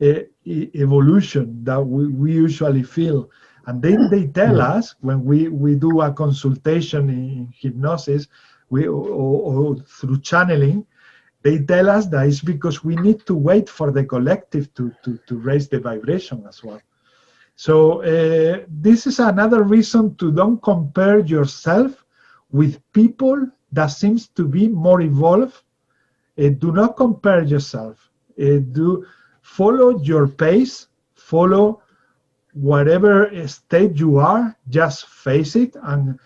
evolution that we usually feel? And then they tell us, when we do a consultation in hypnosis, or through channeling, they tell us that it's because we need to wait for the collective to raise the vibration as well. So this is another reason to don't compare yourself with people that seems to be more evolved. Do not compare yourself. Do follow your pace, follow whatever state you are, just face it and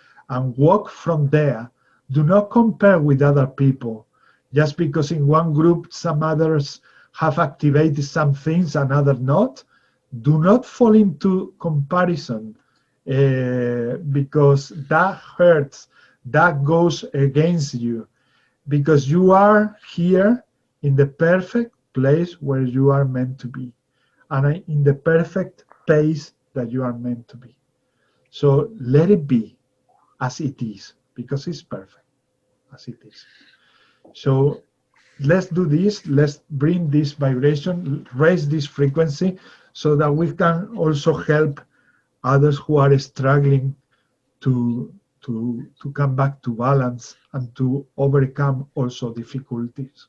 walk from there. Do not compare with other people. Just because in one group some others have activated some things and others not, do not fall into comparison because that hurts, that goes against you, because you are here in the perfect place where you are meant to be, and in the perfect pace that you are meant to be. So let it be as it is, because it's perfect as it is. So let's do this, let's bring this vibration, raise this frequency, so that we can also help others who are struggling to come back to balance and to overcome also difficulties.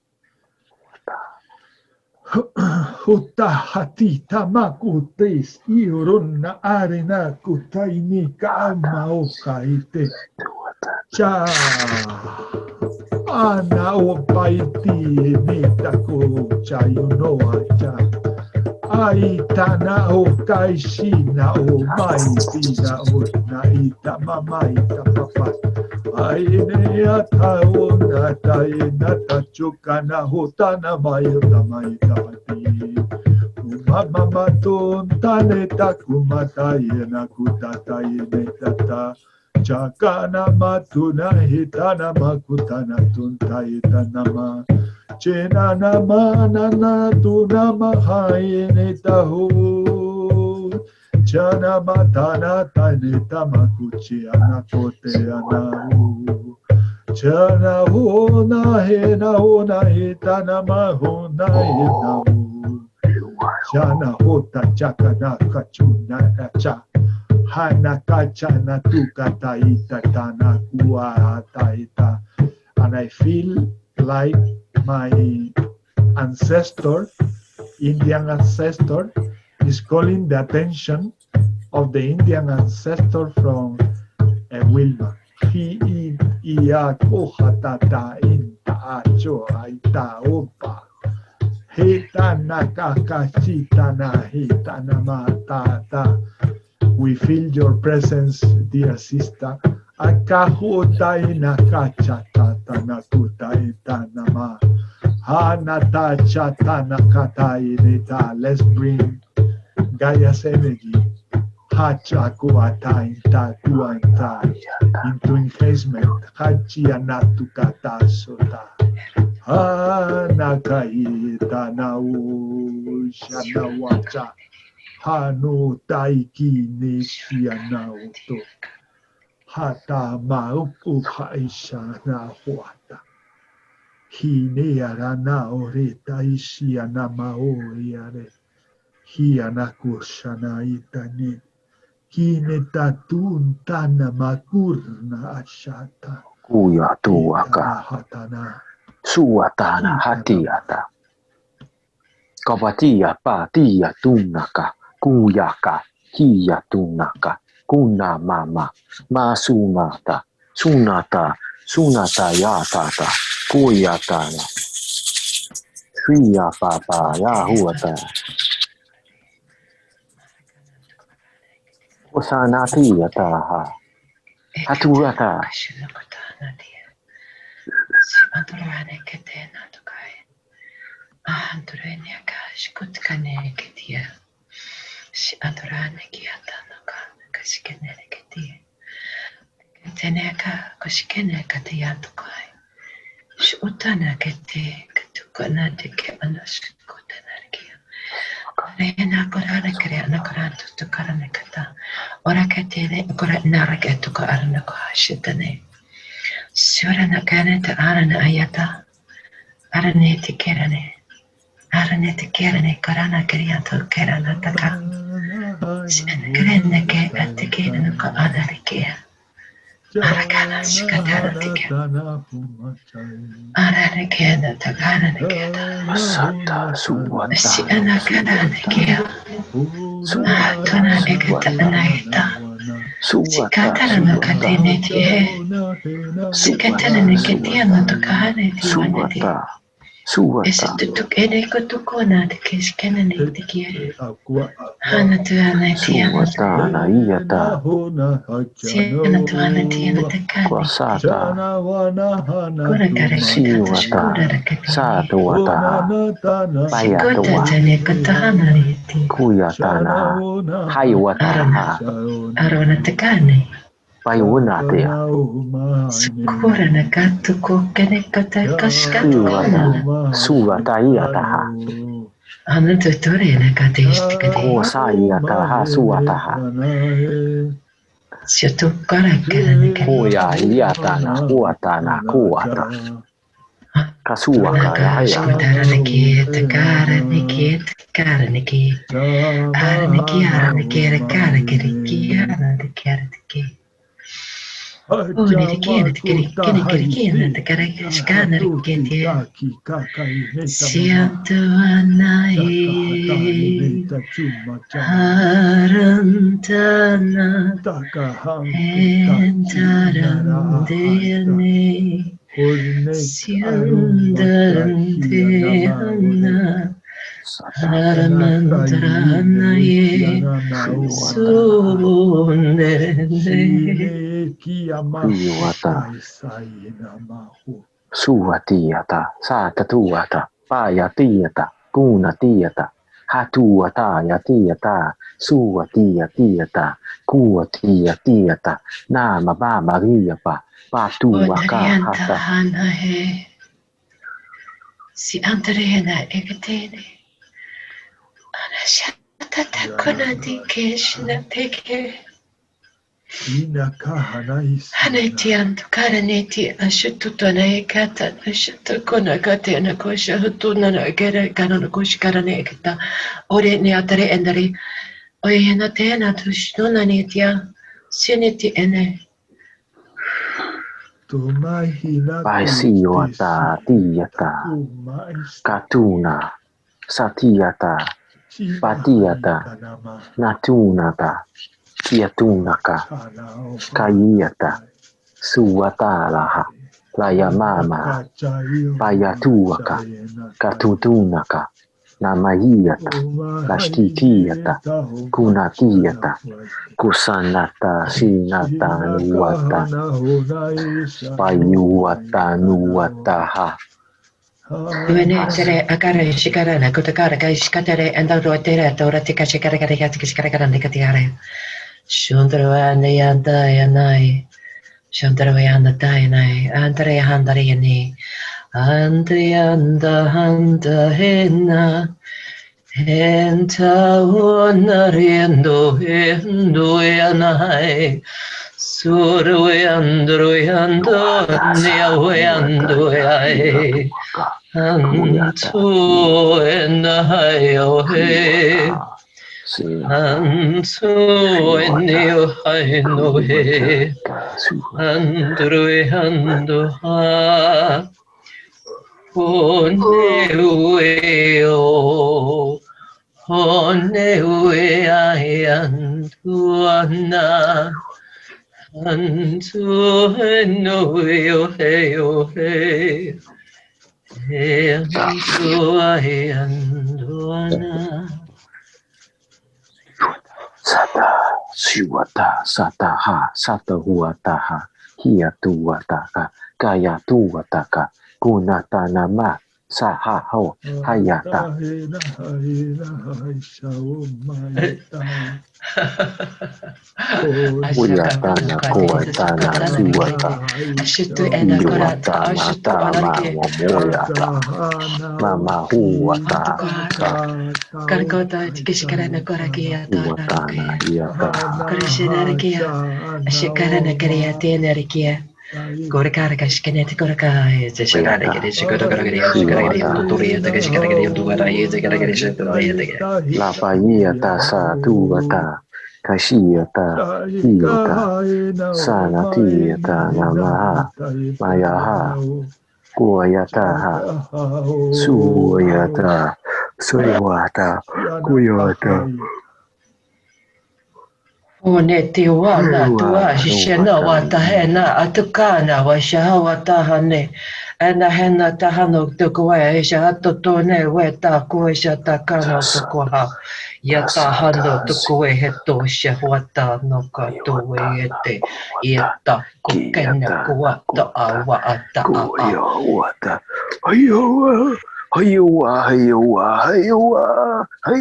Huta hatita makutis iruna arena kutaini kama okaite cha ana opaiti nitako chayunoa cha aitana okaishina o maitina o naita mamaita papa aine ataona taina tachukana hotana mayota maita pati mama maton taneta kumata yena kutata yeneta chakana matuna hitana makutana tunta hitana ma chena nama nana tuna mahayene tahu chana matana tanita makuchi anakote anahu chana hona hitana mahona hinahu chana hota chakana kachuna cha hana kachana tukata ita tana kuahata ita. And I feel like my ancestor, Indian ancestor, is calling the attention of the Indian ancestor from Wilma. He ia kohatata inta acho aita opa. Hitana kakachitana hitana matata. We feel your presence, dear sister. Akahuta inakachata nakuta itanama. Hanata chatana kata inita. Let's bring Gaia's energy. Hachakuata inta kuanta into engagement. Hachianatu kata sota. Hanakaita nau shanawacha. Hano taiki neshiana oto. Hata mauku haisha na huata. Hineara na oreta ishiana maoriare. Hiana kushana itane. Hine tatun tana makurna ashata. Kuya tuaka. Hatana. Suatana hatiata. Kapatia patia tunaka. Kuyaka, hiya tunaka, kuna mama, masunata, sunata yatata, kuyatana, hiya papa, yahuata. Osanati yataha, haturata. Si adorane kiata noka kashikene keti teneka kashikene katia tokai si utana keti katukana deke anashikotenergia rena korana kriana korantu tukarane kata ora ketene kora naragetu ko arna ko shitane surana kaneta arana ayata arane tikerane karana krianto kerana taka Grenne che attekene ko adarikia. Arakana shikatara tike. Ararekena takana neketa. Sata suwata. Si anakana nekia. Tuna eketa anaita. Sikatara nakatene tie. Sikatara neketia matokane tiwaneti. Ese tutuk ene ko tukona de keskene nekitie. Hana tuana tiana. Suatana Iata Siena tuana tiana tekani. Kwasata Kura kara kitata shkura Siwata rakati. Satuata Sikota Payatua tane katahana riti. Kuyatana Hayawataha Arona tekani. Payunatia Sukura nakatu kokene kata kashkata Siwata kanana. Suatayataha Hana tutore nakati ishtikati. Kosayataha Suataha Siatu kara kara nakati. Kuya Yatana Kuatana Kuata Kasuaka Yahaya Araniki, Takaraniki, Takaraniki, Araniki, Araniki, Takaraniki, Araniki. Oh, Nidiki, Nidiki, Takarashkana, Rikiti. Sianto Anai, Harantana, Entarandene. Siandandeana Haramantaranaye Sunderende Kuyuata Suatiata Satatuata Payatiata Kunatiata Hatuata Yatiata Suatiatiata Kuatiatiata Nama Baba Riapa Patuaka Hata Hanahe Si Andrena Egatene Anashatata Konadi Keshna Teke Hanetian Karaneti Ashututana Kata Ashutukona Katena Kosha Hutuna Gere Kanakush Karanekta Ore Neatare Endari Oyenatena Tushnuna Netia Siniti Ene Paisiota Tiata Katuna Satiata Patiata Natunata Kiatunaka Kayata Suatalaha Layamama Payatuaka Katutunaka Namayata Lashtitiata Kunatiata Kusanata Sinata Nuata Payuata Nuataha Venetere Akara Shikarana Kotakara Shikatare and Rotere Toratika Shikaratikare Shundravana Yanda Yanai Shandravayanda Dayanai Andre Handariani Andrianda Handa Hena Enta Honariendo Hendo Yanai Suruyandruyando Niawayando Yai Antu Enayo He Antu Enio Haino He Andruyando Ha Honeueo Honeuea Antuana Antu Enio Heo He Antuana Sata Siwata Sataha Satahuataha Hiatuataka Kayatuataka Kunatanama Sahaho Hayata Uyatana Kuatana Suata Iwatana Tama Wamoyata Mama Huata Karkota Kishkarana Korakia Uatana Yata Korishinarakia Shikarana Karia Tenerikia Koraka Shkanet Koraka is a Shakaraka Shikarakia Tutoria the Kishkaraka Duara is a Karaka La Payeta Sa Tuata Kashiata Hiota Sanatiata Namaha Mayaha Kuayataha Suayata Suayata Kuyata Oneti wana tua shishena wata hena atukana wa shahawata hane ana hena tahano tukwa esha atotone weta kuesha takano tukwa yata hano tukwe heto shahwata no katuwe ete yeta kukena kuwata awa ata wata ayo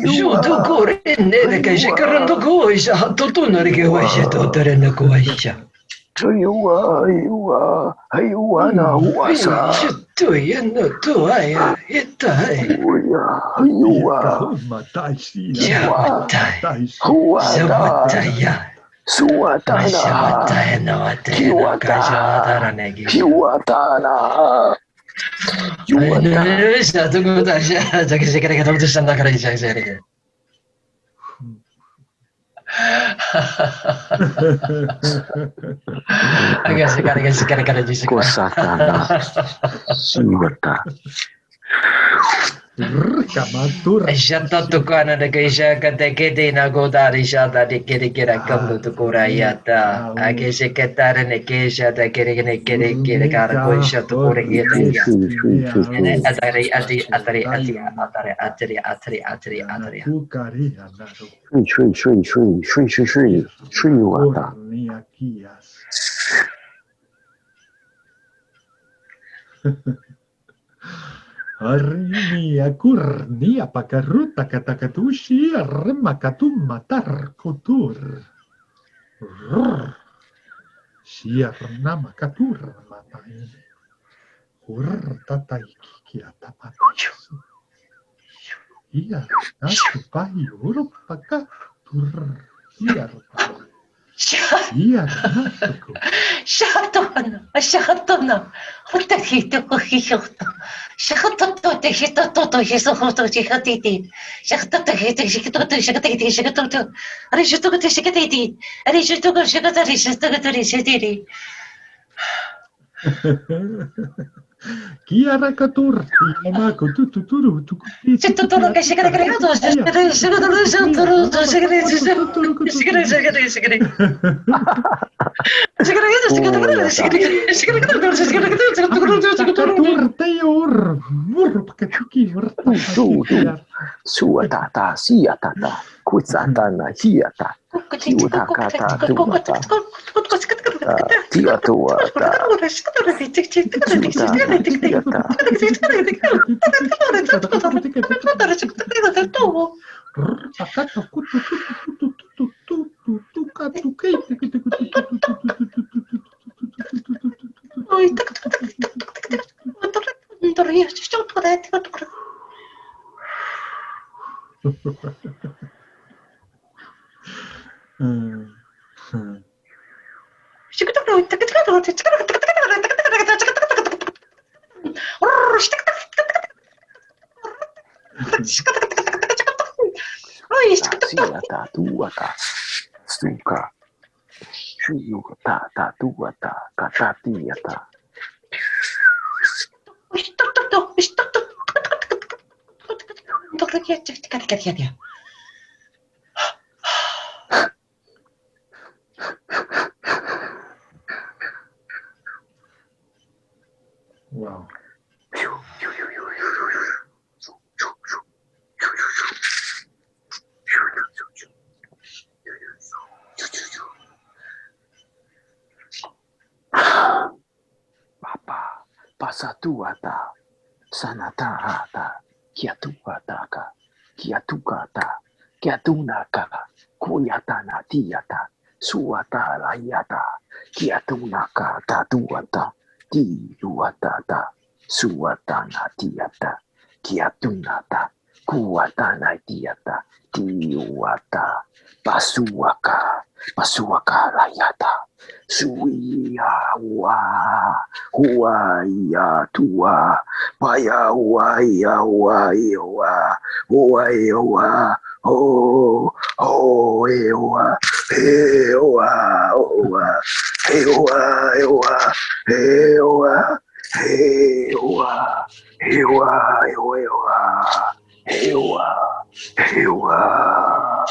Judo corrende de che c'è carando coisa, tutto non che vuoi c'è tutto rende coisa. na huasa. Tu yendo tu ai e tai. Eshatto kana de keisha kate kete na godari shata de kere kera kambu to korayata age se ketare ne keisha de kere kere kara koisha to kore yete ya atare Arnia kurnia pakaruta katakatushi remakatum matar kutur. Shierna makatur matai. Hurtataiki kiatapatu. Ia natu pai urupaka tur. Shatona, Hotahito, Hiota, Shatoto, Hitoto, Hisoto, Hihatiti, Shatoto, Shikati, Shikatoto, Arishoto, Shikati, Arishoto, Shikatari, Shikatari, Chiara Caturti, Amaco, tutto, c'è tutto lo che si crede creato, Suatata, siatata, kutsatana, hiata, kiutakata, tuata, tiatuata, siata, tuata, stuka, shuyukata, tuata, katatiata. Wow. Papa, pasatuata, sanatahata, kiatuataka, kiatukata, kiatunaka, kuyatana tiata, suata layata, kiatunaka tatuata, tiuatata, suatana tiata, kiatunata, kuatana tiata, tiuata, pasuaka layata, suia wa huaya tua paya huaya huaya huaya oh ewa ewa ewa ewa ewa ewa ewa ewa ewa ewa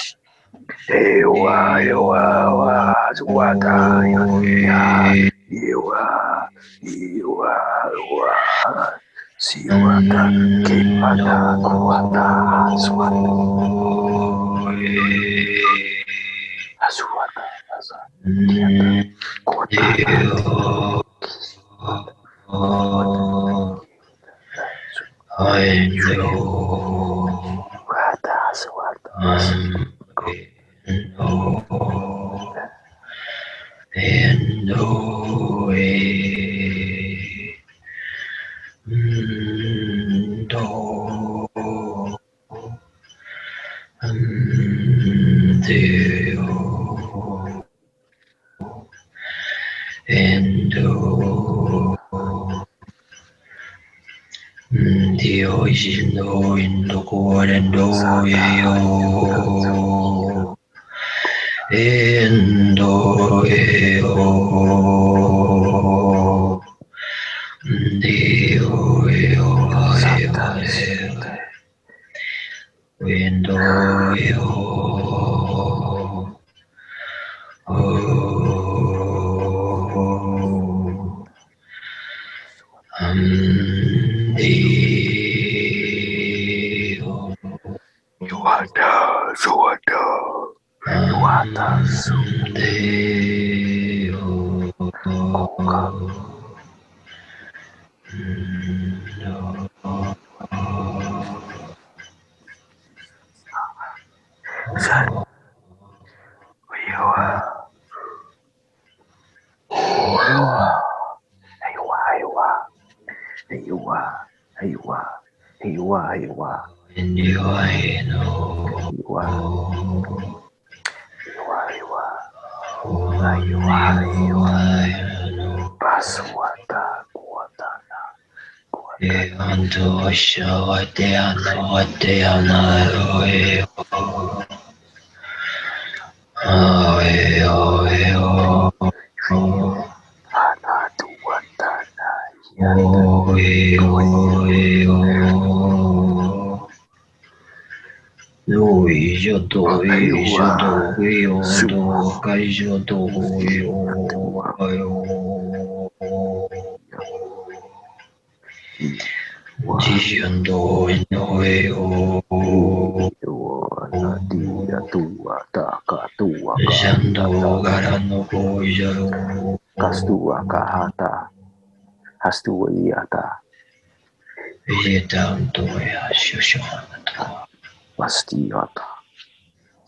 Vastiata,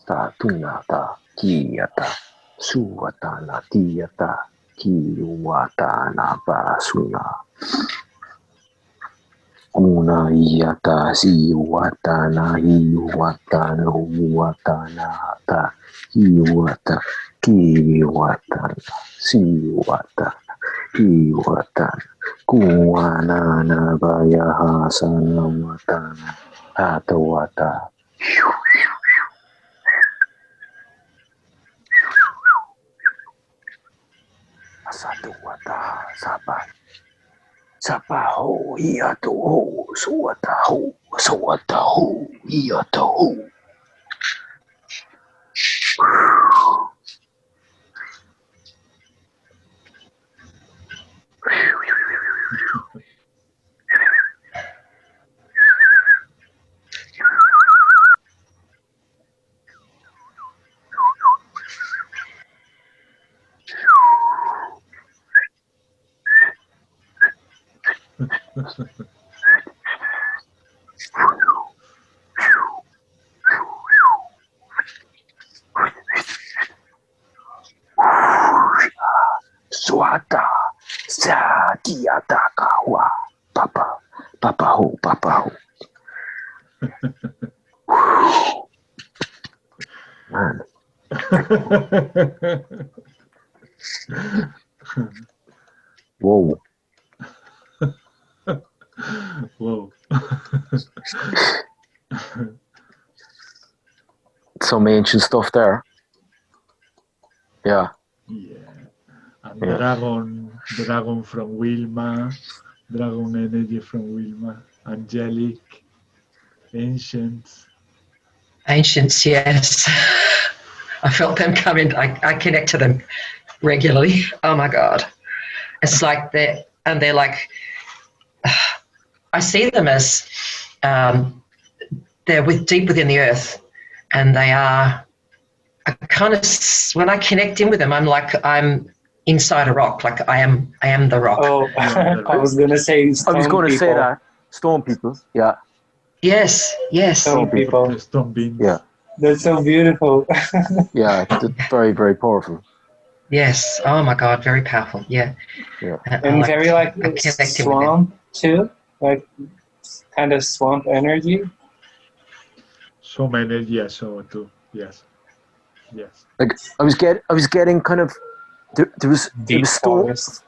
Tatunata, Kiata, Suvatana, Tiata, Kiwatana, Basuna, Una Iata, Siwatana, Iwatana, Uwatana, Hata, Iwata, Kiwatana, Siwatana, Iwatana, Kuwanana, Bayahasana, Watana, Hatawata. Satu wata sabat sabaho iato suwataho iato. Swata Satiata Kawa Papa ho. Man. Whoa. Whoa. Some ancient stuff there. Yeah. Yeah. And dragon from Wilma, dragon energy from Wilma, angelic, ancients. Ancients, yes. I felt them come in. I connect to them regularly. Oh my God. It's like they're like, I see them as they're deep within the earth, and they are, I kind of, when I connect in with them, I'm like, I'm inside a rock, like I am the rock. Oh, I was going to say stone I was going to say people. that. Stone people, yeah. Yes. Stone people. Stone beans. Yeah. That's so beautiful. Yeah, it's very, very powerful. Yes. Oh my God, very powerful. Yeah. Yeah. And very like I connect in with them. swamp too, like kind of swamp energy. Some energy, I saw too. Yes. Like I was getting kind of there was stone. Forest.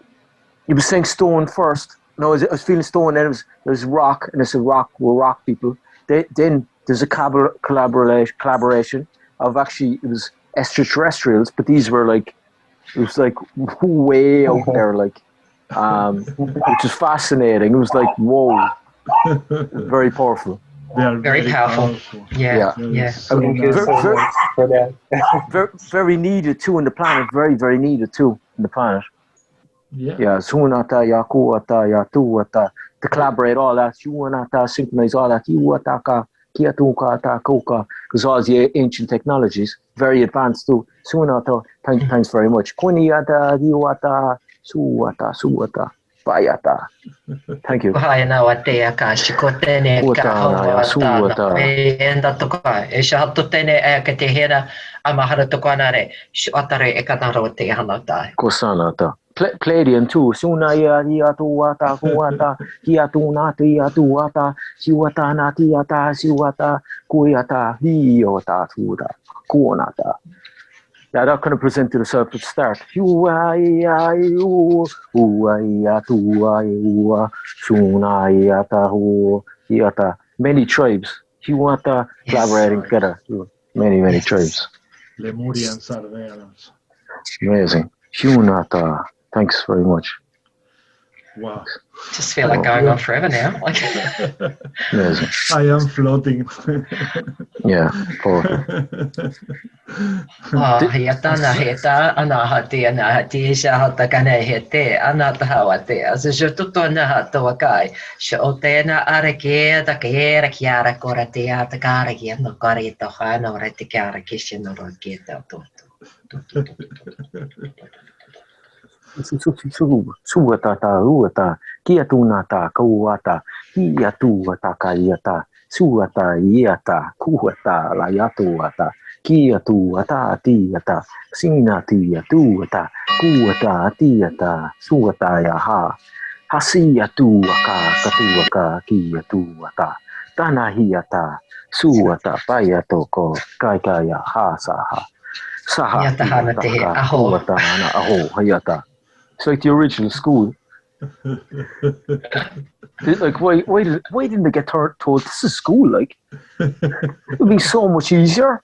You were saying stone first. No, I was feeling stone, and there's rock, and it's a rock. We're rock people. Then there's a collaboration of actually it was extraterrestrials, but these were like it was like way out there, like which is fascinating. It was like whoa, very powerful. They are Very powerful. Yeah. So Thank you so much for that. Very needed too in the planet. Very, very needed too in the planet. Yeah. Sunata, Yakuata, Yatuata, to collaborate all that. Yuanata, synchronize all that. Yuataka, Kiatuka, Takuka, because all the ancient technologies, very advanced too. Sunata, thanks very much. Kuniata, Yuata, Suata. Bayata. Thank you. Kosanata. Palladium too. Sunaya Yatuata Kuata, Hiatunati Yatuata, Siwata Natiata, Siwata, Kuyata, Hiota Tuda, Kuonata. Yeah, that kind of presented itself at the start. Many tribes. Collaborating together. Many tribes. Lemurians are there also. Amazing. Hunata. Thanks very much. Wow. Just feel like going on forever now. Like Amazing. I am floating. Yeah, powerful. Hiatana heta anahati anahati shahata kana hete anatahawate as a tutona hatawakai shotena arake the kera kiara koratia the karaki no karita hana retikara kishin or geta Suatata, Uata, Kiatunata, Kauata, Hiatuata, Kayata, Suata, Iata, Kuata, Layatuata, Kiatuata, Tiata, Sinatia, Tuata, Kuata, Tiata, Suata, Yaha, Hasiatuaka, Katuaka, Kiatuata, Tanahiata, Suata, Payatoko, Kaikaya, Hasaha. Saha, Aho, Hayata. It's like the original school. Like, why didn't they get told this is school? Like, it would be so much easier.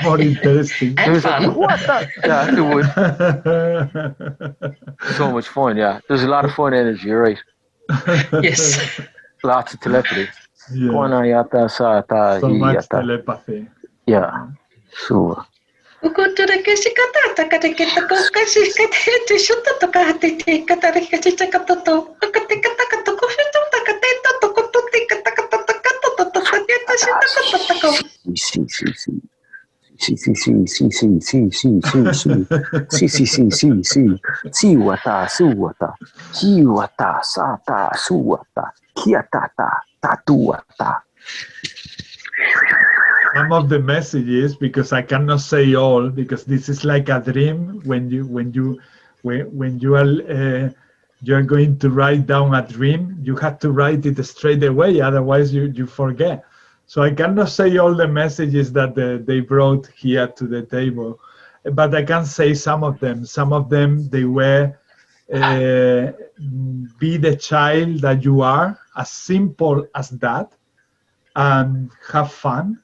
More interesting. And fun. Like, what the? Yeah, it would. So much fun, yeah. There's a lot of fun energy, right? Yes. Lots of telepathy. Yeah. So much telepathy. Yeah. Sure. Some of the messages, because I cannot say all, because this is like a dream. When you are you're going to write down a dream, you have to write it straight away, otherwise you forget. So I cannot say all the messages that they brought here to the table, but I can say some of them. Some of them, they were be the child that you are, as simple as that, and have fun,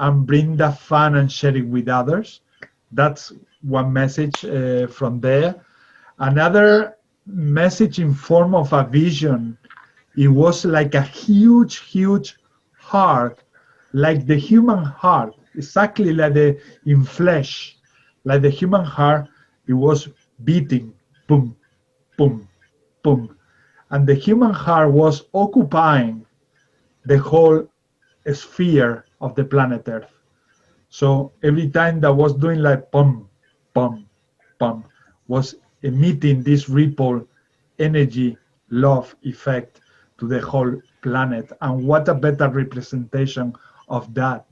and bring that fun and share it with others. That's one message from there. Another message in form of a vision. It was like a huge heart, like the human heart, exactly like in flesh, like the human heart. It was beating, boom, boom, boom, and the human heart was occupying the whole sphere of the planet Earth. So every time that was doing like pum, pum, pum, was emitting this ripple energy love effect to the whole planet. And what a better representation of that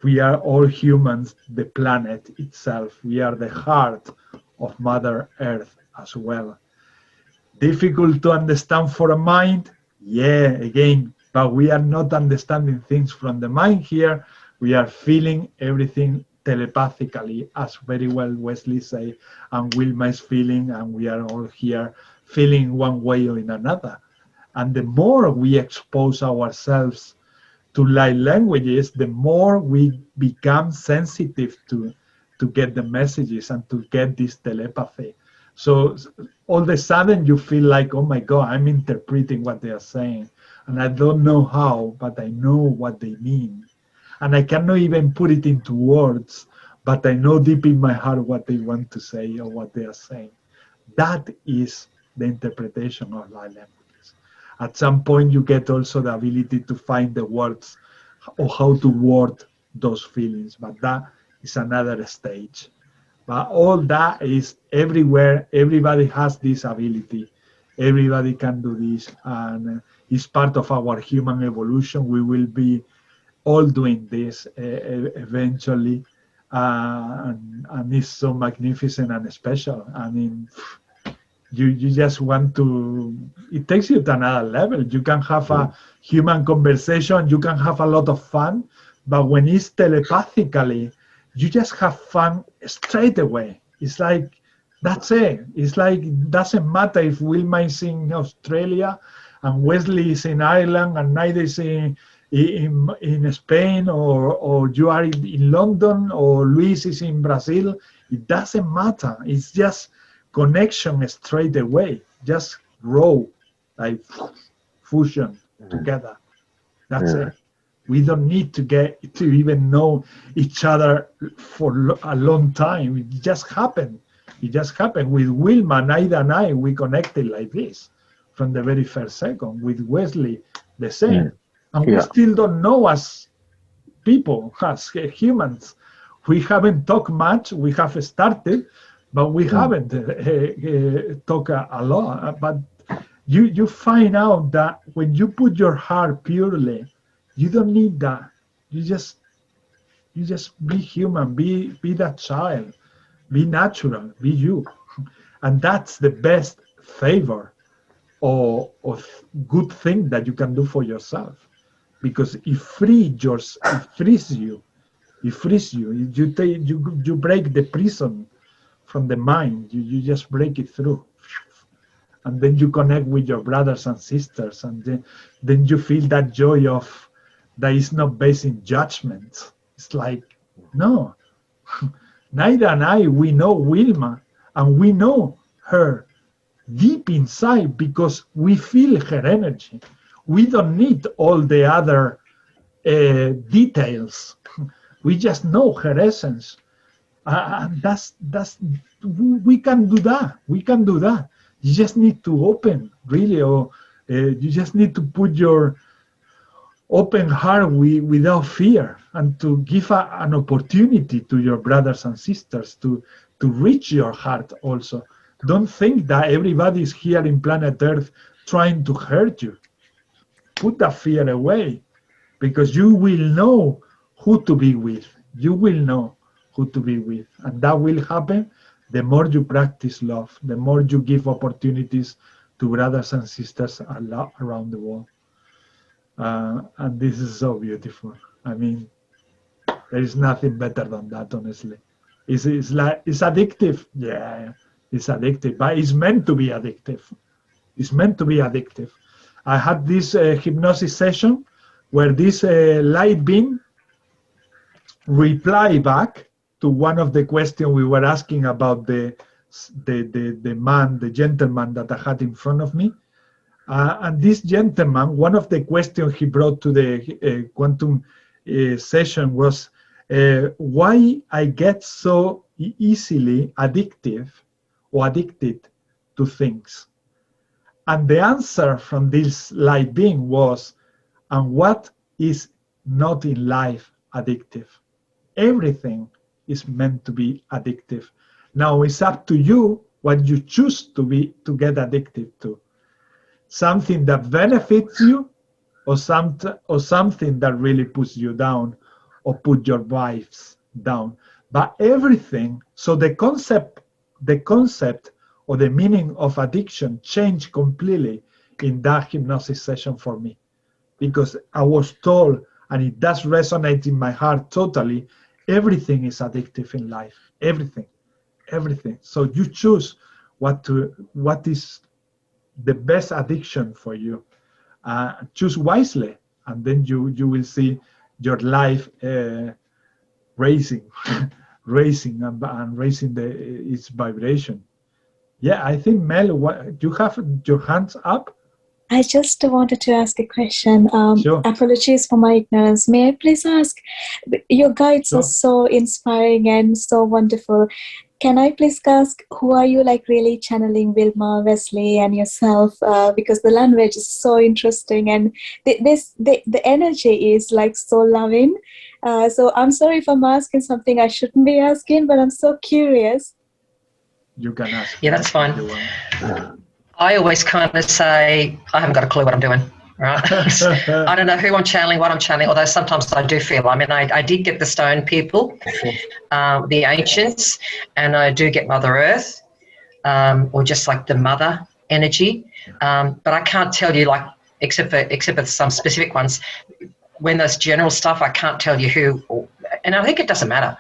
we are all humans, the planet itself. We are the heart of Mother Earth as well. Difficult to understand for a mind? Yeah, again, but we are not understanding things from the mind here. We are feeling everything telepathically, as very well Wesley say, and Wilma is feeling, and we are all here feeling one way or in another. And the more we expose ourselves to light languages, the more we become sensitive to get the messages and to get this telepathy. So all of a sudden you feel like, oh my God, I'm interpreting what they are saying. And I don't know how, but I know what they mean. And I cannot even put it into words, but I know deep in my heart what they want to say or what they are saying. That is the interpretation of light languages. At some point you get also the ability to find the words or how to word those feelings, but that is another stage. But all that is everywhere. Everybody has this ability. Everybody can do this, and it's part of our human evolution. We will be all doing this eventually, and it's so magnificent and special. I mean, you just want to, it takes you to another level. You can have a human conversation, you can have a lot of fun, but when it's telepathically, you just have fun straight away. It's like, that's it. It's like, it doesn't matter if Wilma is in Australia and Wesley is in Ireland and neither is in Spain, or you are in London, or Luis is in Brazil. It doesn't matter. It's just connection straight away. Just grow, like fusion together. That's it. We don't need to get to even know each other for a long time. It just happened. It just happened. With Wilma, Naida and I, we connected like this from the very first second. With Wesley, the same. And we still don't know as people, as humans. We haven't talked much. We have started, but we haven't talked a lot. But you find out that when you put your heart purely, you don't need that. You just be human, be that child, be natural, be you. And that's the best favor or good thing that you can do for yourself. Because it frees you. You break the prison from the mind. You just break it through, and then you connect with your brothers and sisters, and then you feel that joy of that is not based in judgment. It's like, no, Naida and I, we know Wilma, and we know her deep inside because we feel her energy. We don't need all the other details. We just know her essence. And we can do that. We can do that. You just need to open, really, or you just need to put your open heart without fear, and to give an opportunity to your brothers and sisters to reach your heart also. Don't think that everybody is here in planet Earth trying to hurt you. Put that fear away, because you will know who to be with. You will know who to be with. And that will happen the more you practice love, the more you give opportunities to brothers and sisters around the world. And this is so beautiful. I mean, there is nothing better than that, honestly. It's addictive. Yeah, it's addictive, but it's meant to be addictive. It's meant to be addictive. I had this hypnosis session where this light beam replied back to one of the questions we were asking about the gentleman that I had in front of me. And this gentleman, one of the questions he brought to the quantum session was why I get so easily addicted to things. And the answer from this light being was, and what is not in life addictive? Everything is meant to be addictive. Now it's up to you what you choose to get addicted to. Something that benefits you, or something that really puts you down or put your vibes down. But everything, so the concept or the meaning of addiction changed completely in that hypnosis session for me, because I was told, and it does resonate in my heart totally, everything is addictive in life, everything. So you choose what is the best addiction for you. Choose wisely, and then you will see your life raising and raising its vibration. Yeah, I think Mel, you have your hands up. I just wanted to ask a question. Sure. Apologies for my ignorance. May I please ask? Your guides Sure. are so inspiring and so wonderful. Can I please ask, who are you like really channeling Wilma, Wesley, and yourself? Because the language is so interesting, and the energy is like so loving. So I'm sorry if I'm asking something I shouldn't be asking, but I'm so curious. You can ask. Yeah, that's fine. I always kind of say, I haven't got a clue what I'm doing, right? I don't know who I'm channeling, what I'm channeling, although sometimes I do feel, I did get the stone people, the ancients, and I do get Mother Earth, or just like the mother energy. But I can't tell you, like, except for some specific ones. When there's general stuff, I can't tell you who, and I think it doesn't matter.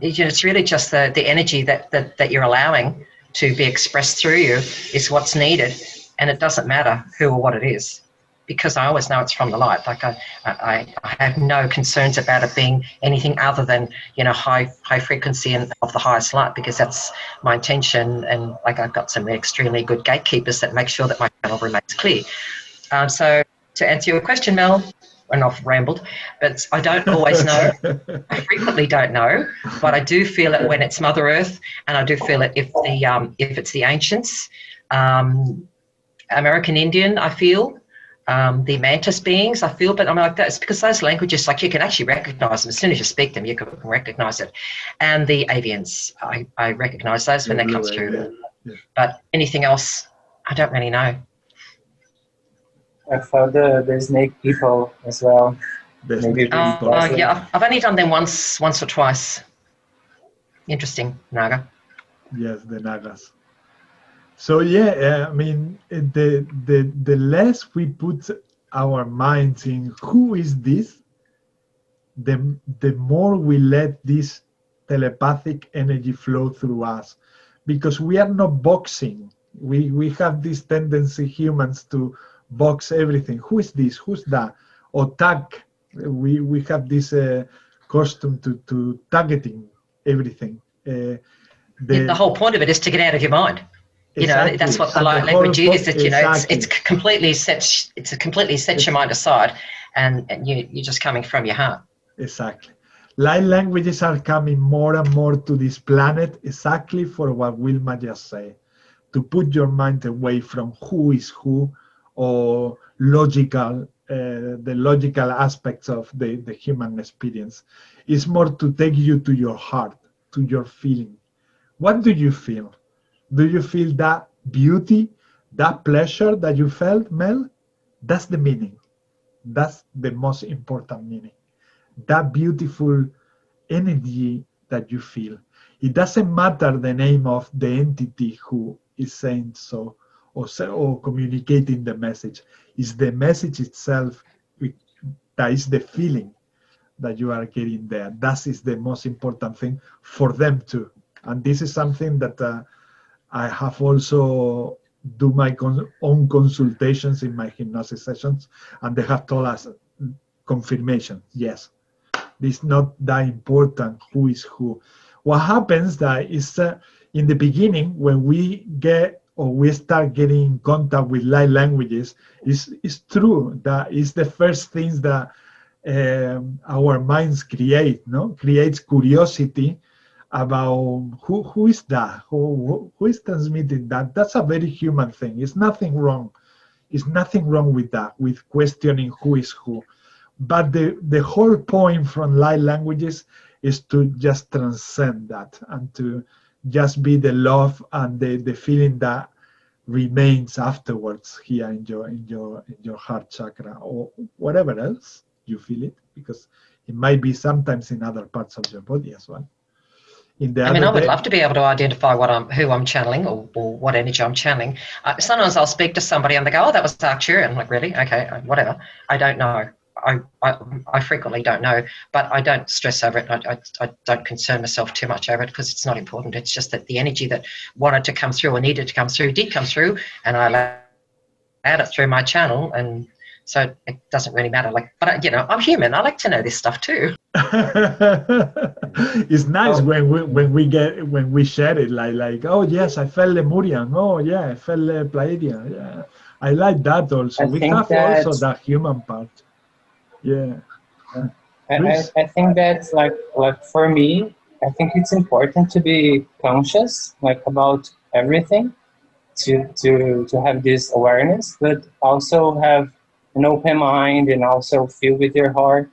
It's really just the energy that you're allowing to be expressed through you is what's needed, and it doesn't matter who or what it is, because I always know it's from the light. Like I have no concerns about it being anything other than, high frequency and of the highest light, because that's my intention. And like, I've got some extremely good gatekeepers that make sure that my channel remains clear. So to answer your question, Mel, and I've rambled, but I don't always know. I frequently don't know, but I do feel it when it's Mother Earth, and I do feel it if it's the ancients, American Indian. I feel the mantis beings. I feel, but I'm like that. It's because those languages, like, you can actually recognise them as soon as you speak them. You can recognise it, and the avians. I recognise those when they come through. Yeah. But anything else, I don't really know. I found the snake people as well. Yeah, I've only done them once or twice. Interesting, Naga. Yes, the Nagas. So yeah, the less we put our minds in who is this, the more we let this telepathic energy flow through us, because we are not boxing. We have this tendency, humans, to box everything. Who is this? Who's that? Or tag. We have this custom to targeting everything. The whole point of it is to get out of your mind. Exactly. That's what the light language is. That exactly. It's completely sets your mind aside, and you're just coming from your heart. Exactly. Light languages are coming more and more to this planet exactly for what Wilma just said, to put your mind away from who is who, or the logical aspects of the human experience. It's more to take you to your heart, to your feeling. What do you feel? Do you feel that beauty, that pleasure that you felt, Mel? That's the meaning. That's the most important meaning. That beautiful energy that you feel. It doesn't matter the name of the entity who is saying so, or communicating the message. It's the message itself that is the feeling that you are getting there. That is the most important thing for them too. And this is something that I have also do my own consultations in my hypnosis sessions, and they have told us confirmation. Yes, it's not that important who is who. What happens that is in the beginning, when we start getting in contact with light languages, it's true that it's the first things that our minds creates curiosity about who is that, who is transmitting that. That's a very human thing. It's nothing wrong. It's nothing wrong with that, with questioning who is who. But the whole point from light languages is to just transcend that and to just be the love and the feeling that remains afterwards here in your heart chakra or whatever else you feel it, because it might be sometimes in other parts of your body as well. I would love to be able to identify who I'm channeling or what energy I'm channeling. Sometimes I'll speak to somebody and they go, "Oh, that was Arcturian." I'm like, really? Okay, whatever. I don't know. I frequently don't know, but I don't stress over it. I don't concern myself too much over it because it's not important. It's just that the energy that wanted to come through or needed to come through did come through, and I allowed it through my channel, and so it doesn't really matter. But you know, I'm human. I like to know this stuff too. It's nice when we share it, like, oh yes, I felt Lemurian. Oh yeah, I felt Pleiadian. Yeah, I like that also. We have also that human part. Yeah. I think that like for me, I think it's important to be conscious about everything, to have this awareness, but also have an open mind and also feel with your heart.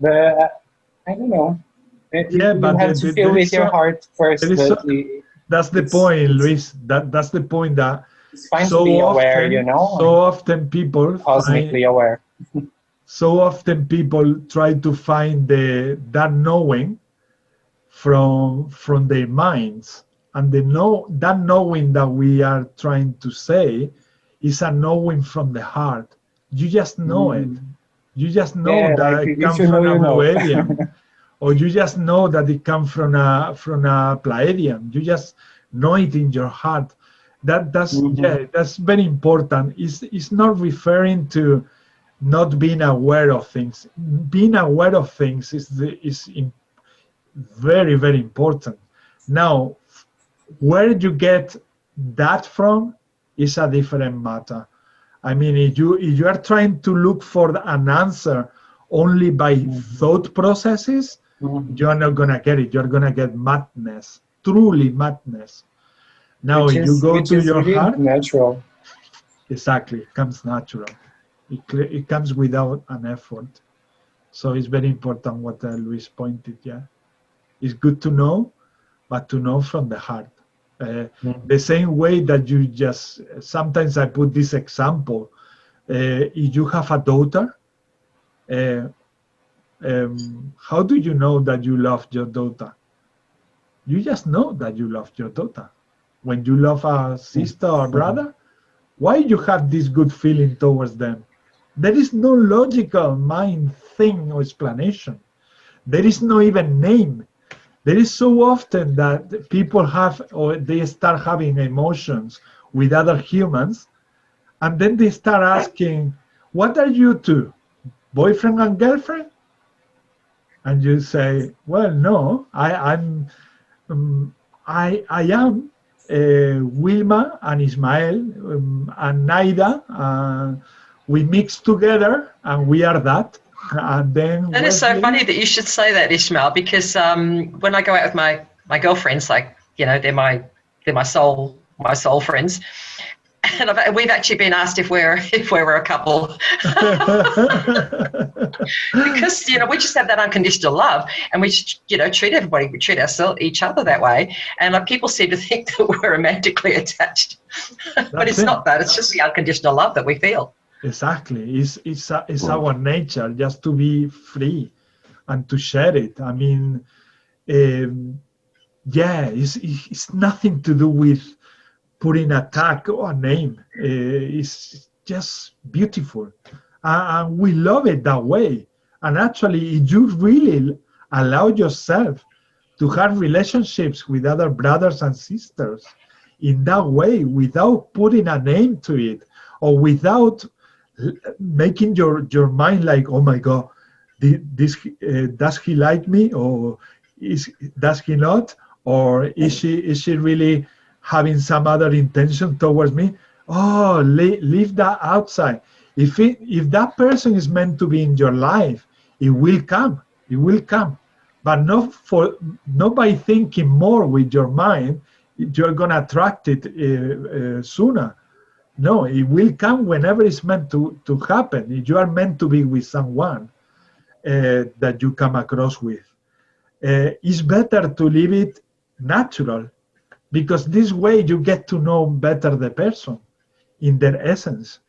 But I don't know. You have to feel with your heart first. That's the point, Luis. That's the point, that it's fine to be aware, you know. So often people cosmically aware. So often people try to find that knowing from their minds, and that knowing that we are trying to say is a knowing from the heart. You just know it. You just know that it comes from a Pleiadian, or you just know that it comes from a Pleiadian. You just know it in your heart. That's very important. It's not referring to not being aware of things. Being aware of things is very, very important. Now, where you get that from is a different matter. I mean, if you are trying to look for an answer only by thought processes, you're not gonna get it. You're gonna get madness, truly madness. Now, if you go to your heart, natural. Exactly, it comes natural. It comes without an effort. So it's very important what Luis pointed. Yeah, it's good to know, but to know from the heart. The same way that you just, sometimes I put this example, if you have a daughter, how do you know that you love your daughter? You just know that you love your daughter. When you love a sister or brother, why you have this good feeling towards them? There is no logical mind thing or explanation. There is no even name. There is so often that people have, or they start having emotions with other humans, and then they start asking, what are you two, boyfriend and girlfriend? And you say, well, no, I am Wilma and Ismael and Naida. We mix together and we are that. And then that is so funny that you should say that, Ishmael, because when I go out with my girlfriends, like, you know, they're my soul friends, and we've actually been asked if we're a couple because, you know, we just have that unconditional love, and we, you know, treat each other that way, and people seem to think that we're romantically attached, but it's not that. It's just the unconditional love that we feel. Exactly. It's our nature just to be free and to share it. I mean, it's nothing to do with putting a tag or a name. It's just beautiful. And we love it that way. And actually, if you really allow yourself to have relationships with other brothers and sisters in that way, without putting a name to it, or without making your mind like, oh my God, does he like me, or does he not, or is she really having some other intention towards me? Oh, leave that outside. If that person is meant to be in your life, It will come. It will come. But not by thinking more with your mind, you're going to attract it sooner. No, it will come whenever it's meant to happen. If you are meant to be with someone that you come across with, it's better to leave it natural, because this way you get to know better the person in their essence.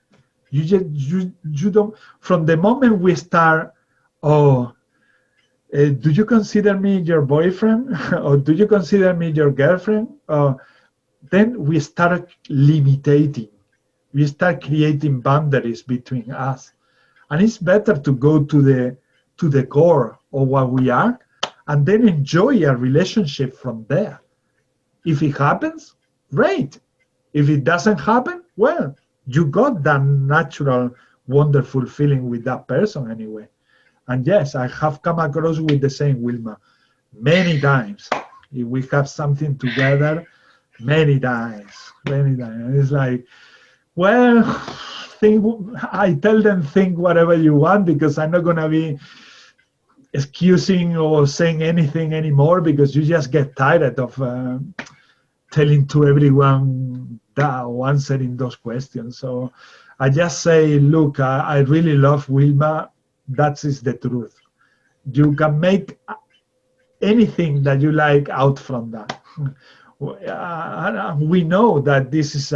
You don't, from the moment we start, do you consider me your boyfriend? Or do you consider me your girlfriend? Then we start limiting. We start creating boundaries between us. And it's better to go to the core of what we are, and then enjoy a relationship from there. If it happens, great. If it doesn't happen, well, you got that natural, wonderful feeling with that person anyway. And yes, I have come across with the same Wilma many times. If we have something together, many times. It's like, well, I tell them, think whatever you want, because I'm not going to be excusing or saying anything anymore, because you just get tired of telling to everyone that or answering those questions. So I just say, look, I really love Wilma. That is the truth. You can make anything that you like out from that. We know that this is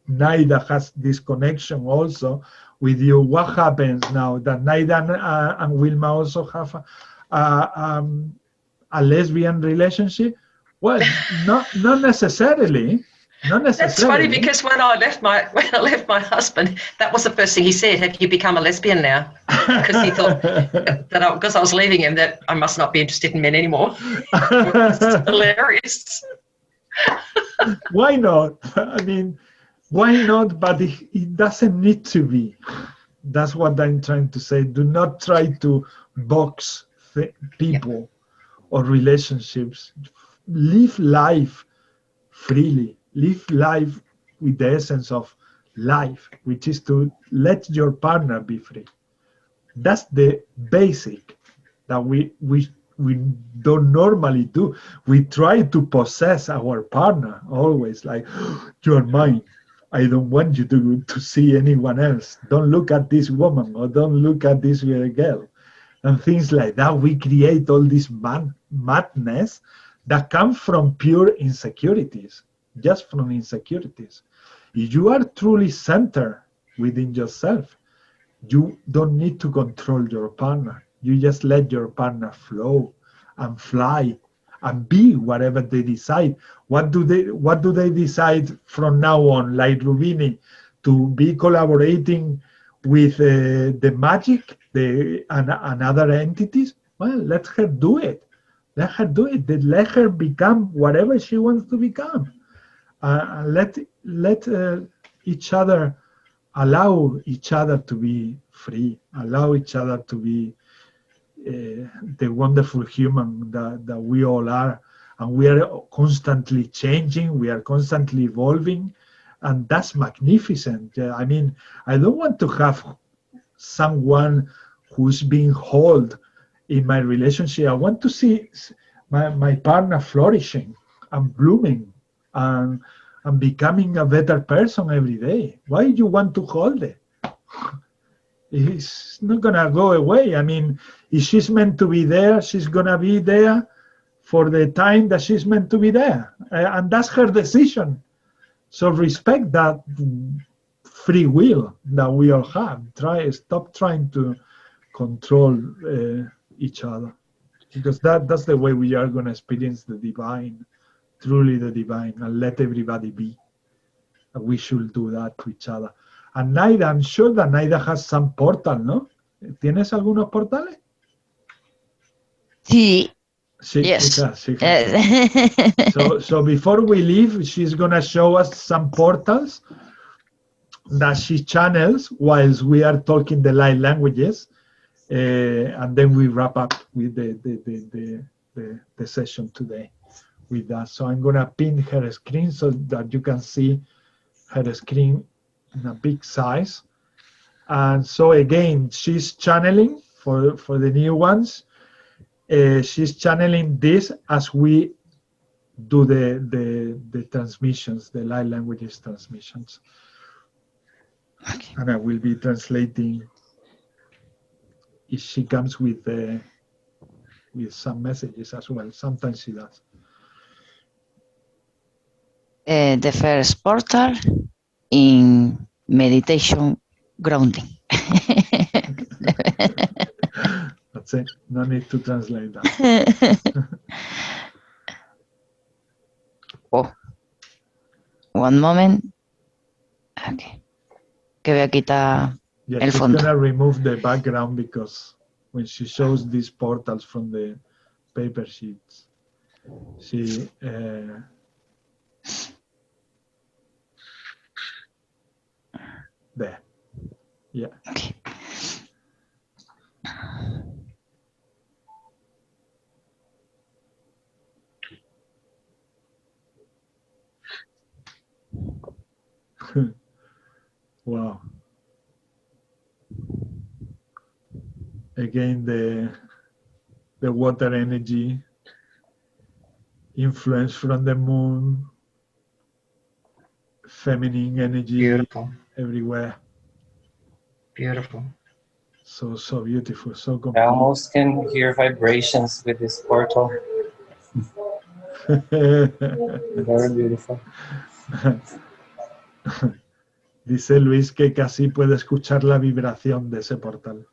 Naida has this connection also with you. What happens now that Naida and Wilma also have a lesbian relationship? Well, not necessarily. Not necessarily. That's funny, because when I left my husband, that was the first thing he said. Have you become a lesbian now? Because he thought that because I was leaving him, that I must not be interested in men anymore. It's hilarious. Why not? I mean, why not? But it doesn't need to be. That's what I'm trying to say. Do not try to box people or relationships. Live life freely. Live life with the essence of life, which is to let your partner be free. That's the basic that we don't normally do. We try to possess our partner always, like, you are mine. I don't want you to see anyone else. Don't look at this woman, or don't look at this girl. And things like that. We create all this madness that comes from pure insecurities, just from insecurities. If you are truly centered within yourself, you don't need to control your partner. You just let your partner flow and fly and be whatever they decide. What do they decide from now on, like Rubini, to be collaborating with the magic and other entities? Well, let her do it. Let her do it. Let her become whatever she wants to become. Let each other, allow each other to be free. Allow each other to be the wonderful human that we all are. And we are constantly changing. We are constantly evolving. And that's magnificent. I mean, I don't want to have someone who's being held in my relationship. I want to see my partner flourishing and blooming and becoming a better person every day. Why do you want to hold it? It's not going to go away. I mean, if she's meant to be there, she's going to be there for the time that she's meant to be there. And that's her decision. So respect that free will that we all have. Stop trying to control each other. Because that's the way we are going to experience the divine, truly the divine, and let everybody be. And we should do that to each other. And Naida, I'm sure that Naida has some portal, ¿no? ¿Tienes algunos portales? Sí. Yes. She So before we leave, she's going to show us some portals that she channels whilst we are talking the light languages. And then we wrap up with the session today with that. So I'm going to pin her screen so that you can see her screen in a big size. And so again, she's channeling for the new ones, she's channeling this as we do the transmissions, the light languages transmissions. Okay. And I will be translating if she comes with some messages as well. Sometimes she does. The first portal in meditation grounding. That's it. No need to translate that. Oh, one moment. Okay. Que voy a quitar Yeah, el she's fondo. gonna remove the background because when she shows these portals from the paper sheets, she there. Yeah. Okay. Wow. Again, the water energy, influence from the moon, feminine energy Beautiful. everywhere. Beautiful. So beautiful, so I complete. almost can hear vibrations with this portal. Very beautiful. Dice Luis que casi puede escuchar la vibración de ese portal.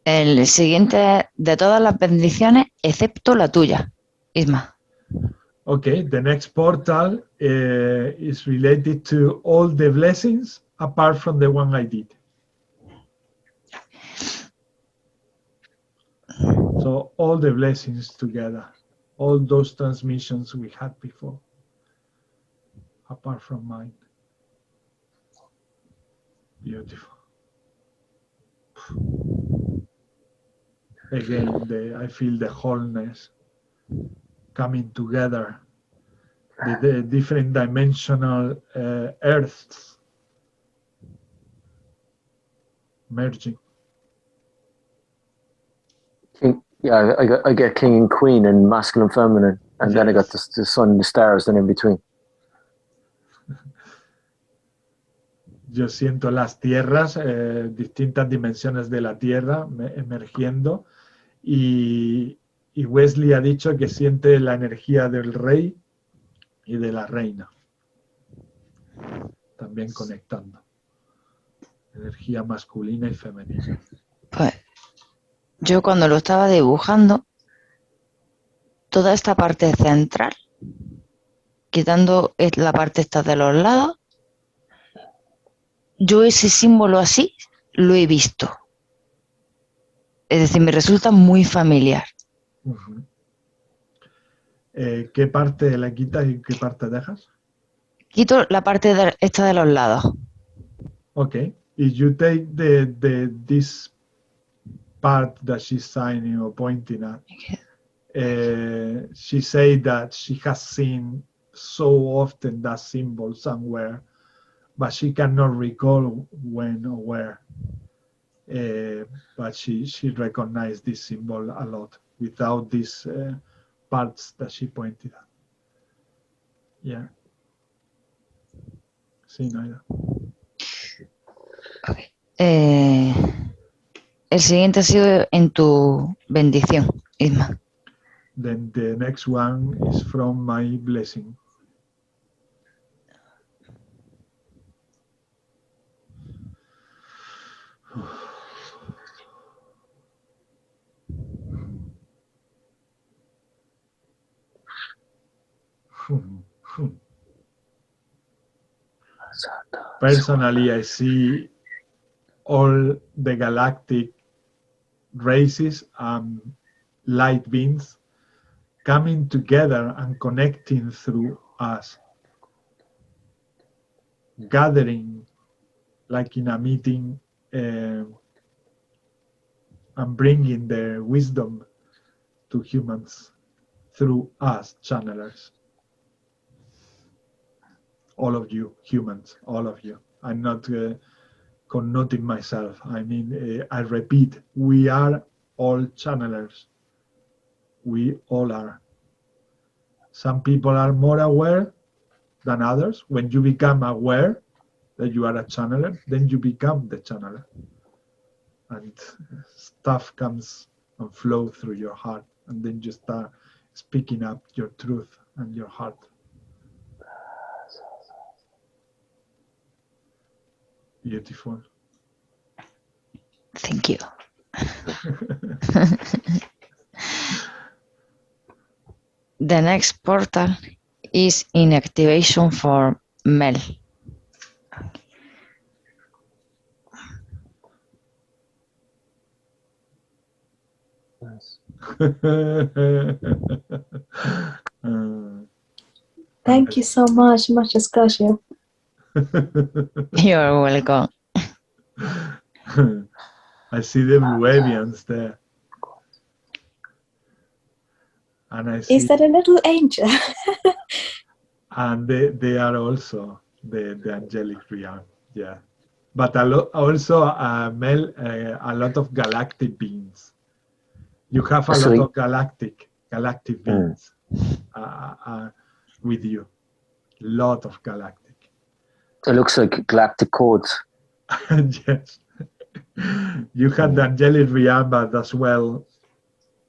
El siguiente de todas las bendiciones, excepto la tuya, Isma. Okay, the next portal is related to all the blessings apart from the one I did. So all the blessings together, all those transmissions we had before, apart from mine. Beautiful. Again, I feel the wholeness coming together, the different dimensional earths merging. Yeah, I get king and queen and masculine, feminine, and then I got the sun and the stars, then in between. Yo siento las tierras, distintas dimensiones de la tierra emergiendo, y Wesley ha dicho que siente la energía del rey y de la reina, también conectando. Energía masculina y femenina. Pues yo cuando lo estaba dibujando, toda esta parte central, quitando la parte esta de los lados, yo ese símbolo así lo he visto. Es decir, me resulta muy familiar. ¿Qué parte la quitas y qué parte dejas? Quito la parte esta de los lados. Okay. If you take this part that she's signing or pointing at, she said that she has seen so often that symbol somewhere, but she cannot recall when or where. But she recognized this symbol a lot without these parts that she pointed at. Yeah. Sí, Naida. Okay. El siguiente ha sido en tu bendición, Isma. Then the next one is from my blessing. Personally, I see all the galactic races and light beings coming together and connecting through us, gathering like in a meeting and bringing their wisdom to humans through us channelers. All of you humans, all of you. I'm not connoting myself. I mean, I repeat, we are all channelers. We all are. Some people are more aware than others. When you become aware that you are a channeler, then you become the channeler. And stuff comes and flows through your heart. And then you start speaking up your truth and your heart. Beautiful. Thank you. The next portal is in activation for Mel. Thank you so much. Muchas gracias. You're welcome. I see the Moavians there. And I see, Is that a little angel? and they are also the angelic realm, yeah. But also, Mel, a lot of galactic beings. You have a lot of galactic beings with you. Lot of galactic. It looks like galactic codes. Yes. You had the angelic realm, but as well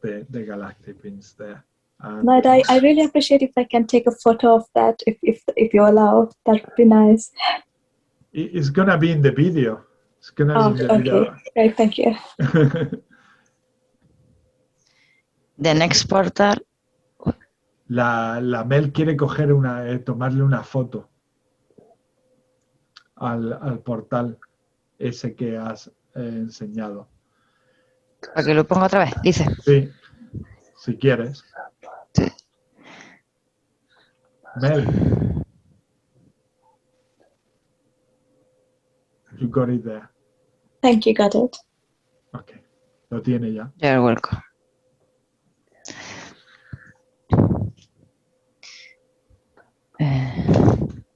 the galactic beings there. But I really appreciate if I can take a photo of that, if you allow. That would be nice. It's gonna be in the video. It's gonna be in the video. Okay. Great, thank you. The next portal. La Mel quiere coger tomarle una foto al portal ese que has enseñado. ¿Para que lo ponga otra vez? Dice. Sí, si quieres. Sí. Mel. You got it there. Thank you, got it. Okay. Lo tiene ya. You're welcome.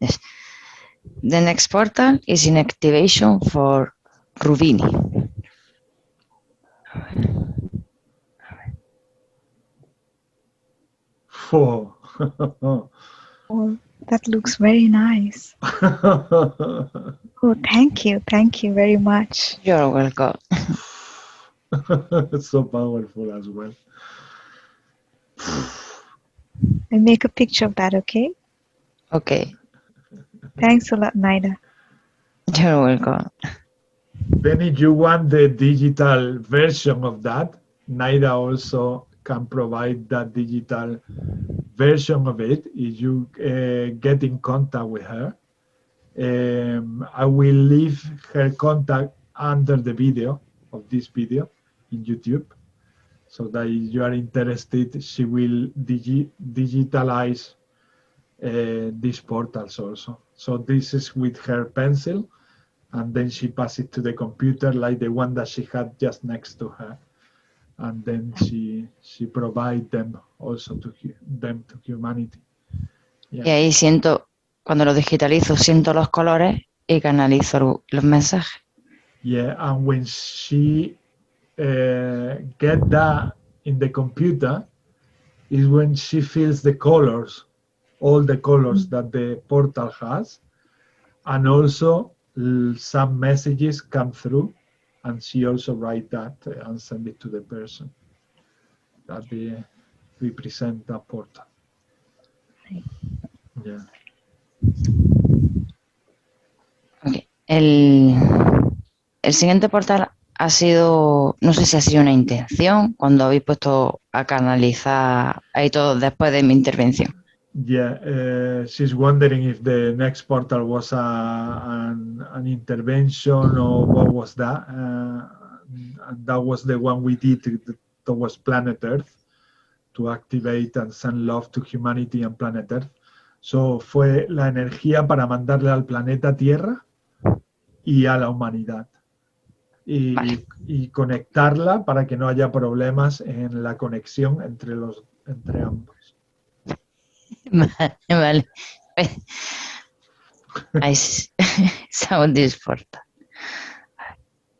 Yes. The next portal is in activation for Rubini. Oh. Oh, that looks very nice. Oh, thank you very much. You're welcome. It's so powerful as well. I make a picture of that, okay? Okay. Thanks a lot, Naida. You're welcome. Then if you want the digital version of that, Naida also can provide that digital version of it if you get in contact with her. I will leave her contact under the video of this video in YouTube, so that if you are interested, she will digitalize these portals also. So this is with her pencil, and then she passes it to the computer like the one that she had just next to her, and then she provides them also to humanity. Yeah. Y ahí siento, cuando lo digitalizo, siento los colores y canalizo los mensajes. Yeah, and when she get that in the computer, is when she feels the colors, all the colors that the portal has, and also some messages come through, and she also write that and send it to the person that they represent that portal. Yeah. Okay. El siguiente portal ha sido, no sé si ha sido una intención, cuando habéis puesto a canalizar ahí todo después de mi intervención. Yeah, she's wondering if the next portal was an intervention or what was that. And that was the one we did towards planet Earth to activate and send love to humanity and planet Earth. So fue la energía para mandarle al planeta Tierra y a la humanidad. y, y conectarla para que no haya problemas en la conexión entre ambos. Vale. I saw this portal.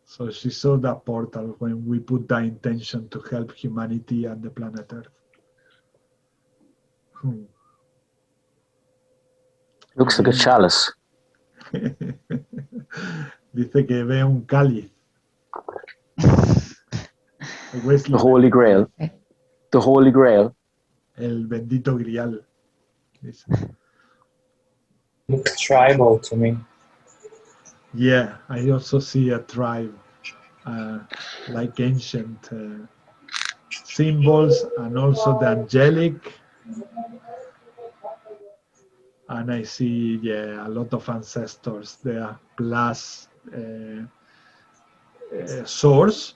So she saw that portal when we put that intention to help humanity and the planet Earth. Looks like a chalice. Dice que ve un cáliz. The Holy Grail. The Holy Grail. El bendito grial. Dice. Looks tribal to me. Yeah, I also see a tribe, like ancient symbols, and also the angelic. And I see, yeah, a lot of ancestors there, plus source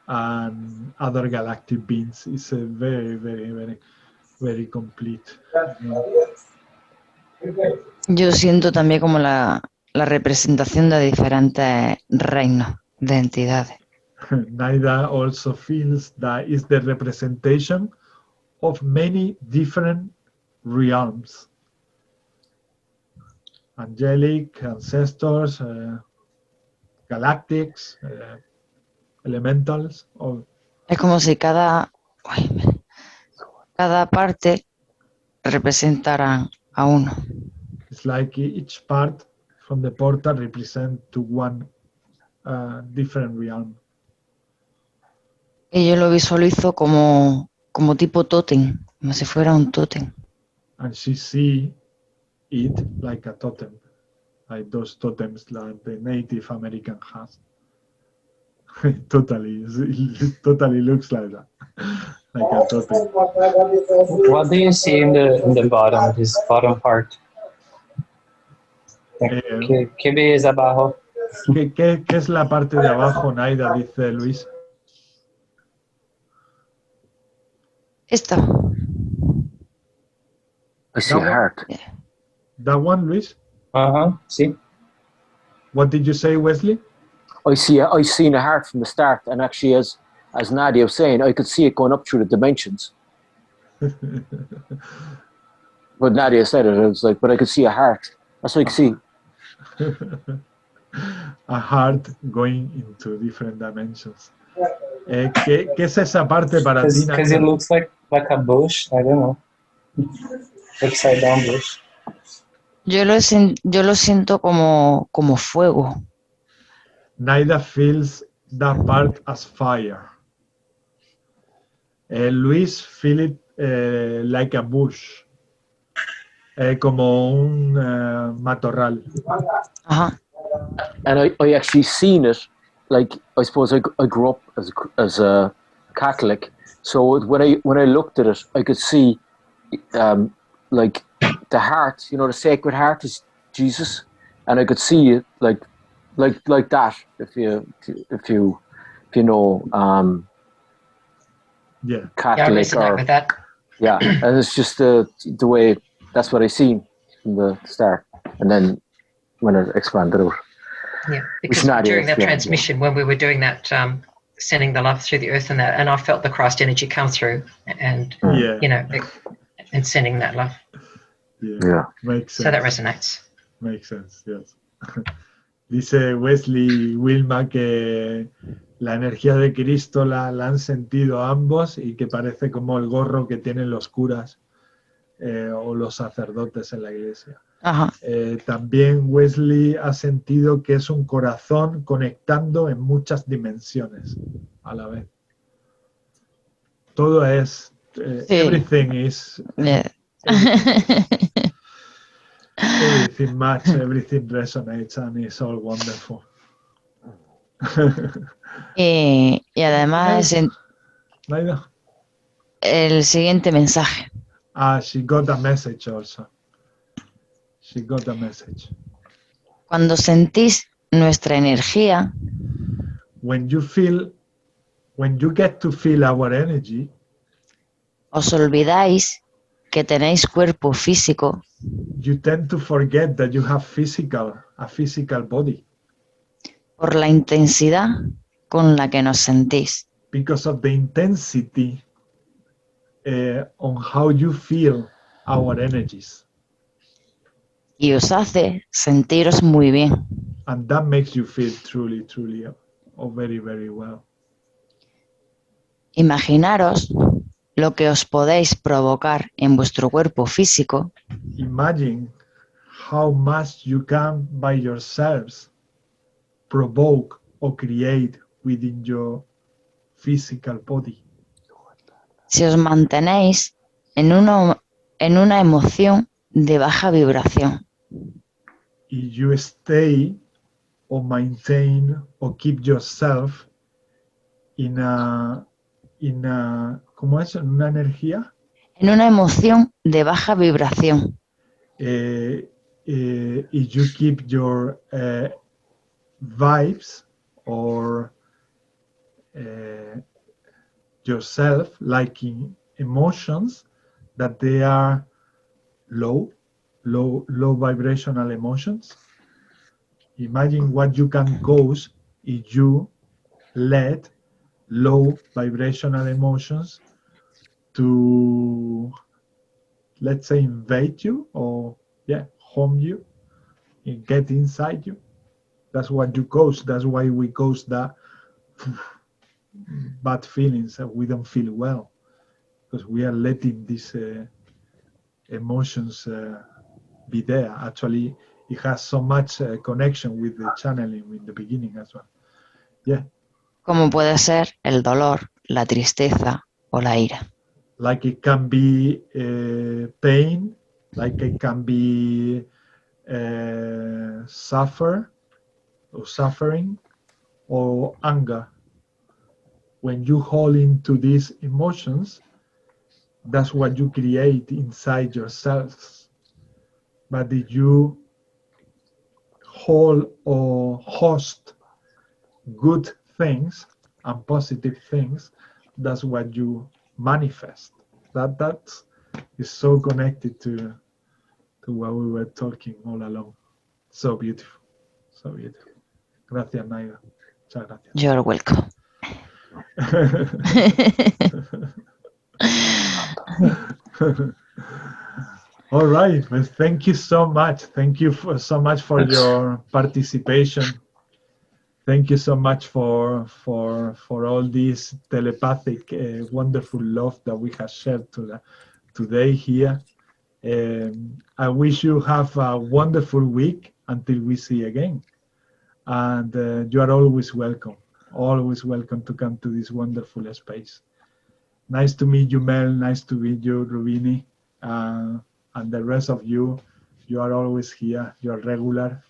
and other galactic beings. It's a very, very, very, very complete. Yo siento también como la representación de diferentes reinos, de entidades. Naida also feels that is the representation of many different realms. Angelic, ancestors, galactics, elementals. Es como si cada parte representara a uno. It's like each part from the portal represent to one different realm. Y yo lo visualizo como tipo tótem, como si fuera un tótem. And she see it like a totem, like those totems that the Native American has. Totally looks like that, like a totem. What do you see in the bottom, this bottom part? ¿Qué ves abajo? ¿Qué es la parte de abajo, Naida? Dice Luis. Esto. I see a heart. That one, Luis? Sí. What did you say, Wesley? I seen a heart from the start, and actually, as Nadia was saying, I could see it going up through the dimensions. But Nadia said it, I was like, but I could see a heart. That's what I could see. A heart going into different dimensions. ¿Qué es esa parte para ti? Because it looks like a bush. I don't know. Upside down bush. Yo lo siento como fuego. Naida feels that part as fire. Luis feel it like a bush. Como un matorral. Ajá. And I actually seen it, like, I suppose I grew up as a Catholic, so when I looked at it, I could see like the heart, you know, the Sacred Heart is Jesus, and I could see it like that, if you know yeah, Catholic, yeah, I with that. Yeah, and it's just the way, that's what I seen from the start, and then when it expanded out. Yeah, because during that transmission, when we were doing that, sending the love through the earth and that, and I felt the Christ energy come through, and you know, and sending that love. Yeah, makes sense. So that resonates. Makes sense, yes. Dice Wesley Wilma que la energía de Cristo la han sentido ambos y que parece como el gorro que tienen los curas o los sacerdotes en la iglesia. Ajá. También Wesley ha sentido que es un corazón conectando en muchas dimensiones a la vez. Todo es, everything is, everything match, everything resonates, and it's all wonderful. Y además el siguiente mensaje. She got a message also. She got a message. Cuando sentís nuestra energía, when you get to feel our energy, os olvidáis que tenéis cuerpo físico. You tend to forget that you have a physical body. por la intensidad con la que nos sentís. Because of the intensity on how you feel our energies. Y os hace sentiros muy bien. And that makes you feel truly, truly, very, very well. Imaginaros lo que os podéis provocar en vuestro cuerpo físico. Imagine how much you can by yourselves provoke or create within your physical body. Si os mantenéis en una emoción de baja vibración. If you stay or maintain or keep yourself in ¿cómo es? ¿En una energía? En una emoción de baja vibración. If you keep your vibes or yourself liking emotions that they are low vibrational emotions. Imagine what you can cause if you let low vibrational emotions to, let's say, invade you or harm you and get inside you. That's what you cause. That's why we cause that bad feelings that we don't feel well, because we are letting these emotions be there. Actually, it has so much connection with the channeling in the beginning as well. Yeah. Como puede ser el dolor, la tristeza o la ira. Like it can be pain, like it can be suffering or anger. When you hold into these emotions, that's what you create inside yourselves. But if you hold or host good things and positive things, that's what you manifest. That is so connected to what we were talking all along. So beautiful, so beautiful. Gracias, Naida. Muchas gracias. You're welcome. All right, well, thank you so much. Thank you so much for your participation. Thank you so much for all this telepathic, wonderful love that we have shared today here. I wish you have a wonderful week until we see again. And you are always welcome to come to this wonderful space. Nice to meet you, Mel. Nice to meet you, Rubini. And the rest of you are always here. You are regular.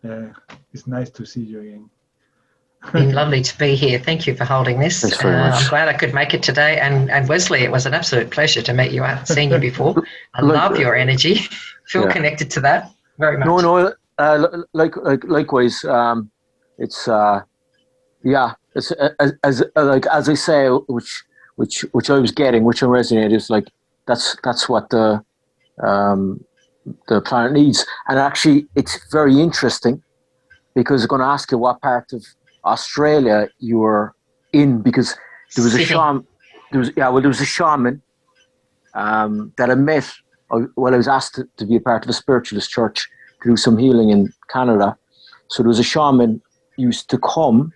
It's nice to see you again. Been lovely to be here. Thank you for holding this. Thanks very much. I'm glad I could make it today. And Wesley, it was an absolute pleasure to meet you. I haven't seen you before. I love your energy. Feel connected to that very much. No, likewise. It's it's as I say, which I was getting, which I resonated. Is like that's what the planet needs. And actually, it's very interesting because I'm going to ask you what part of Australia you were in, because there was a shaman. There was a shaman that I met. I was asked to be a part of a spiritualist church to do some healing in Canada. So there was a shaman used to come,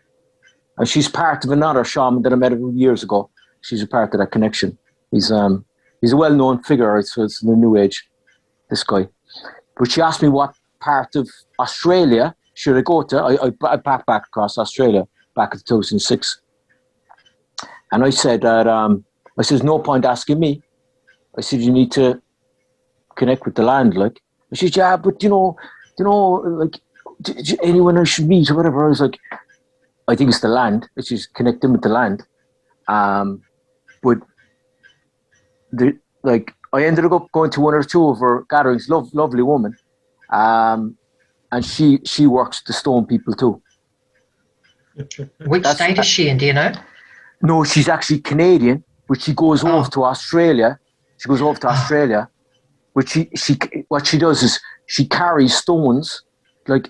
and she's part of another shaman that I met years ago. She's a part of that connection. He's a well-known figure, right? So it's in the New Age, this guy. But she asked me what part of Australia should I go to. I packed back across Australia back in 2006. And I said that, I said, no point asking me. I said, you need to connect with the land, like. I said, yeah, but you know, like, anyone I should meet or whatever. I was like, I think it's the land. It's just connecting with the land. But I ended up going to one or two of her gatherings. Lovely woman, and she works the stone people too. Which state is she in? Do you know? No, she's actually Canadian, but she goes over to Australia. She goes over to Australia, but she what she does is she carries stones, like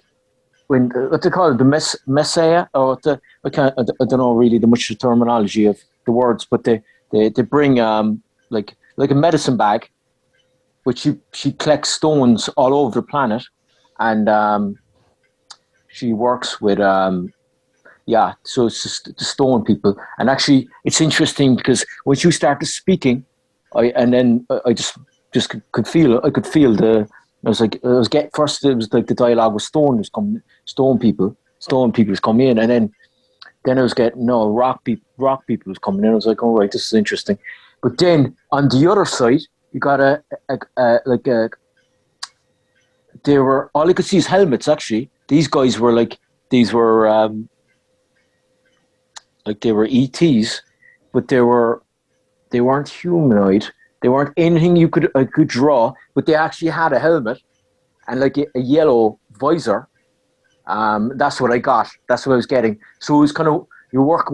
when what they call it, the messiah, or I don't know really the much the terminology of the words, but they bring like a medicine bag, which she collects stones all over the planet, and she works with so it's just the stone people. And actually it's interesting because when you started speaking, I just could feel the, it was like the dialogue with stone people was coming in, and then I was getting rock people was coming in. I was like, all right, this is interesting. But then on the other side, you got they were, all I could see is helmets. Actually, these guys were they were ETs, but they weren't humanoid. They weren't anything I could draw, but they actually had a helmet and like a yellow visor. That's what I got. That's what I was getting. So it was kind of your work.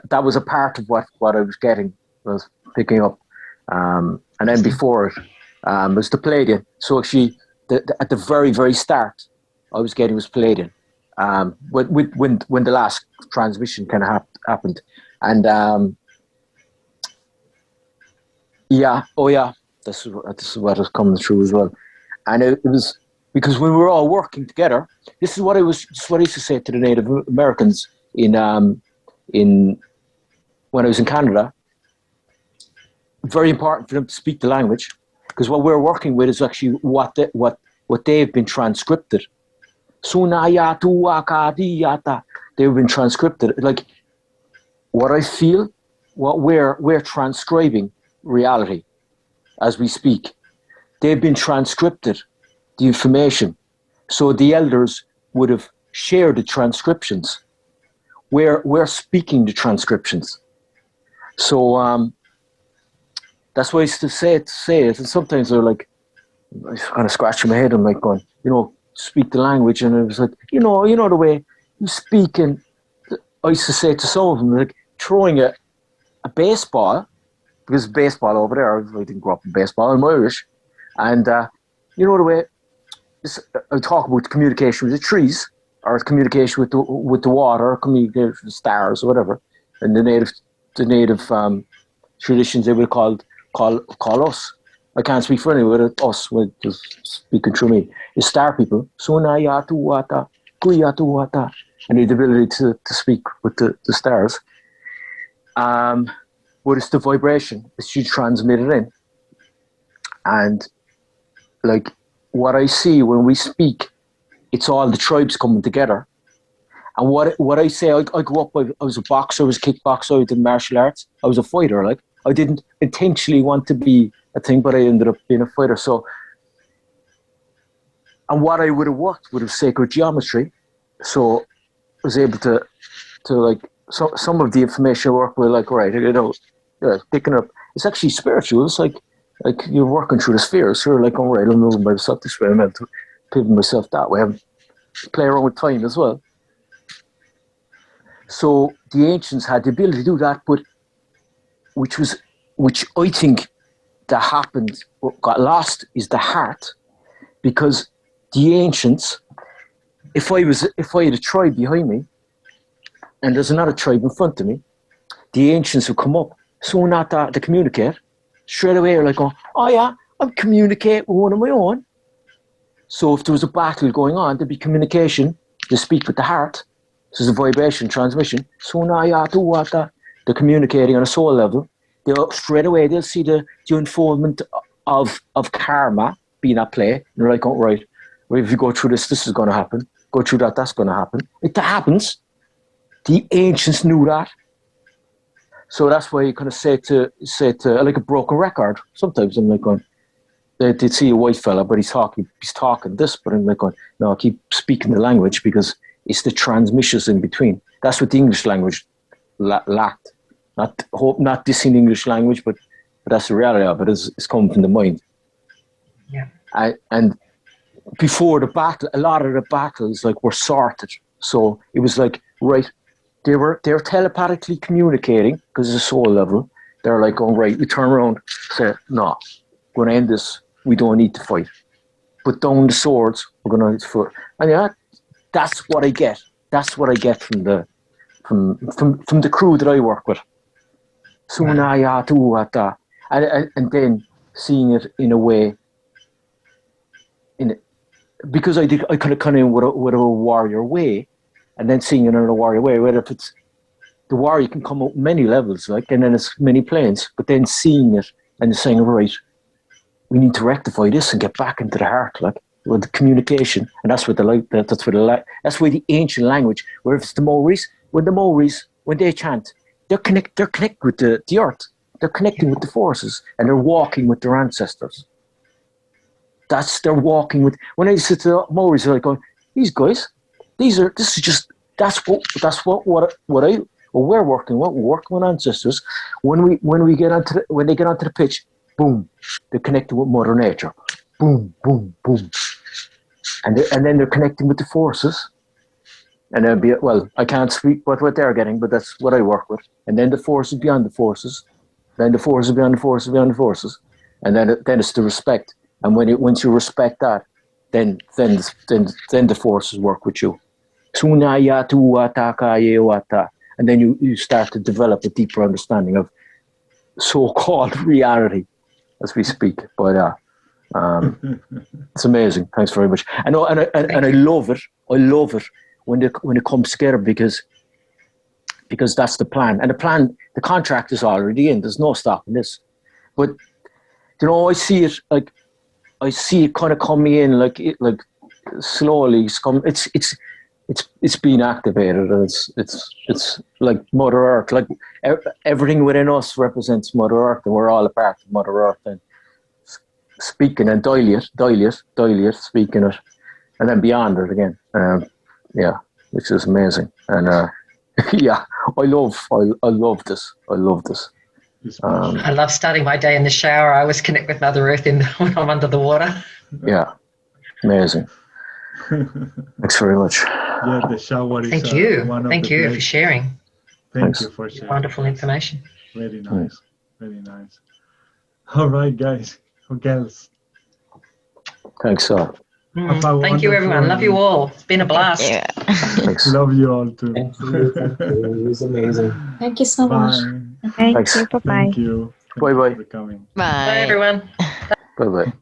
That was a part of what I was getting. I was picking up, and then before it was the Palladian. So actually, at the very, very start, I was getting was Palladian. When the last transmission kind of happened, and this is what was coming through as well, and it was because when we were all working together. This is what I used to say to the Native Americans in when I was in Canada. Very important for them to speak the language, because what we're working with is actually what they've been transcripted. They've been transcripted. Like what I feel, what we're transcribing reality as we speak. They've been transcripted, the information. So the elders would have shared the transcriptions. We're speaking the transcriptions. So that's why I used to say it. And sometimes they're like, I was kind of scratching my head. I'm like going, speak the language. And it was like, you know the way you speak. And I used to say to some of them, like throwing a baseball, because baseball over there, I didn't grow up in baseball, I'm Irish. And the way I talk about communication with the trees, or communication with the water, or communication with the stars, or whatever. And the native traditions, they would call us. I can't speak for anyone, but us, just speaking through me. The star people, and the ability to speak with the stars. But it's the vibration that you transmit it in. And like what I see when we speak, it's all the tribes coming together. And what I say, I grew up, I was a boxer, I was a kickboxer, I did martial arts, I was a fighter. Like I didn't intentionally want to be a thing, but I ended up being a fighter. So, and what I would have worked would have sacred geometry. So I was able to like, some of the information I work with, like, right, picking up, it's actually spiritual. It's like you're working through the spheres. So you're like, all right, I'm moving myself this way, I'm able to pivot myself that way. I'm play around with time as well. So the ancients had the ability to do that, but which I think that happened, what got lost is the heart, because the ancients, if I had a tribe behind me, and there's another tribe in front of me, the ancients would come up, so not that to communicate, straight away, like, oh yeah, I'm communicating with one of my own. So if there was a battle going on, there'd be communication, they speak with the heart, so there's a vibration transmission, so now yeah, they're communicating on a soul level. Straight away they'll see the unfoldment of karma being at play, and they're like, oh right, if you go through this is going to happen, go through that's going to happen. It happens. The ancients knew that. So that's why you kind of say to like a broken record. Sometimes I'm like going, they'd see a white fella, but he's talking this, but I'm like going, no, I keep speaking the language because it's the transmissions in between. That's what the English language lacked. Not dissing the English language, but that's the reality of it. It's coming from the mind. Yeah. And before the battle, a lot of the battles were sorted. So it was like, right, they were telepathically communicating because it's a soul level. They're like, oh right, we turn around, say, no, we're going to end this. We don't need to fight. Put down the swords. We're going to fight. And yeah, that's what I get. That's what I get from the crew that I work with. And then seeing it in a way, because I kind of come in with a warrior way, and then seeing it in a warrior way. Whether if it's the warrior can come up many levels, like, and then it's many planes. But then seeing it and saying, right, we need to rectify this and get back into the heart, like, with the communication, and that's what the light. That's where the ancient language. Where if it's the Maoris, when they chant, they're connected with the earth. They're connecting with the forces, and they're walking with their ancestors. They're walking with. When I sit to the Maoris, they're like going, these guys, we're working with ancestors. When they get onto the pitch, boom, they're connected with Mother Nature, boom, boom, boom, and then they're connecting with the forces. And I can't speak what they're getting, but that's what I work with. And then the forces beyond the forces, then the forces beyond the forces beyond the forces, and then it's the respect. And once you respect that, then the forces work with you. And then you start to develop a deeper understanding of so-called reality as we speak. But it's amazing. Thanks very much. I know, and I love it. I love it when it comes together because that's the plan. And the contract is already in. There's no stopping this. But you know, I see it kind of coming in like slowly. It's being activated, and it's like Mother Earth. Like everything within us represents Mother Earth, and we're all a part of Mother Earth. And speaking and dilate, speaking it, and then beyond it again. Yeah, which is amazing. And yeah, I love this. I love this. I love starting my day in the shower. I always connect with Mother Earth when I'm under the water. Yeah, amazing. Thanks very much. Yeah, the shower is Thank you. one of Thank the you for places. sharing. Thank you for sharing. Wonderful information. Very nice. Very nice. All right, guys. Who else? Thanks, Thank you, everyone. Love you all. It's been a blast. Yeah. Thanks. Love you all too. Thank you. It was amazing. Thank you so Bye. much. Thank Thanks. you. Bye bye. Thank you. Bye-bye. For coming. Bye, Bye. everyone. Bye-bye.